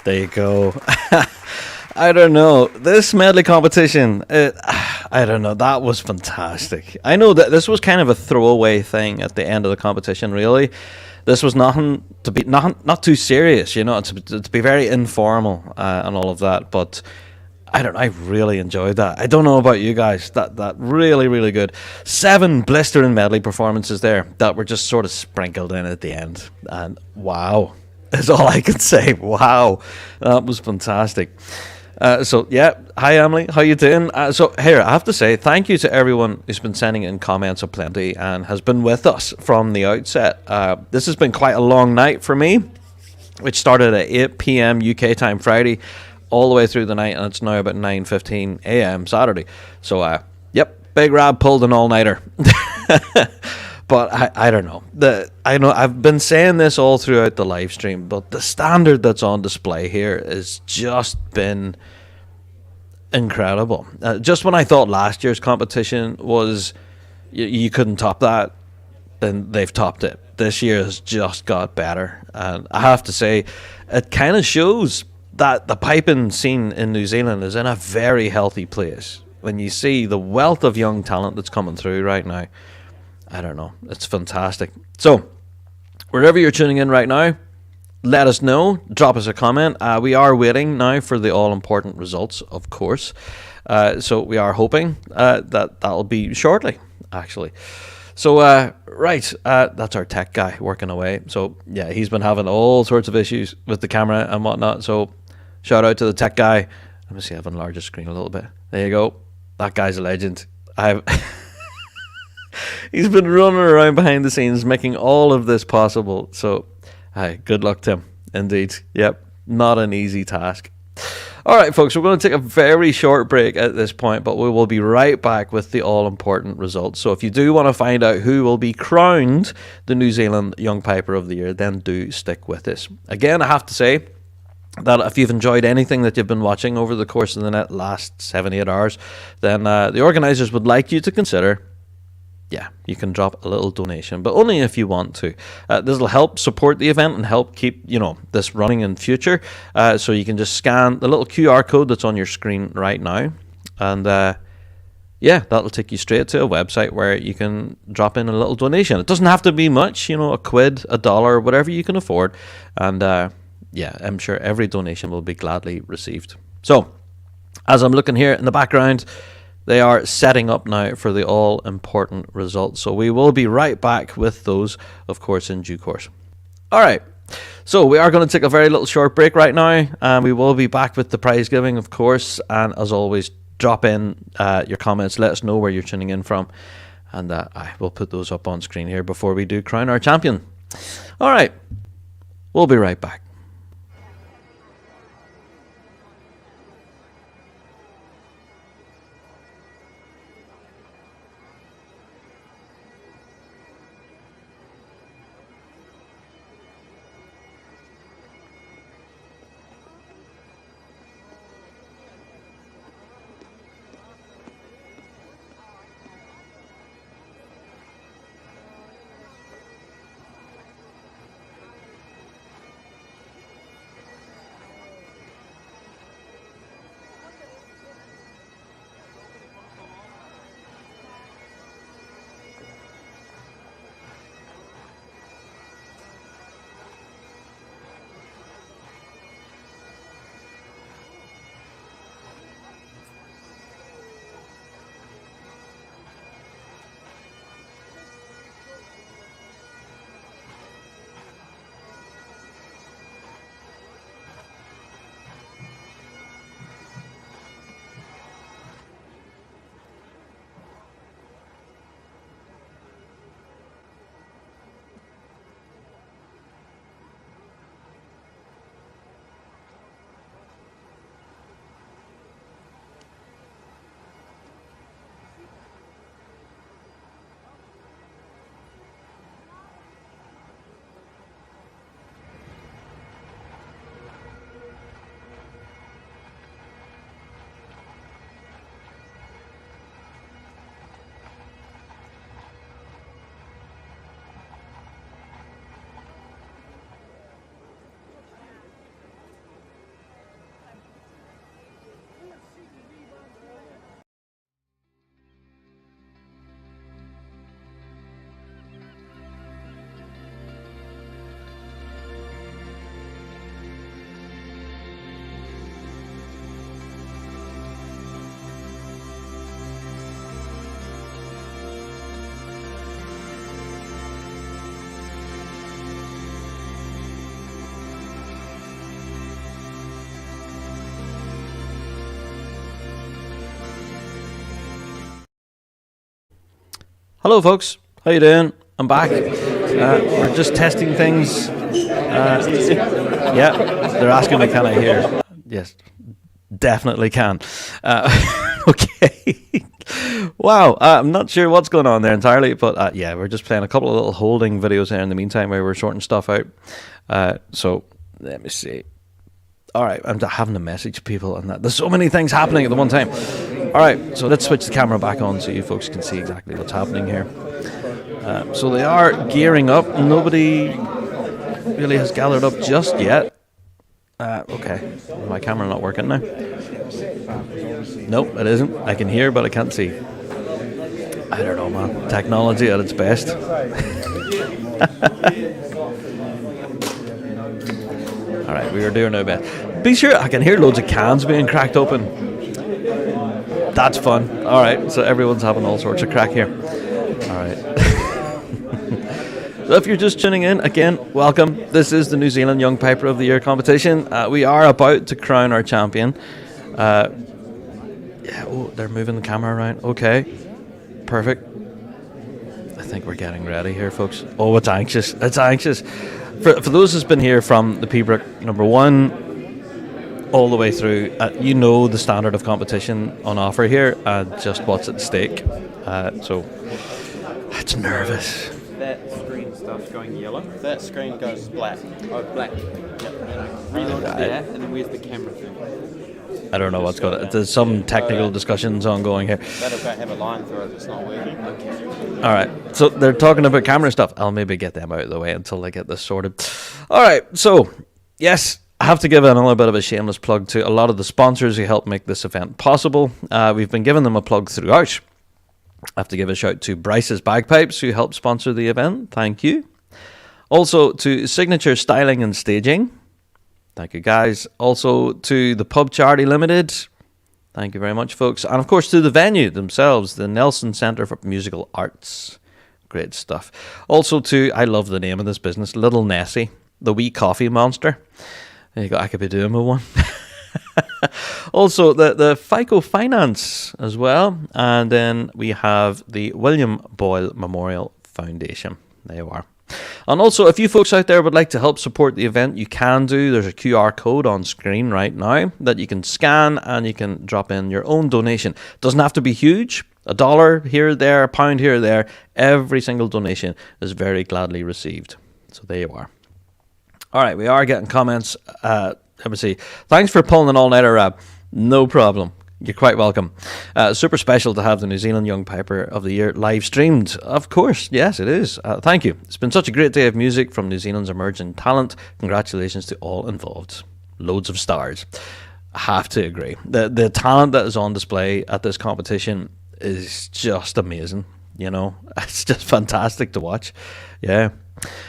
There you go. I don't know. This medley competition, I don't know. That was fantastic. I know that this was kind of a throwaway thing at the end of the competition, really. This was nothing to be, not too serious, you know, to be very informal and all of that. But I don't know, I really enjoyed that. I don't know about you guys. That really, really good. 7 blistering medley performances there that were just sort of sprinkled in at the end. And wow. is all I can say. Wow, that was fantastic. So yeah, hi Emily, how you doing? So here, I have to say thank you to everyone who's been sending in comments aplenty and has been with us from the outset. This has been quite a long night for me, which started at 8 p.m. UK time Friday, all the way through the night, and it's now about 9:15 a.m. Saturday. So yep, Big Rab pulled an all-nighter. But I don't know. I know I've been saying this all throughout the live stream, but the standard that's on display here has just been incredible. Just when I thought last year's competition was you couldn't top that, then they've topped it. This year has just got better, and I have to say, it kind of shows that the piping scene in New Zealand is in a very healthy place. When you see the wealth of young talent that's coming through right now, I don't know. It's fantastic. So, wherever you're tuning in right now, let us know. Drop us a comment. We are waiting now for the all-important results, of course. So, we are hoping that'll be shortly, actually. So, right, that's our tech guy working away. So, yeah, he's been having all sorts of issues with the camera and whatnot. So, shout out to the tech guy. Let me see, I've enlarged the screen a little bit. There you go. That guy's a legend. He's been running around behind the scenes making all of this possible. So, good luck to him. Indeed. Yep. Not an easy task. All right, folks, we're going to take a very short break at this point, but we will be right back with the all-important results. So if you do want to find out who will be crowned the New Zealand Young Piper of the Year, then do stick with us. Again, I have to say that if you've enjoyed anything that you've been watching over the course of the last 7-8 hours, then the organisers would like you to consider, you can drop a little donation, but only if you want to. This will help support the event and help keep, this running in future. So you can just scan the little QR code that's on your screen right now. And that'll take you straight to a website where you can drop in a little donation. It doesn't have to be much, a quid, a dollar, whatever you can afford. And I'm sure every donation will be gladly received. So, as I'm looking here in the background, they are setting up now for the all-important results. So we will be right back with those, of course, in due course. All right. So we are going to take a very little short break right now. And we will be back with the prize giving, of course. And as always, drop in your comments. Let us know where you're tuning in from. And I will put those up on screen here before we do crown our champion. All right. We'll be right back. Hello, folks. How you doing? I'm back. We're just testing things. Yeah, they're asking me, can I hear? Yes, definitely can. Okay. Wow, I'm not sure what's going on there entirely, but yeah, we're just playing a couple of little holding videos there in the meantime where we're sorting stuff out. So let me see. All right, I'm having to message people and that. There's so many things happening at the one time. All right, so let's switch the camera back on so you folks can see exactly what's happening here. So they are gearing up. Nobody really has gathered up just yet. Okay, my camera not working now? Nope, it isn't. I can hear, but I can't see. I don't know, man. Technology at its best. All right, we are doing our best. Be sure, I can hear loads of cans being cracked open. That's fun. All right, so everyone's having all sorts of crack here. All right. So if you're just tuning in, again, welcome. This is the New Zealand Young Piper of the Year competition. We are about to crown our champion. Yeah, oh, they're moving the camera around. Okay, perfect. I think we're getting ready here, folks. Oh, it's anxious. It's anxious. For those who's been here from the Pembroke number 1 all the way through, you know the standard of competition on offer here and just what's at stake. So it's nervous. That screen stuff's going yellow. That screen goes black. Oh, black. Yep. Relaunch there, and then where's the camera thing? I don't know what's going on. There's some technical discussions ongoing here. That'll go have a line through it that's not working. Okay. All right, so they're talking about camera stuff. I'll maybe get them out of the way until they get this sorted. All right, so yes, I have to give a little bit of a shameless plug to a lot of the sponsors who help make this event possible. We've been giving them a plug throughout. I have to give a shout to Bryce's Bagpipes, who helped sponsor the event. Thank you. Also to Signature Styling and Staging. Thank you, guys. Also to the Pub Charity Limited. Thank you very much, folks. And, of course, to the venue themselves, the Nelson Centre for Musical Arts. Great stuff. Also to, I love the name of this business, Little Nessie, the wee coffee monster. There you go. I could be doing with one. Also, the FICO Finance as well. And then we have the William Boyle Memorial Foundation. There you are. And also, if you folks out there would like to help support the event, you can do. There's a QR code on screen right now that you can scan and you can drop in your own donation. Doesn't have to be huge. $1 here or there, £1 here or there. Every single donation is very gladly received. So there you are. All right, we are getting comments. Let me see. Thanks for pulling an all-nighter, Rab. No problem. You're quite welcome. Super special to have the New Zealand Young Piper of the Year live streamed. Of course, yes, it is. Thank you. It's been such a great day of music from New Zealand's emerging talent. Congratulations to all involved. Loads of stars. I have to agree. The talent that is on display at this competition is just amazing. You know, it's just fantastic to watch. Yeah.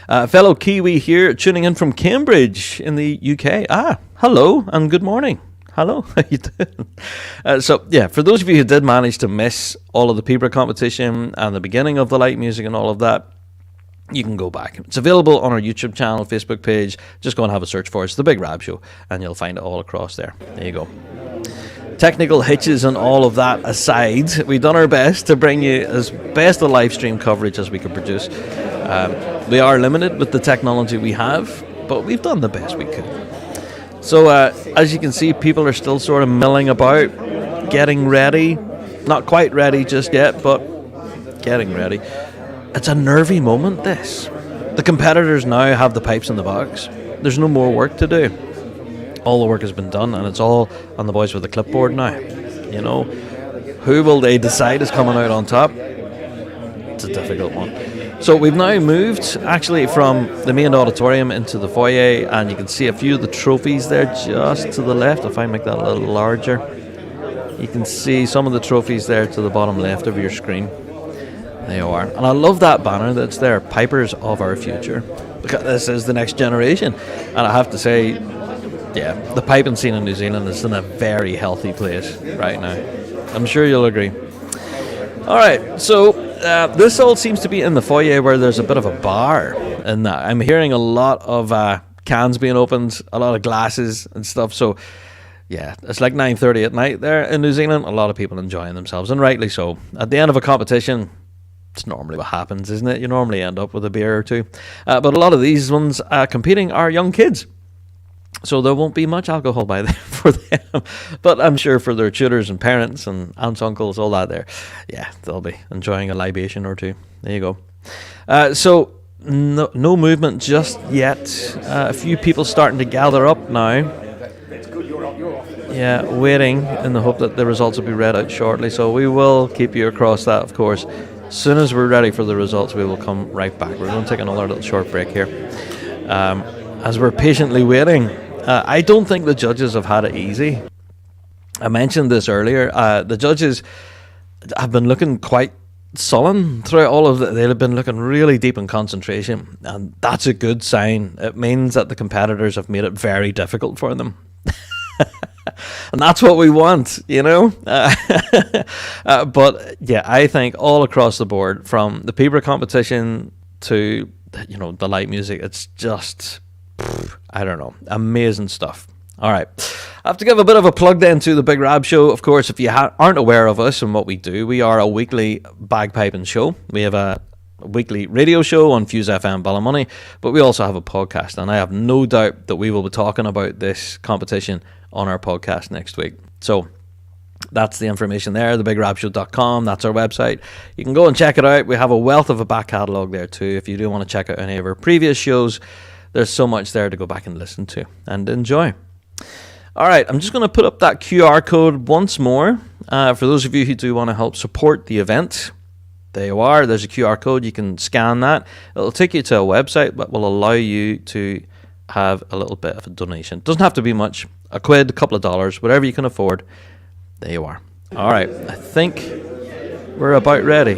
Fellow Kiwi here, tuning in from Cambridge in the UK. Hello and good morning. Hello, how you doing? So, yeah, for those of you who did manage to miss all of the Pembroke competition and the beginning of the light music and all of that, you can go back. It's available on our YouTube channel, Facebook page. Just go and have a search for it. It's The Big Rab Show, and you'll find it all across there. There you go. Technical hitches and all of that aside, we've done our best to bring you as best a live stream coverage as we could produce. We are limited with the technology we have, but we've done the best we could. So, as you can see, people are still sort of milling about, getting ready. Not quite ready just yet, but getting ready. It's a nervy moment, this. The competitors now have the pipes in the box. There's no more work to do. All the work has been done, and it's all on the boys with the clipboard now. You know, who will they decide is coming out on top? It's a difficult one. So we've now moved actually from the main auditorium into the foyer, and you can see a few of the trophies there just to the left. If I make that a little larger, you can see some of the trophies there to the bottom left of your screen. There you are. And I love that banner that's there, Pipers of Our Future, because this is the next generation. And I have to say, yeah, the piping scene in New Zealand is in a very healthy place right now. I'm sure you'll agree. All right, so this all seems to be in the foyer where there's a bit of a bar in that. I'm hearing a lot of cans being opened, a lot of glasses and stuff. So, yeah, it's like 9:30 at night there in New Zealand. A lot of people enjoying themselves, and rightly so. At the end of a competition, It's normally what happens, isn't it? You normally end up with a beer or two. But a lot of these ones competing are young kids. So there won't be much alcohol by then for them. But I'm sure for their tutors and parents and aunts, uncles, all that there, yeah, they'll be enjoying a libation or two. There you go. So no movement just yet. A few people starting to gather up now. Yeah, waiting in the hope that the results will be read out shortly. So we will keep you across that, of course. As soon as we're ready for the results, we will come right back. We're going to take another little short break here. As we're patiently waiting, I don't think the judges have had it easy. I mentioned this earlier. The judges have been looking quite sullen throughout all of it. They've been looking really deep in concentration, and that's a good sign. It means that the competitors have made it very difficult for them. And that's what we want, you know. But yeah, I think all across the board, from the Peeper competition to, you know, the light music, it's just, I don't know, amazing stuff. All right, I have to give a bit of a plug then to the Big Rab Show. Of course, if you aren't aware of us and what we do, we are a weekly bagpiping show. We have a weekly radio show on Fuse FM Ballymoney, but we also have a podcast, and I have no doubt that we will be talking about this competition on our podcast next week. So that's the information there, thebigrabshow.com. That's our website. You can go and check it out. We have a wealth of a back catalogue there too. If you do want to check out any of our previous shows, there's so much there to go back and listen to and enjoy. All right, I'm just going to put up that QR code once more for those of you who do want to help support the event. There you are. There's a QR code. You can scan that. It'll take you to a website that will allow you to have a little bit of a donation. Doesn't have to be much. A quid, a couple of dollars, whatever you can afford. There you are. All right. I think we're about ready.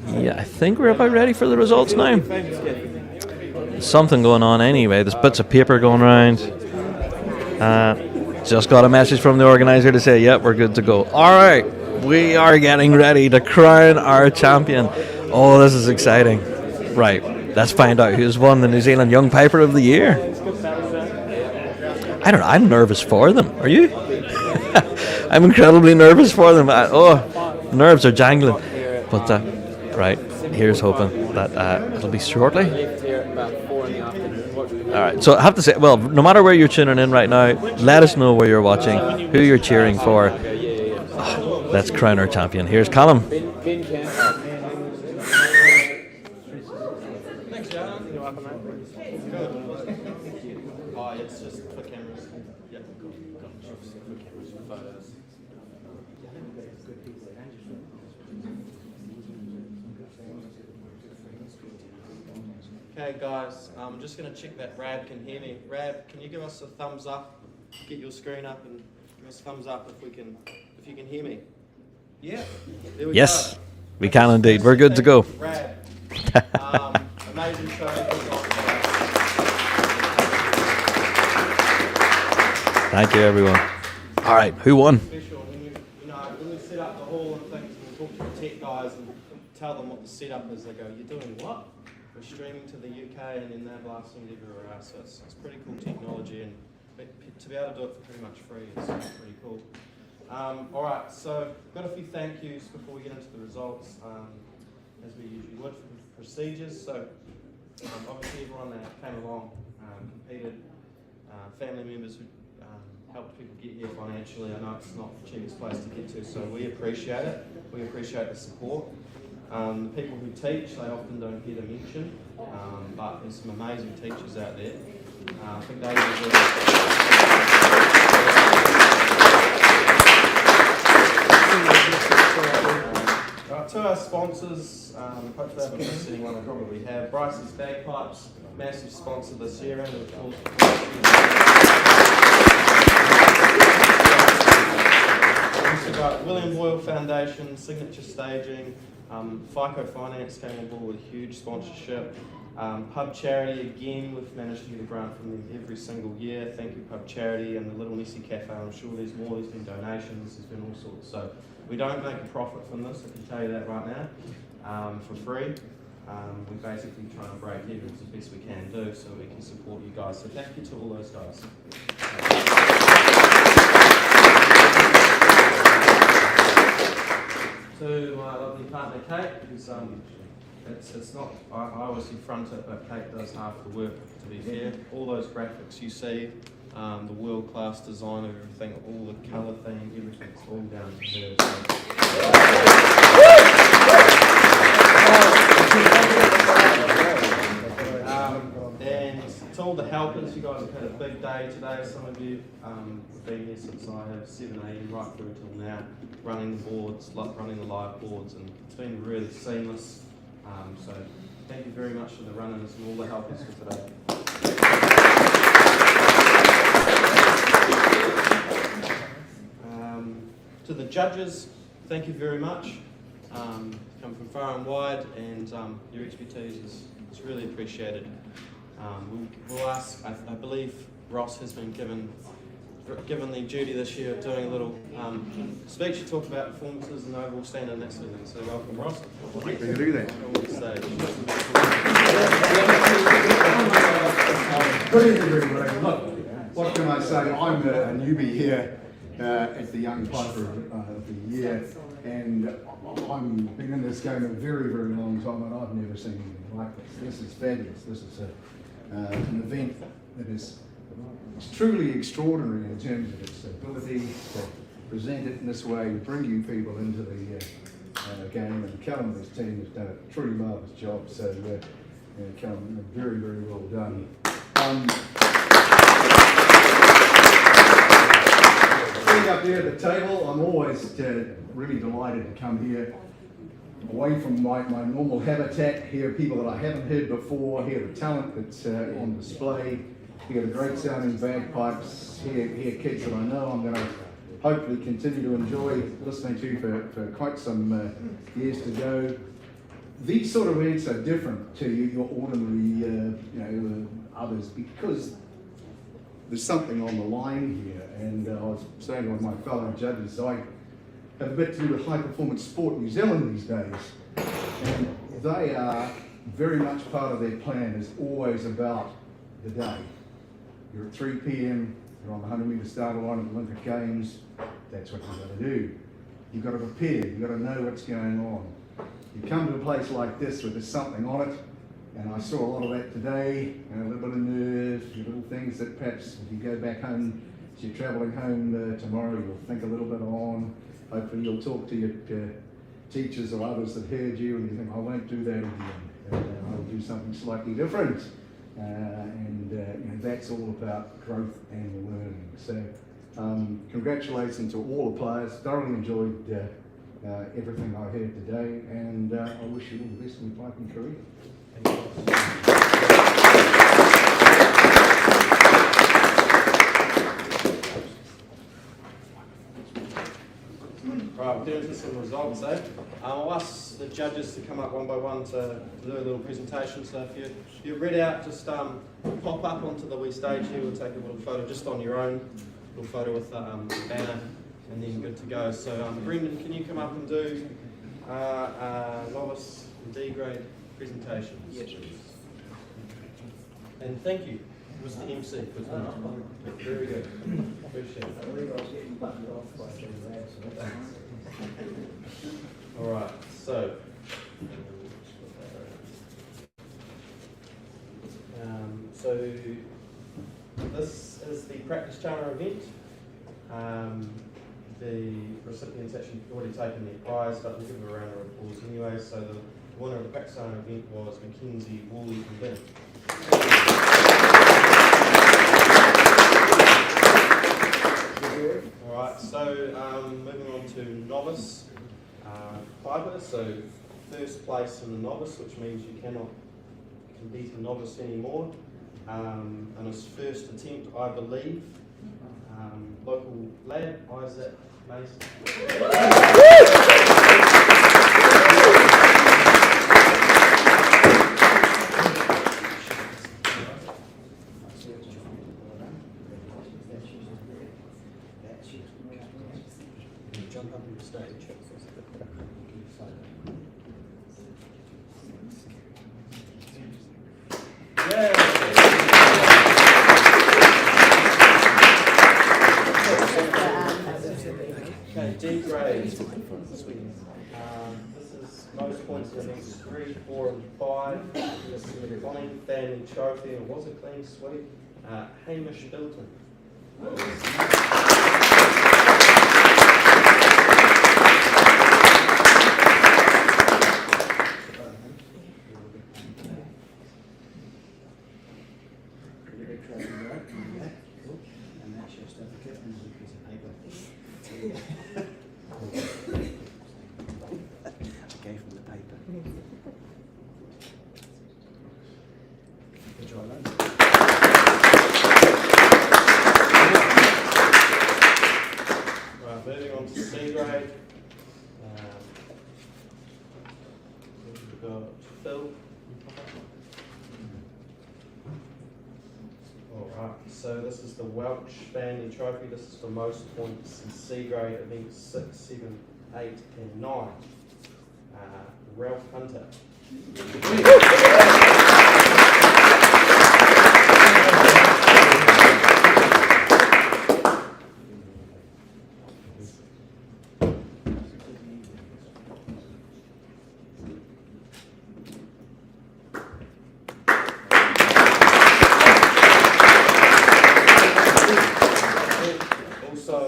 Yeah, I think we're about ready for the results now. There's something going on anyway. There's bits of paper going around. Just got a message from the organizer to say, yep, we're good to go. All right. We are getting ready to crown our champion. Oh, this is exciting. Right, let's find out who's won the New Zealand Young Piper of the Year. I don't know, I'm nervous for them. Are you? I'm incredibly nervous for them. Nerves are jangling. But, right, here's hoping that it'll be shortly. All right, so I have to say, well, no matter where you're tuning in right now, let us know where you're watching, who you're cheering for. Let's crown our champion. Here's Callum. It's just for cameras. Yep. For photos. Okay, guys, I'm just going to check that Rab can hear me. Rab, can you give us a thumbs up? Get your screen up and give us a thumbs up if you can hear me. Yeah. There we Yes, go. we can indeed. We're good to go. Rab. Amazing show. Thank you, everyone. All right, who won? Special. When we set up the hall and things, and we talk to the tech guys and tell them what the setup is, they go, "You're doing what?" We're streaming to the UK and then they're blasting it everywhere else. So it's pretty cool technology, and to be able to do it for pretty much free is pretty cool. All right, so got a few thank yous before we get into the results, as we usually would for the procedures. So obviously everyone that came along, competed, family members who helped people get here financially. I know it's not the cheapest place to get to, so we appreciate it. We appreciate the support. The people who teach, they often don't get a mention, but there's some amazing teachers out there. I think they to our sponsors, hopefully I've been sitting one I probably have. Bryce's Bagpipes, massive sponsor this year, and of course we've got William Boyle Foundation, Signature Staging, FICO Finance came on board with a huge sponsorship. Pub Charity, again, we've managed to get a grant from them every single year. Thank you, Pub Charity, and the Little Nessie Cafe. I'm sure there's more, there's been donations, there's been all sorts. So we don't make a profit from this, I can tell you that right now, for free. We basically try and break even as best we can do so we can support you guys. So thank you to all those guys. to my lovely partner Kate, who's it's not I obviously front it, but Kate does half the work. To be fair, all those graphics you see, the world-class design of everything, all the colour thing, everything's all down to her. And to all the helpers, you guys have had a big day today. Some of you have been here since I have 7 a.m. right through till now, running the boards, running the live boards, and it's been really seamless. So thank you very much for the runners and all the helpers for today. To the judges, thank you very much. Come from far and wide, and your expertise is really appreciated. We'll ask, I believe Ross has been given the duty this year of doing a little speech to talk about performances and overall standard and that sort of thing. So welcome, Ross. We can do that. Brilliant, everybody. Look, what can I say? I'm a newbie here at the Young Piper of the Year, and I've been in this game a very, very long time, and I've never seen anything like this. This is fabulous. This is an event that is truly extraordinary in terms of its ability to present it in this way, bring you people into the game, and Callum and his team has done a truly marvellous job. So, Callum, very, very well done. Sitting up there at the table, I'm always really delighted to come here, away from my normal habitat, hear people that I haven't heard before, hear the talent that's on display, hear the great sounding bagpipes, hear kids that I know I'm going to hopefully continue to enjoy listening to for quite some years to go. These sort of events are different to your ordinary others, because there's something on the line here, and I was saying to one of my fellow judges, I have a bit to do with high performance sport New Zealand these days, and they are very much part of their plan is always about the day. You're at 3 p.m, you're on the 100 metre start line at the Olympic Games, that's what you've got to do. You've got to prepare, you've got to know what's going on. You come to a place like this where there's something on it, and I saw a lot of that today, a little bit of nerves, little things that perhaps if you go back home, as you're travelling home tomorrow, you'll think a little bit on. Hopefully you'll talk to your teachers or others that heard you, and you think, I won't do that again. I'll do something slightly different. That's all about growth and learning. So congratulations to all the players. Thoroughly enjoyed everything I heard today, and I wish you all the best in your piping career. Right, we'll get into some results, I'll ask the judges to come up one by one to do a little presentation. So if you're read out, just pop up onto the wee stage here. We'll take a little photo just on your own, little photo with the banner, and then good to go. So Brendan, can you come up and do novice and D grade presentations? Yes. And thank you. It was the MC for tonight. Very good. Appreciate it. All right, so this is the practice charter event. The recipients actually already taken their prize, but we'll give them a round of applause anyway. So the winner of the practice charter event was Mackenzie Woolley from Bennett. Alright, so moving on to novice piper. So first place in the novice, which means you cannot compete a novice anymore. And his first attempt, I believe, local lad, Isaac Mason. Jump up on the stage. Yeah. Okay, D grade. points in events 3, 4, and 5. This is the Bonnie Family Trophy, and it was a clean sweep. Hamish Bilton. And that's your certificate and a piece of paper. Okay, from the paper. Good job, lads. Right, moving on to C grade. We've got Phil. Alright, so this is the Welch Family Trophy. This is for most points in C grade, events 6, 7, 8, and 9. Ralph Hunter. Also,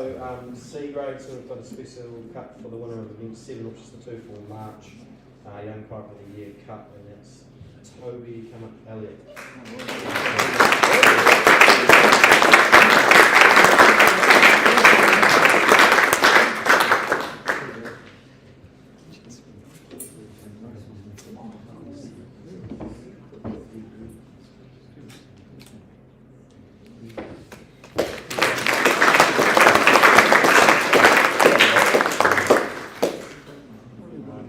C grade, so we've got a special cup for the winner of event 7, which is the 2-4 March Young Piper of the Year Cup, and that's Toby Elliott.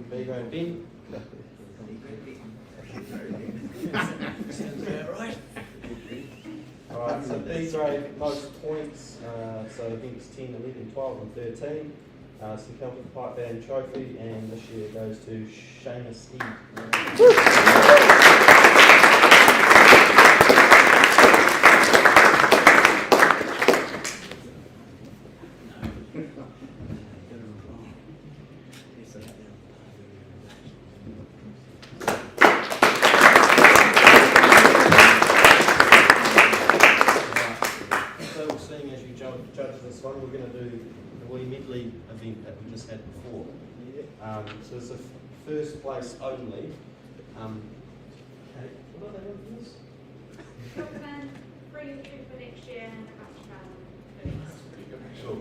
B grade Ben. Alright, so B grade most points, so events 10, 11, 12 and 13. St Kilda Pipe Band Trophy, and this year goes to Seamus E. So seeing as you judge this one, we're going to do the wee medley event that we just had before. So it's a first place only. Okay, what are they on this? Recommend free trip for next year and a bunch of Sure.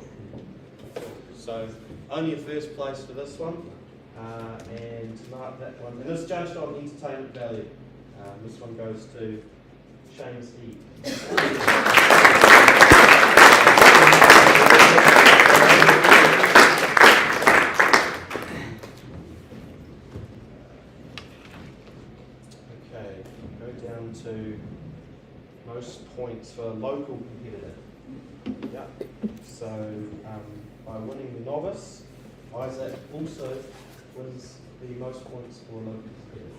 So only a first place for this one, and mark that one. And this judged on entertainment value. This one goes to Seamus E. Okay, go down to most points for local competitor. Yeah. So by winning the novice, Isaac also wins the most points for local competitor.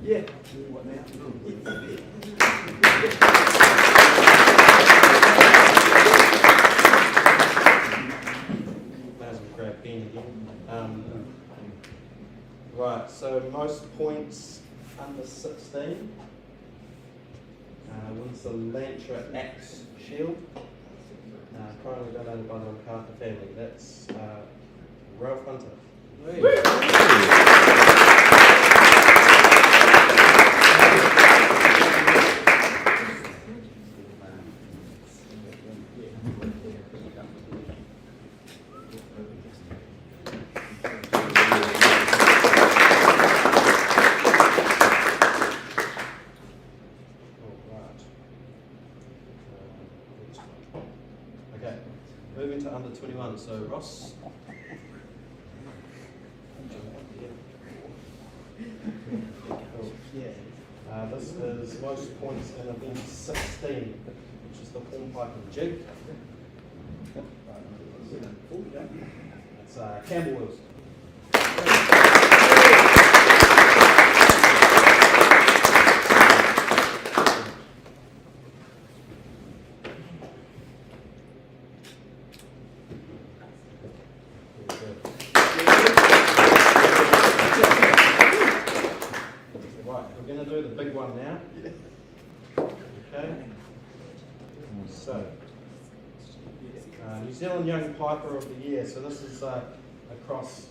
Yeah. Grab Ben again. Right, so most points under 16 wins the Lantra Axe Shield, currently donated by the MacArthur family. That's Ralph Hunter. Okay, moving to under 21. So Ross. This is most points in event 16, which is the hornpipe and jig. It's Campbell Wilson. Okay. So, New Zealand Young Piper of the Year. So this is across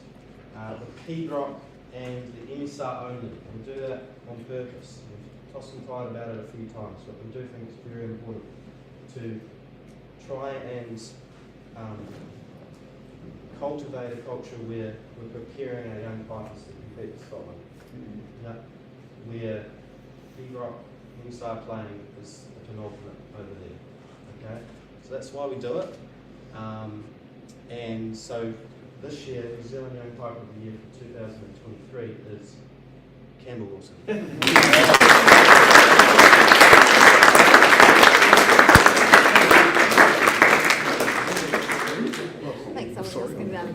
the Pedrock and the Emisar only. We do that on purpose. We've tossed and tied about it a few times, but we do think it's very important to try and cultivate a culture where we're preparing our young pipers to compete with Scotland. Where Pedrock, Emisar playing is the penultimate over there. Okay, so that's why we do it. And so this year, New Zealand Young Piper of the Year for 2023 is Campbell Wilson. I think someone else can down.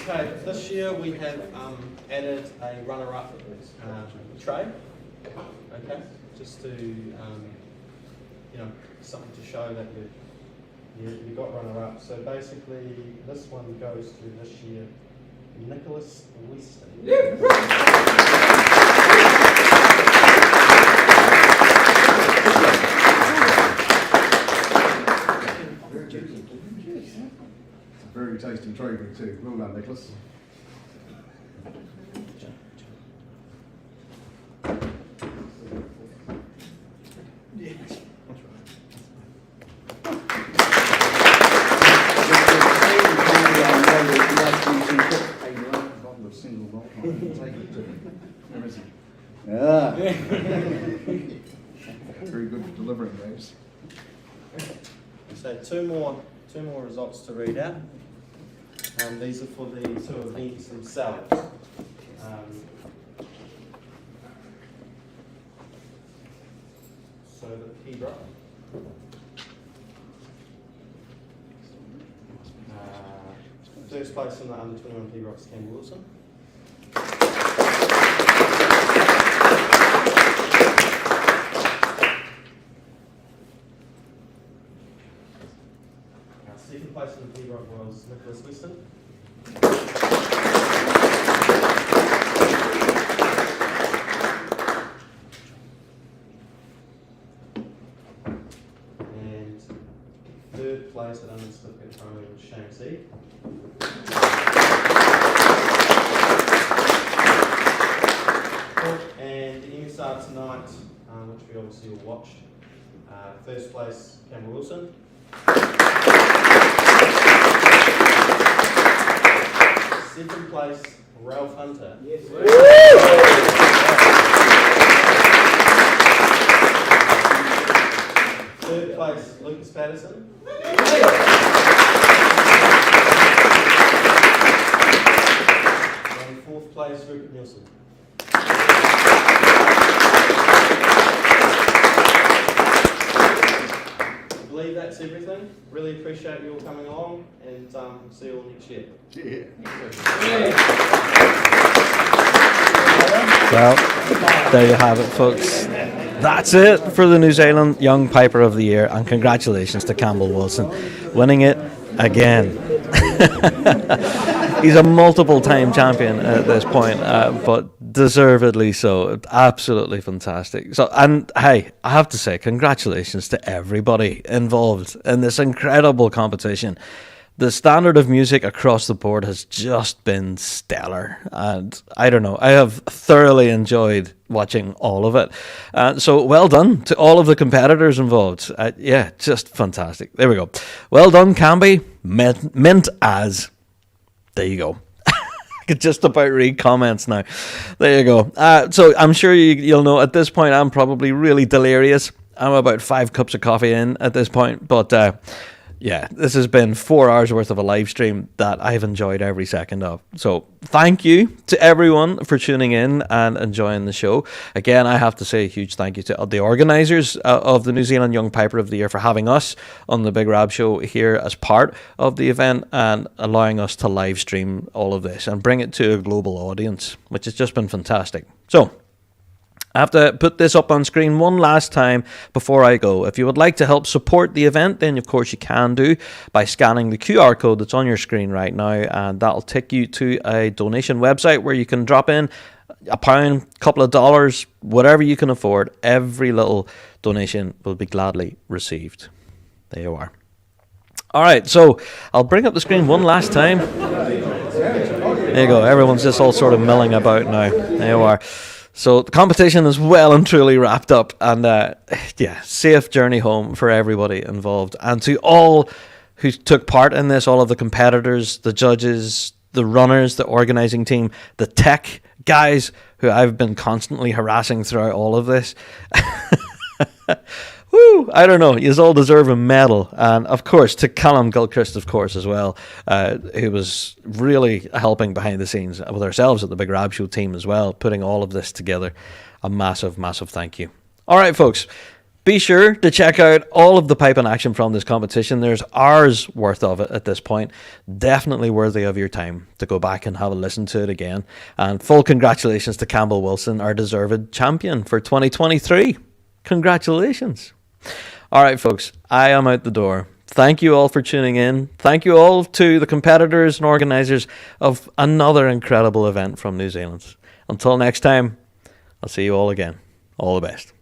Okay, this year we have added a runner-up tray. Okay, just to something to show that you got runner-up. So basically, this one goes to this year, Nicholas Weston. Very tasty trophy too. Well done, Nicholas. Yeah. Very good for delivering those. So two more results to read out. These are for the two events themselves. So the Pedrock. First place in the under 21 Pedrock's Campbell Wilson. Second place in the Pedrock was Nicholas Weston. And third place at Unsplit Primary was Shane C. And the Emisar tonight, which we obviously all watched. First place, Campbell Wilson. Second place, Ralph Hunter. Yes. Third place, Lucas Patterson. And fourth place, Rupert Nielsen. I believe that's everything. Really appreciate you all coming along, and see you all next year. Well, there you have it, folks. That's it for the New Zealand Young Piper of the Year, and congratulations to Campbell Wilson, winning it again. He's a multiple-time champion at this point, but deservedly so. Absolutely fantastic. So, and hey, I have to say, congratulations to everybody involved in this incredible competition. The standard of music across the board has just been stellar, and I don't know, I have thoroughly enjoyed watching all of it. So well done to all of the competitors involved. Yeah, just fantastic. There we go. Well done, Camby. Mint as. There you go. I could just about read comments now. There you go. So I'm sure you'll know at this point I'm probably really delirious. I'm about 5 cups of coffee in at this point, but yeah, this has been 4 hours worth of a live stream that I've enjoyed every second of. So thank you to everyone for tuning in and enjoying the show. Again, I have to say a huge thank you to the organisers of the New Zealand Young Piper of the Year for having us on the Big Rab Show here as part of the event and allowing us to live stream all of this and bring it to a global audience, which has just been fantastic. So I have to put this up on screen one last time before I go. If you would like to help support the event, then of course you can do by scanning the QR code that's on your screen right now, and that'll take you to a donation website where you can drop in £1, couple of dollars, whatever you can afford. Every little donation will be gladly received. There you are. All right, so I'll bring up the screen one last time. There you go. Everyone's just all sort of milling about now. There you are. So the competition is well and truly wrapped up, and safe journey home for everybody involved. And to all who took part in this, all of the competitors, the judges, the runners, the organising team, the tech guys who I've been constantly harassing throughout all of this. Woo! I don't know. You all deserve a medal. And of course, to Callum Gilchrist, of course, as well, who was really helping behind the scenes with ourselves at the Big Rab Show team as well, putting all of this together. A massive, massive thank you. All right, folks. Be sure to check out all of the pipe in action from this competition. There's hours worth of it at this point. Definitely worthy of your time to go back and have a listen to it again. And full congratulations to Campbell Wilson, our deserved champion for 2023. Congratulations. All right, folks, I am out the door. Thank you all for tuning in. Thank you all to the competitors and organisers of another incredible event from New Zealand. Until next time, I'll see you all again. All the best.